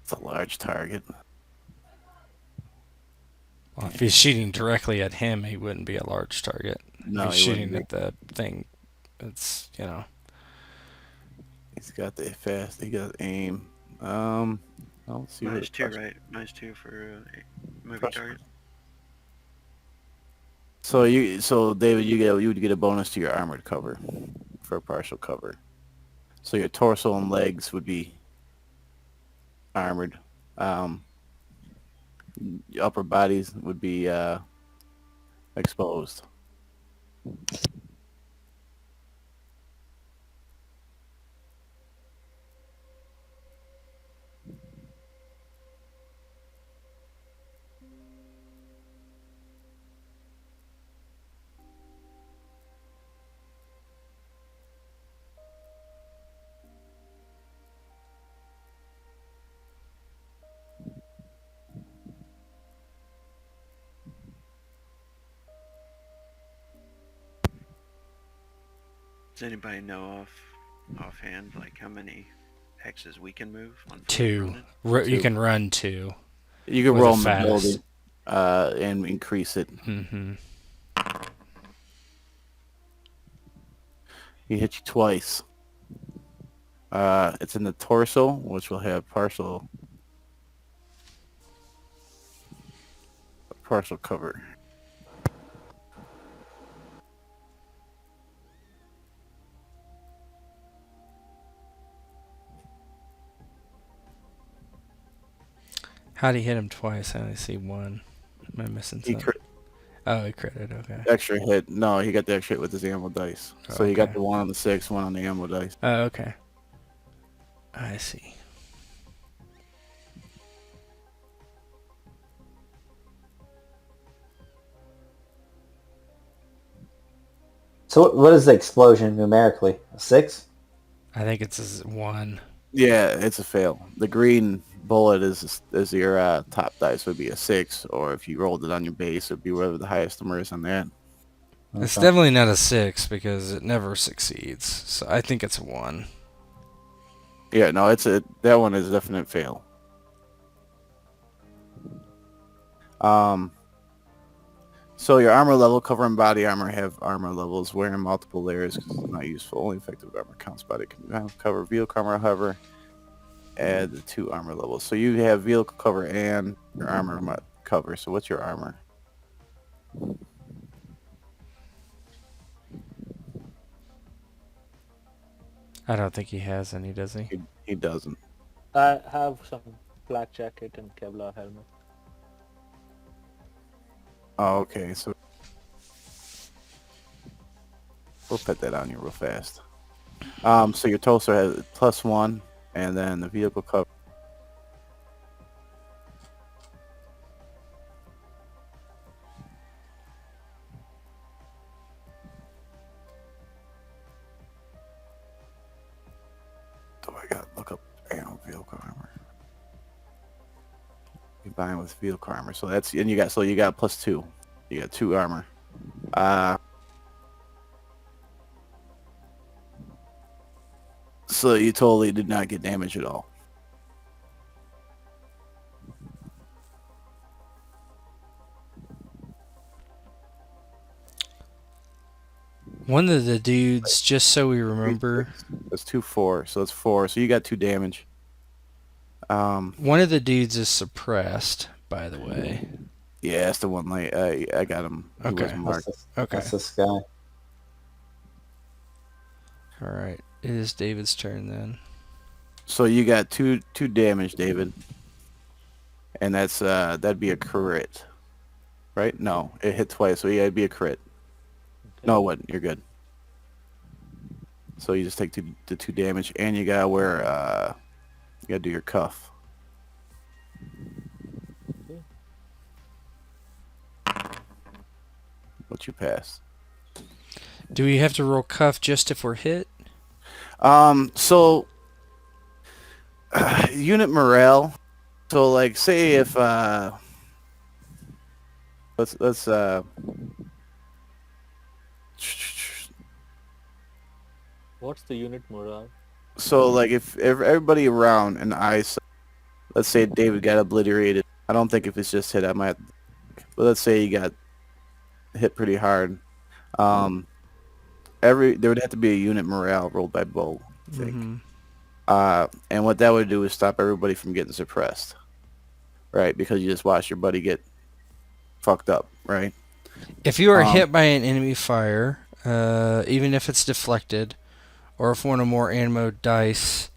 It's a large target. Well, if he's shooting directly at him, he wouldn't be a large target. No, if he's he wouldn't shooting at the thing, it's, He's got the fast. He got aim. Let's see. -2, right? -2 for moving Partial. target. So David, you would get a bonus to your armored cover for partial cover. So your torso and legs would be armored. Your upper bodies would be exposed. Does anybody know offhand like how many hexes we can move on 2. running? You can run 2. You can With a roll fast. mobility and increase it. Mm-hmm. He hit you twice. It's in the torso, which will have partial cover. How'd he hit him twice? I only see one. Am I missing He something? Oh, he critted, okay. extra hit. No, he got the extra hit with his ammo dice. So he got Okay. the 1 on the 6, 1 on the ammo dice. Oh, okay. I see. So what is the explosion numerically? A 6? I think it's 1. Yeah, it's a fail. The green bullet is your top dice would be a 6, or if you rolled it on your base, it'd be whatever the highest number is on that. It's Okay. definitely not a 6 because it never succeeds. So I think it's a 1. Yeah, no, that one is a definite fail. So your armor level, cover and body armor have armor levels. Wearing multiple layers because it's not useful. Only effective armor counts body cover. Vehicle armor, however, add the 2 armor levels. So you have vehicle cover and your armor cover. So what's your armor? I don't think he has any, does he? He doesn't. I have some flak jacket and Kevlar helmet. Oh, okay. So we'll put that on you real fast. So your torso has +1, and then the vehicle cover. Oh, I gotta look up vehicle armor. Combined with vehicle armor, so that's and you got +2. You got 2 armor. So you totally did not get damage at all. One of the dudes, just so we remember, That's 2-4, so that's 4. So you got 2 damage. one of the dudes is suppressed, by the way. Yeah, that's the one. Like I got him. He Okay. wasn't marked. Okay. That's this guy. All right. It is David's turn then. So you got 2 damage, David, and that's that'd be a crit, right? No, it hit twice, so yeah, it'd be a crit. No, it wouldn't. You're good. So you just take the 2 damage, and you gotta wear you gotta do your cuff. What you pass? Do we have to roll cuff just if we're hit? So unit morale. So like, say if let's What's the unit morale? so like if everybody around and let's say David got obliterated. I don't think if it's just hit, I might. But let's say he got hit pretty hard. There would have to be a unit morale rolled by Bo, I think. And what that would do is stop everybody from getting suppressed, right? Because you just watch your buddy get fucked up, right? If you are hit by an enemy fire, even if it's deflected, or if one or more ammo dice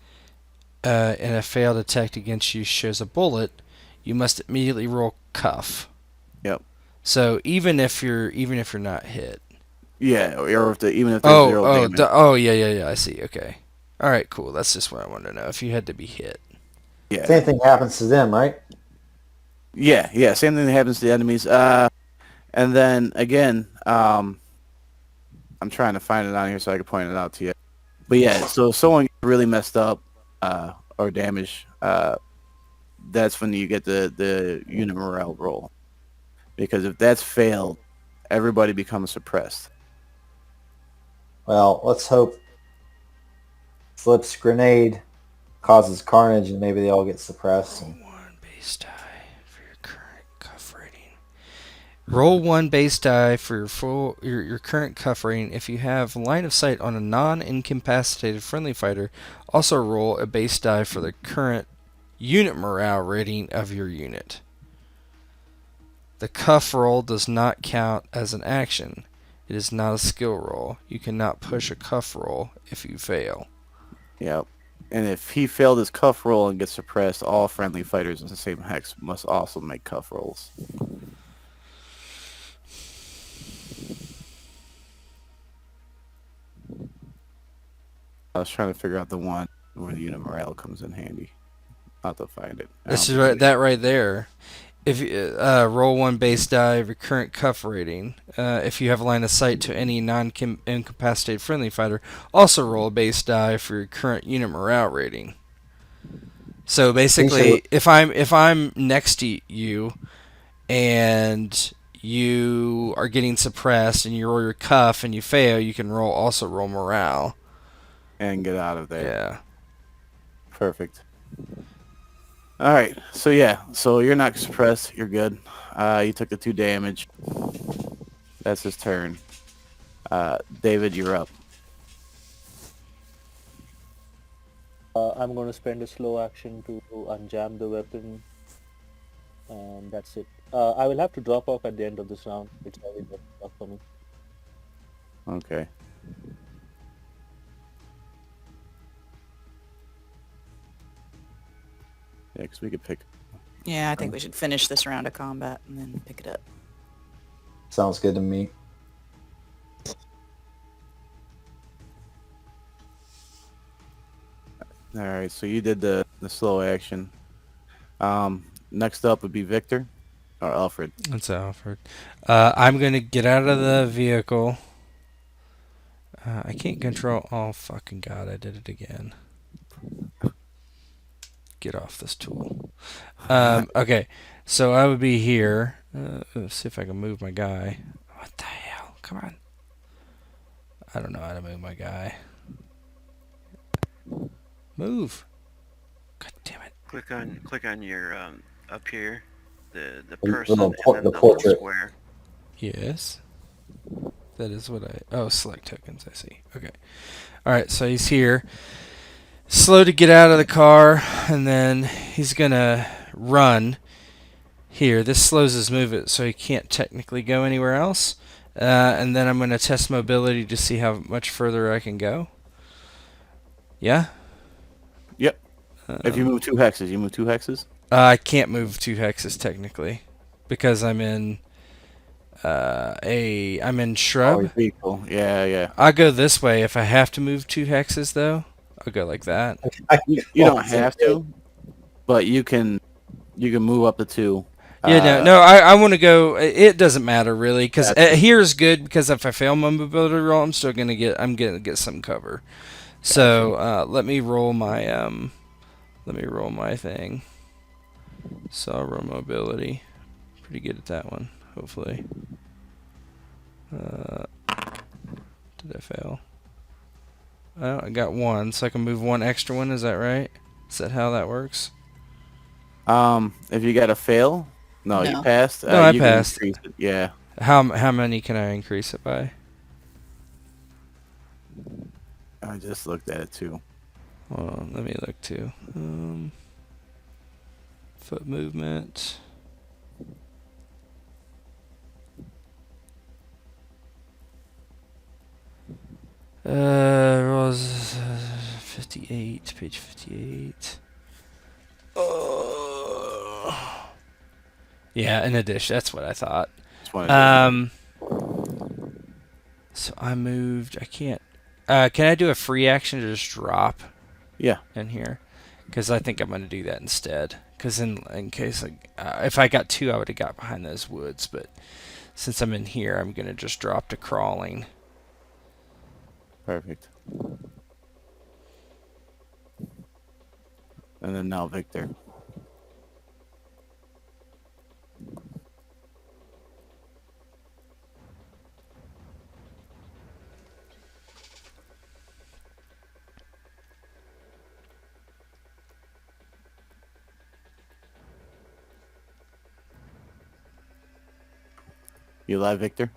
in a failed attack against you shows a bullet, you must immediately roll cuff. Yep. So even if you're not hit. Yeah, or even if there's 0 damage. Yeah. I see. Okay. All right. Cool. That's just what I wanted to know. If you had to be hit. Yeah. Same thing happens to them, right? Yeah. Same thing that happens to the enemies. And then again, I'm trying to find it on here so I can point it out to you. But yeah, so if someone gets really messed up or damaged, that's when you get the unit morale roll. Because if that's failed, everybody becomes suppressed. Well, let's hope Flip's grenade causes carnage and maybe they all get suppressed. Roll 1 base die for your current cuff rating. Roll 1 base die for your current cuff rating. If you have line of sight on a non-incapacitated friendly fighter, also roll a base die for the current unit morale rating of your unit. The cuff roll does not count as an action. It is not a skill roll. You cannot push a cuff roll if you fail. Yep. And if he failed his cuff roll and gets suppressed, all friendly fighters in the same hex must also make cuff rolls. I was trying to figure out the one where the unit morale comes in handy. I'll have to find it. This is that right there. If you roll 1 base die of your current cuff rating, if you have line of sight to any non-incapacitated friendly fighter, also roll a base die for your current unit morale rating. So basically, if I'm next to you and you are getting suppressed and you roll your cuff and you fail, you can also roll morale and get out of there. Yeah. Perfect. All right, so you're not suppressed. You're good. You took the 2 damage. That's his turn. David, you're up. I'm going to spend a slow action to unjam the weapon, and that's it. I will have to drop off at the end of this round. It's already tough for me. Okay. Yeah, because we could pick. Yeah, I think we should finish this round of combat and then pick it up. Sounds good to me. All right, so you did the slow action. Next up would be Victor or Alfred. That's Alfred. I'm going to get out of the vehicle. I can't control... Oh, fucking God, I did it again. Get off this tool. Okay, so I would be here. Let's see if I can move my guy. What the hell? Come on. I don't know how to move my guy. Move. God damn it. Click on your up here, the The person, little and then the the little portrait. square. Yes. That is what I... Oh, select tokens, I see. Okay. Alright, so he's here. Slow to get out of the car, and then he's going to run here. This slows his movement, so he can't technically go anywhere else. And then I'm going to test mobility to see how much further I can go. Yeah? Yep. If you move 2 hexes, you move 2 hexes? I can't move 2 hexes, technically, because I'm in... I'm in Oh, shrub. your vehicle. Yeah. I go this way. If I have to move 2 hexes, though, I'll go like that. You don't have to, but you can move up to 2. Yeah, no, I want to go. It doesn't matter really, because Gotcha. here is good because if I fail my mobility roll, I'm gonna get some cover. So let me roll my thing. So I'll roll mobility. Pretty good at that one, hopefully. Did I fail? Oh, I got 1, so I can move 1 extra one. Is that right? Is that how that works? If you got a fail, no, you No. passed. No, I you can passed. increase it. Yeah. How many can I increase it by? I just looked at it too. Hold on, let me look too. Foot movement. Was 58, page 58. Yeah, in addition, that's what I thought. Just wanted to- So I moved. I can't. Can I do a free action to just drop yeah. in here? Because I think I'm going to do that instead. Because in case if I got 2, I would have got behind those woods. But since I'm in here, I'm going to just drop to crawling. Perfect. And then now Victor. You live, Victor?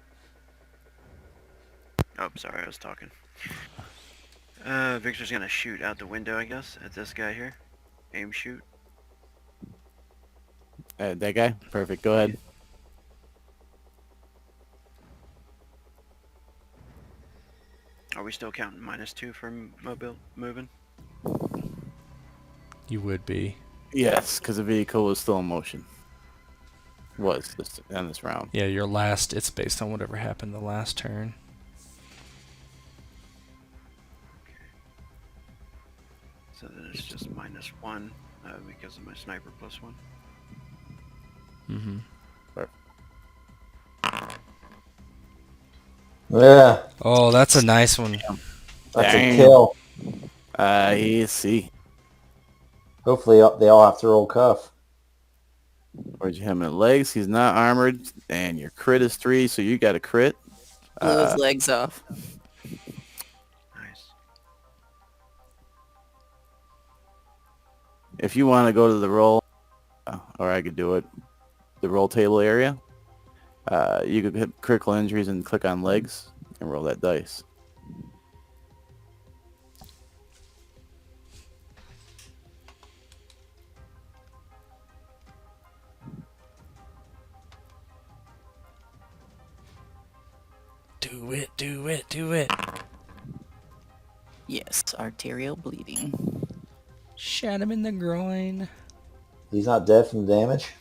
Oh, sorry, I was talking. Victor's gonna shoot out the window, I guess, at this guy here. Aim shoot. That guy? Perfect. Go ahead. Are we still counting -2 for moving? You would be. Yes, because the vehicle was still in motion. Was this on this round? Yeah, your last. It's based on whatever happened the last turn. So then it's just -1 because of my sniper +1. Mm-hmm. Yeah, Oh, that's a nice one. that's Damn. a kill. You see. Hopefully they all have to roll cuff. Towards him in the legs. He's not armored, and your crit is 3, so you got a crit. Blew his legs off. Nice. If you want to go to the roll, or I could do it, the roll table area, you could hit critical injuries and click on legs and roll that dice. Do it, do it, do it. Yes, arterial bleeding. Shot him in the groin. He's not dead from the damage.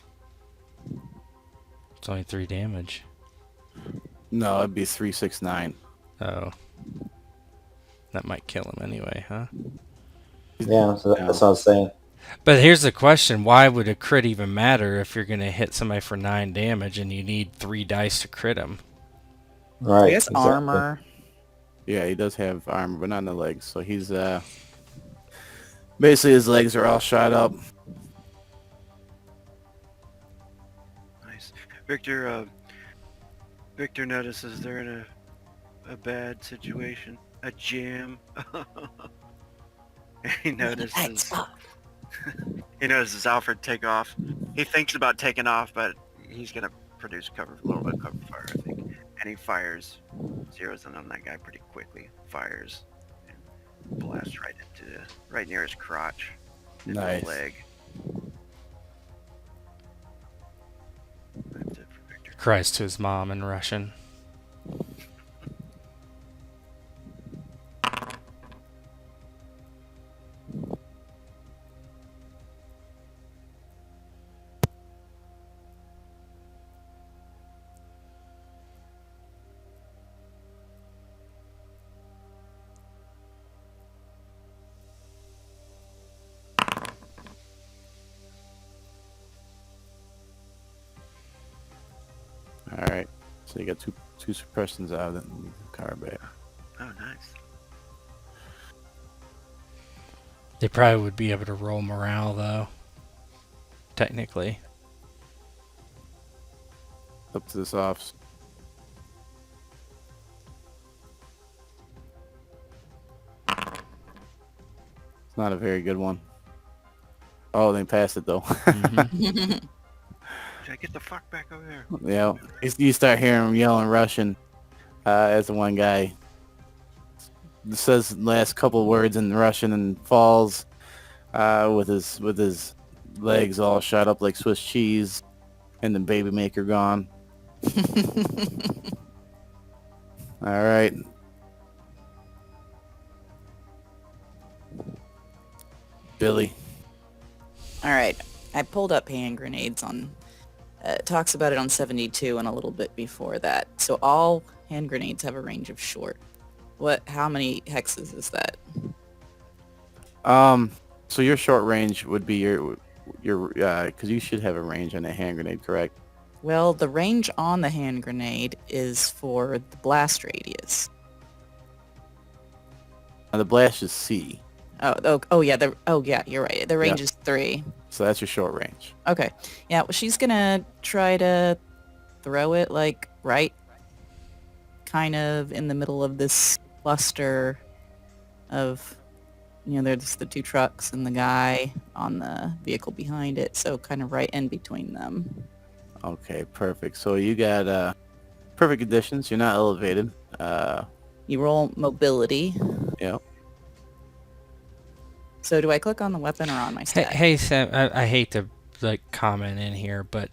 It's only 3 damage. No, it'd be 369. Oh. That might kill him anyway, huh? Yeah, so that's what I was saying. But here's the question. Why would a crit even matter if you're going to hit somebody for 9 damage and you need 3 dice to crit him? Right. I guess exactly. armor. Yeah, he does have armor, but not in the legs. So he's basically his legs are all shot up. Nice. Victor notices they're in a bad situation. A jam. He notices Alfred take off. He thinks about taking off, but he's gonna produce a little bit of cover fire, I think. And he fires, zeroes in on that guy pretty quickly. Fires and blasts right near his crotch, into Nice. the leg. That's it for Victor. Cries to his mom in Russian. All right. So you got two suppressions out of the combat. Oh, nice. They probably would be able to roll morale though. Technically. Up to the softs. It's not a very good one. Oh, they passed it though. Jack, get the fuck back over there. Yeah, you start hearing them yelling Russian as the one guy says the last couple of words in Russian and falls with his legs all shot up like Swiss cheese and the baby maker gone. All right. Billy. All right. I pulled up hand grenades on... it talks about it on 72 and a little bit before that. So all hand grenades have a range of short. How many hexes is that? So your short range would be your because you should have a range on a hand grenade, correct? Well, the range on the hand grenade is for the blast radius. The blast is C, Oh yeah, you're right. The range is 3. so that's your short range. Okay. Yeah, well, she's gonna try to throw it like right kind of in the middle of this cluster of, there's the 2 trucks and the guy on the vehicle behind it, so kind of right in between them. Okay, perfect. So you got perfect conditions. You're not elevated. You roll mobility. Yeah. So do I click on the weapon or on my stat? Hey Sam, I hate to comment in here, but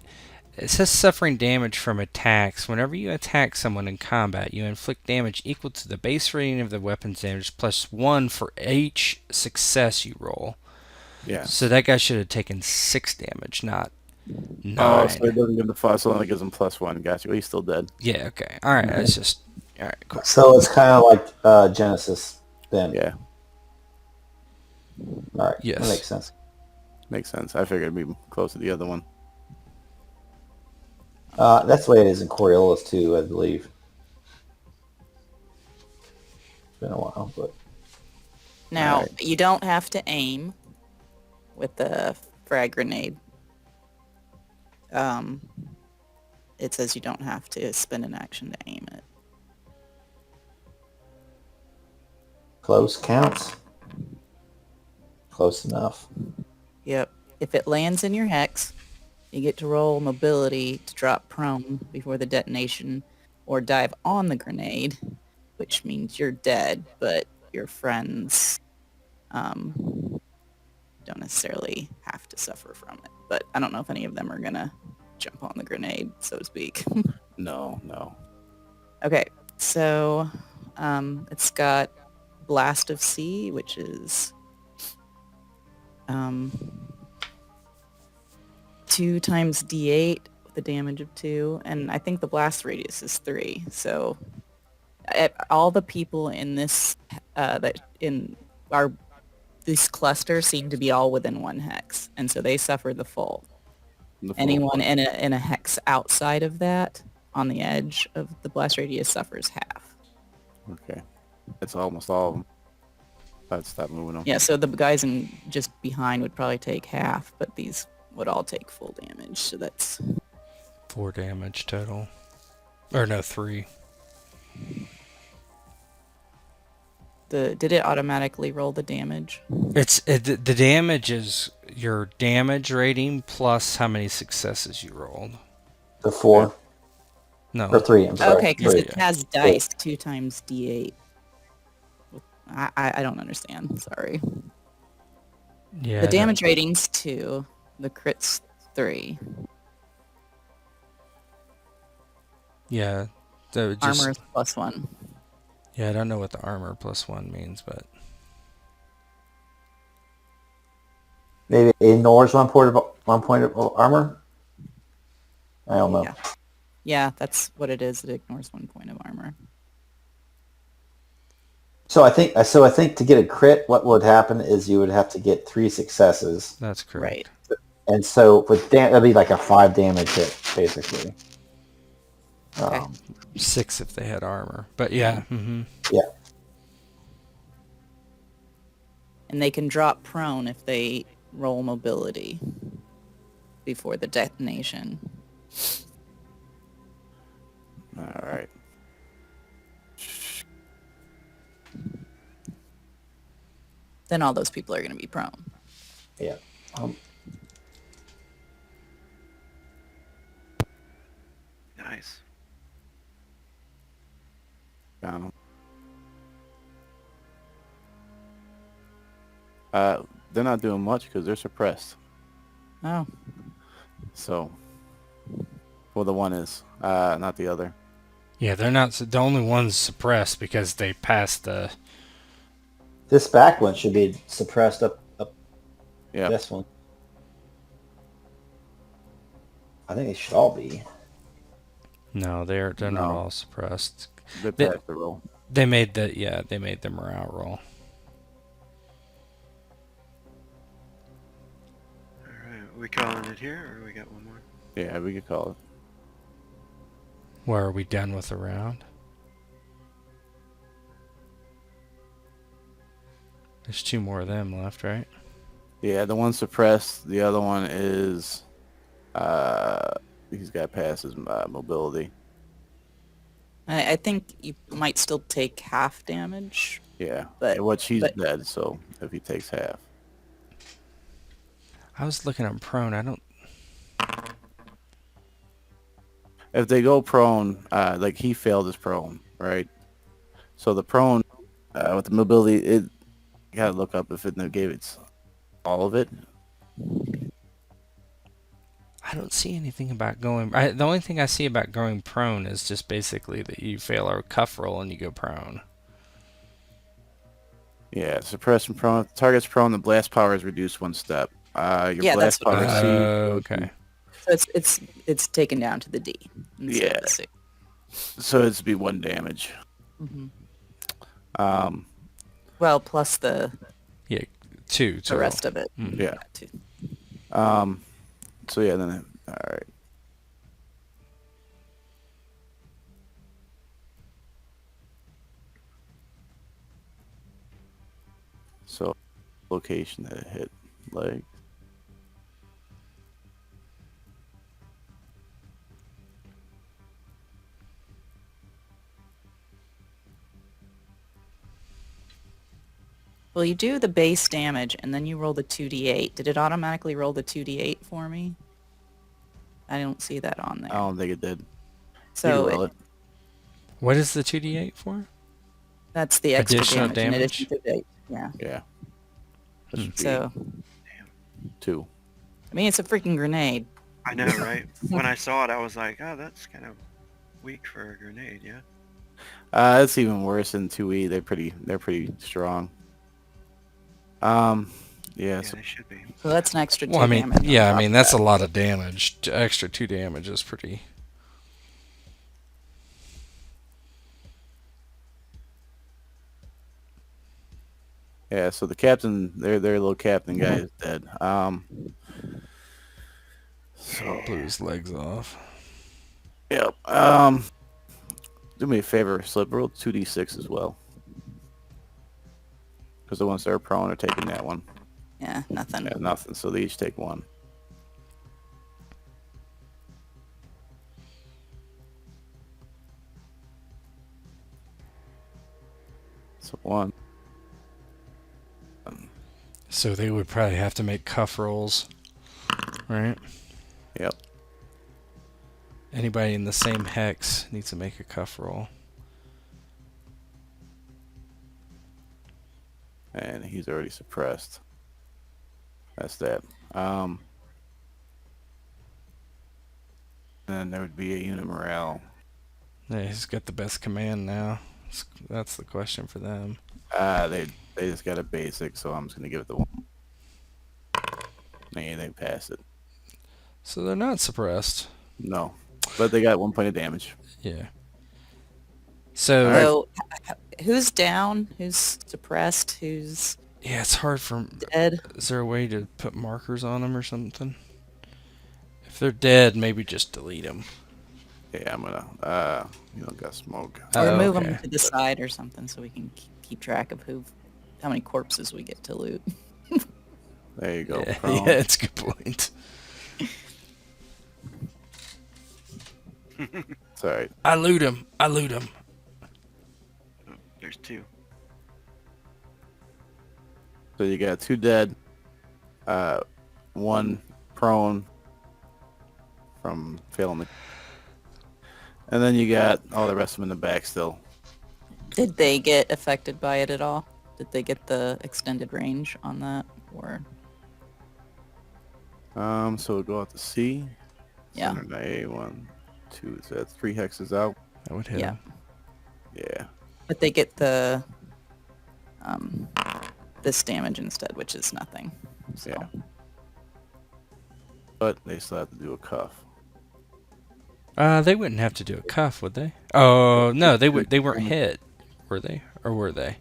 it says suffering damage from attacks. Whenever you attack someone in combat, you inflict damage equal to the base rating of the weapon's damage plus 1 for each success you roll. Yeah. So that guy should have taken 6 damage, not 9. Oh, so it doesn't give the fuss. It only gives him +1. Gotcha. Well, he's still dead. Yeah, okay. Alright, that's just... Alright, cool. So it's kind of like Genesis then. Yeah. All right. Yes. That makes sense. Makes sense. I figured it'd be close to the other one. That's the way it is in Coriolis too, I believe. It's been a while, but Now, Alright. you don't have to aim with the frag grenade. It says you don't have to spend an action to aim it. close counts. Close enough. Yep. If it lands in your hex, you get to roll mobility to drop prone before the detonation or dive on the grenade, which means you're dead, but your friends don't necessarily have to suffer from it. But I don't know if any of them are going to jump on the grenade, so to speak. No. Okay, so it's got Blast of Sea, which is 2 times D8 with a damage of 2, and I think the blast radius is 3. So all the people in this this cluster seem to be all within 1 hex, and so they suffer the full. Anyone in a hex outside of that, on the edge of the blast radius, suffers half. Okay. That's almost all of them. I'd stop moving them. Yeah, so the guys in just behind would probably take half, but these would all take full damage, so that's... 4 damage total. Or no, 3. Did it automatically roll the damage? The damage is your damage rating plus how many successes you rolled. The 4 No. or 3. I'm sorry. Okay, because 3. it has dice 2 times D8. I don't understand. Sorry. Yeah. The damage rating's 2. The crit's 3. Yeah. Armor is +1. Yeah, I don't know what the armor +1 means, but... Maybe it ignores one point of armor. I don't know. Yeah, that's what it is. It ignores 1 point of armor. So I think to get a crit, what would happen is you would have to get 3 successes, That's correct. Right. and so with that'd be like a 5 damage hit basically. Okay. 6 if they had armor. But yeah. Yeah. And they can drop prone if they roll mobility before the detonation. All right. Then all those people are going to be prone. Yeah. Nice. Down. They're not doing much because they're suppressed. Oh. So, well, the one is, not the other. Yeah, they're not the only ones suppressed because they passed the. This back one should be suppressed up Yeah. this one. I think they should all be. No, they're not No. all suppressed. They They- passed the roll. They made the morale roll. Alright, are we calling it here, or we got one more? Yeah, we could call it. Where are we done with the round? There's 2 more of them left, right? Yeah, the one suppressed. The other one is, he's got past his mobility. I think you might still take half damage. Yeah, But- what she's but- dead. So if he takes half, I was looking at prone. I don't. if they go prone, like he failed his prone, right? So the prone with the mobility, it you gotta look up if it negates all of it. I don't see anything about going. The only thing I see about going prone is just basically that you fail a cuff roll and you go prone. Yeah, suppress and prone. If the target's prone, the blast power is reduced 1 step. Your Yeah, blast that's what power I C. Okay. So it's taken down to the D. Instead of the C. So it'd be 1 damage. Mm-hmm. Well, plus the Yeah, 2. the rest of it. Yeah. Two. So yeah, then all right. So location that it hit, like. Well, you do the base damage, and then you roll the 2d8. Did it automatically roll the 2d8 for me? I don't see that on there. I don't think it did. You so can roll it. What is the 2d8 for? that's the extra Additional damage. In damage? addition to the, yeah. Yeah. That should be So, 2. I mean, it's a freaking grenade. I know, right? When I saw it, I was like, oh, that's kind of weak for a grenade, yeah? It's even worse than 2E. They're pretty strong. Yeah. Yeah, So, they should be. So that's an extra 2 Well, I mean, damage. on yeah, I top mean of that's that. a lot of damage. Extra 2 damage is pretty. yeah. So the captain, their little captain guy is dead. So Blew his legs off. yep. Do me a favor, slip roll 2d6 as well. Because the ones that are prone are taking that one. Yeah, nothing. Yeah, nothing. So they each take 1. So 1. So they would probably have to make cuff rolls, right? Yep. Anybody in the same hex needs to make a cuff roll. And he's already suppressed. That's that. And then there would be a unit morale. Yeah, he's got the best command now. That's the question for them. They just got a basic, so I'm just gonna give it the 1. They pass it. So they're not suppressed. No, but they got 1 point of damage. Yeah. So So, who's down? Who's suppressed? Who's yeah, it's hard for. dead? Is there a way to put markers on them or something? If they're dead, maybe just delete them. Yeah, I'm gonna. You don't got smoke. Or Oh, move okay. them to the side or something so we can keep track of how many corpses we get to loot. There you go. Yeah, Prone. yeah, it's a good point. Sorry. I loot him. I loot him. Oh, there's two. So you got 2 dead, 1 prone from failing the, and then you got all the rest of them in the back still. Did they get affected by it at all? Did they get the extended range on that? Or So we'll go out to C. Yeah. Center A, 1, 2. So that's 3 hexes out. That would hit Yeah. him. Yeah. but they get the this damage instead, which is nothing. So. Yeah. But they still have to do a cuff. They wouldn't have to do a cuff, would they? Oh no, they would. They weren't hit, were they? Or were they?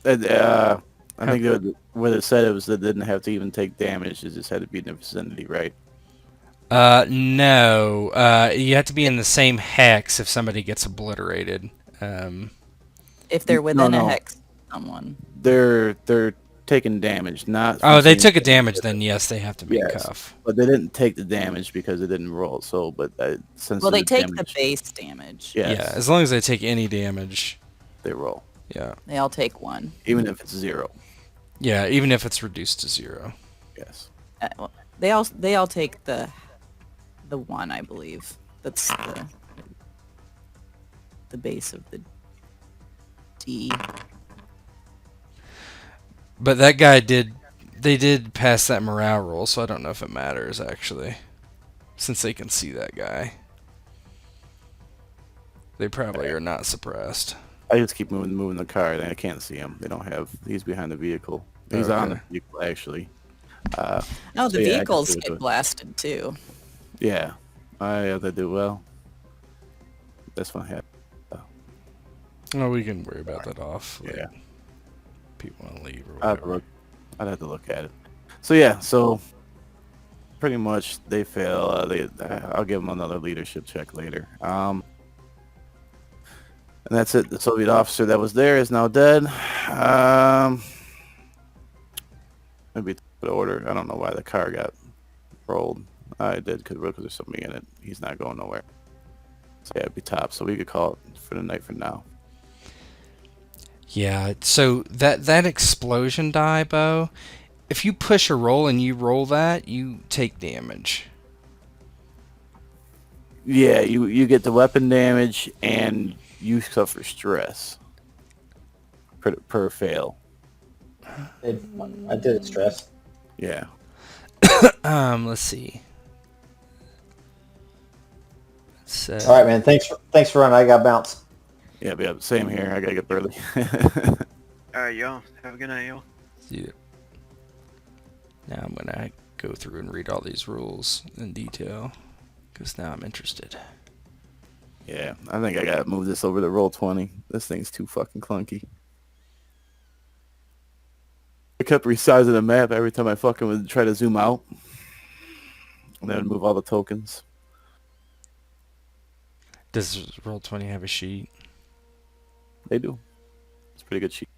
I think what it said it was they didn't have to even take damage. It just had to be in the vicinity, right? No. You have to be in the same hex if somebody gets obliterated. If they're within No. a hex, someone. They're taking damage, not. Oh, from they seeing took a damage. damage, then yes, they have to make Yes. cuff. But they didn't take the damage because it didn't roll. So, but since Well, they the take the damage, base damage. yes, Yeah, as long as they take any damage. they roll, Yeah. They all take 1. even if it's 0. Yeah, even if it's reduced to 0. Yes. Well, they all take the 1, I believe. That's the base of the D. But that guy they did pass that morale roll, so I don't know if it matters, actually. Since they can see that guy. They probably are not suppressed. I just keep moving the car, and I can't see him. They don't have. He's behind the vehicle. He's on the Okay. vehicle actually. No, the So, yeah, I can vehicles see what's get going- blasted too. Yeah, they do well. This one had. Oh, we can worry about that off. Yeah. People want to leave or I'd have to whatever. look. I'd have to look at it. So yeah, so pretty much they fail. I'll give them another leadership check later. And that's it. The Soviet officer that was there is now dead. Maybe the order. I don't know why the car got rolled. I did because there's somebody in it. He's not going nowhere. So yeah, it'd be top. So we could call it for the night for now. Yeah, so that explosion die, Bo, if you push a roll and you roll that, you take damage. Yeah, you get the weapon damage and you suffer stress per fail. I did it stress. Yeah. Let's see. So, All right, man. Thanks for running. I got bounce. Yeah, same here. I gotta get early. All right, y'all. Have a good night, y'all. yeah. Now I'm gonna go through and read all these rules in detail, because now I'm interested. Yeah, I think I gotta move this over to Roll20. This thing's too fucking clunky. I kept resizing the map every time I fucking would try to zoom out. And then move all the tokens. Does Roll20 have a sheet? They do. It's a pretty good sheet.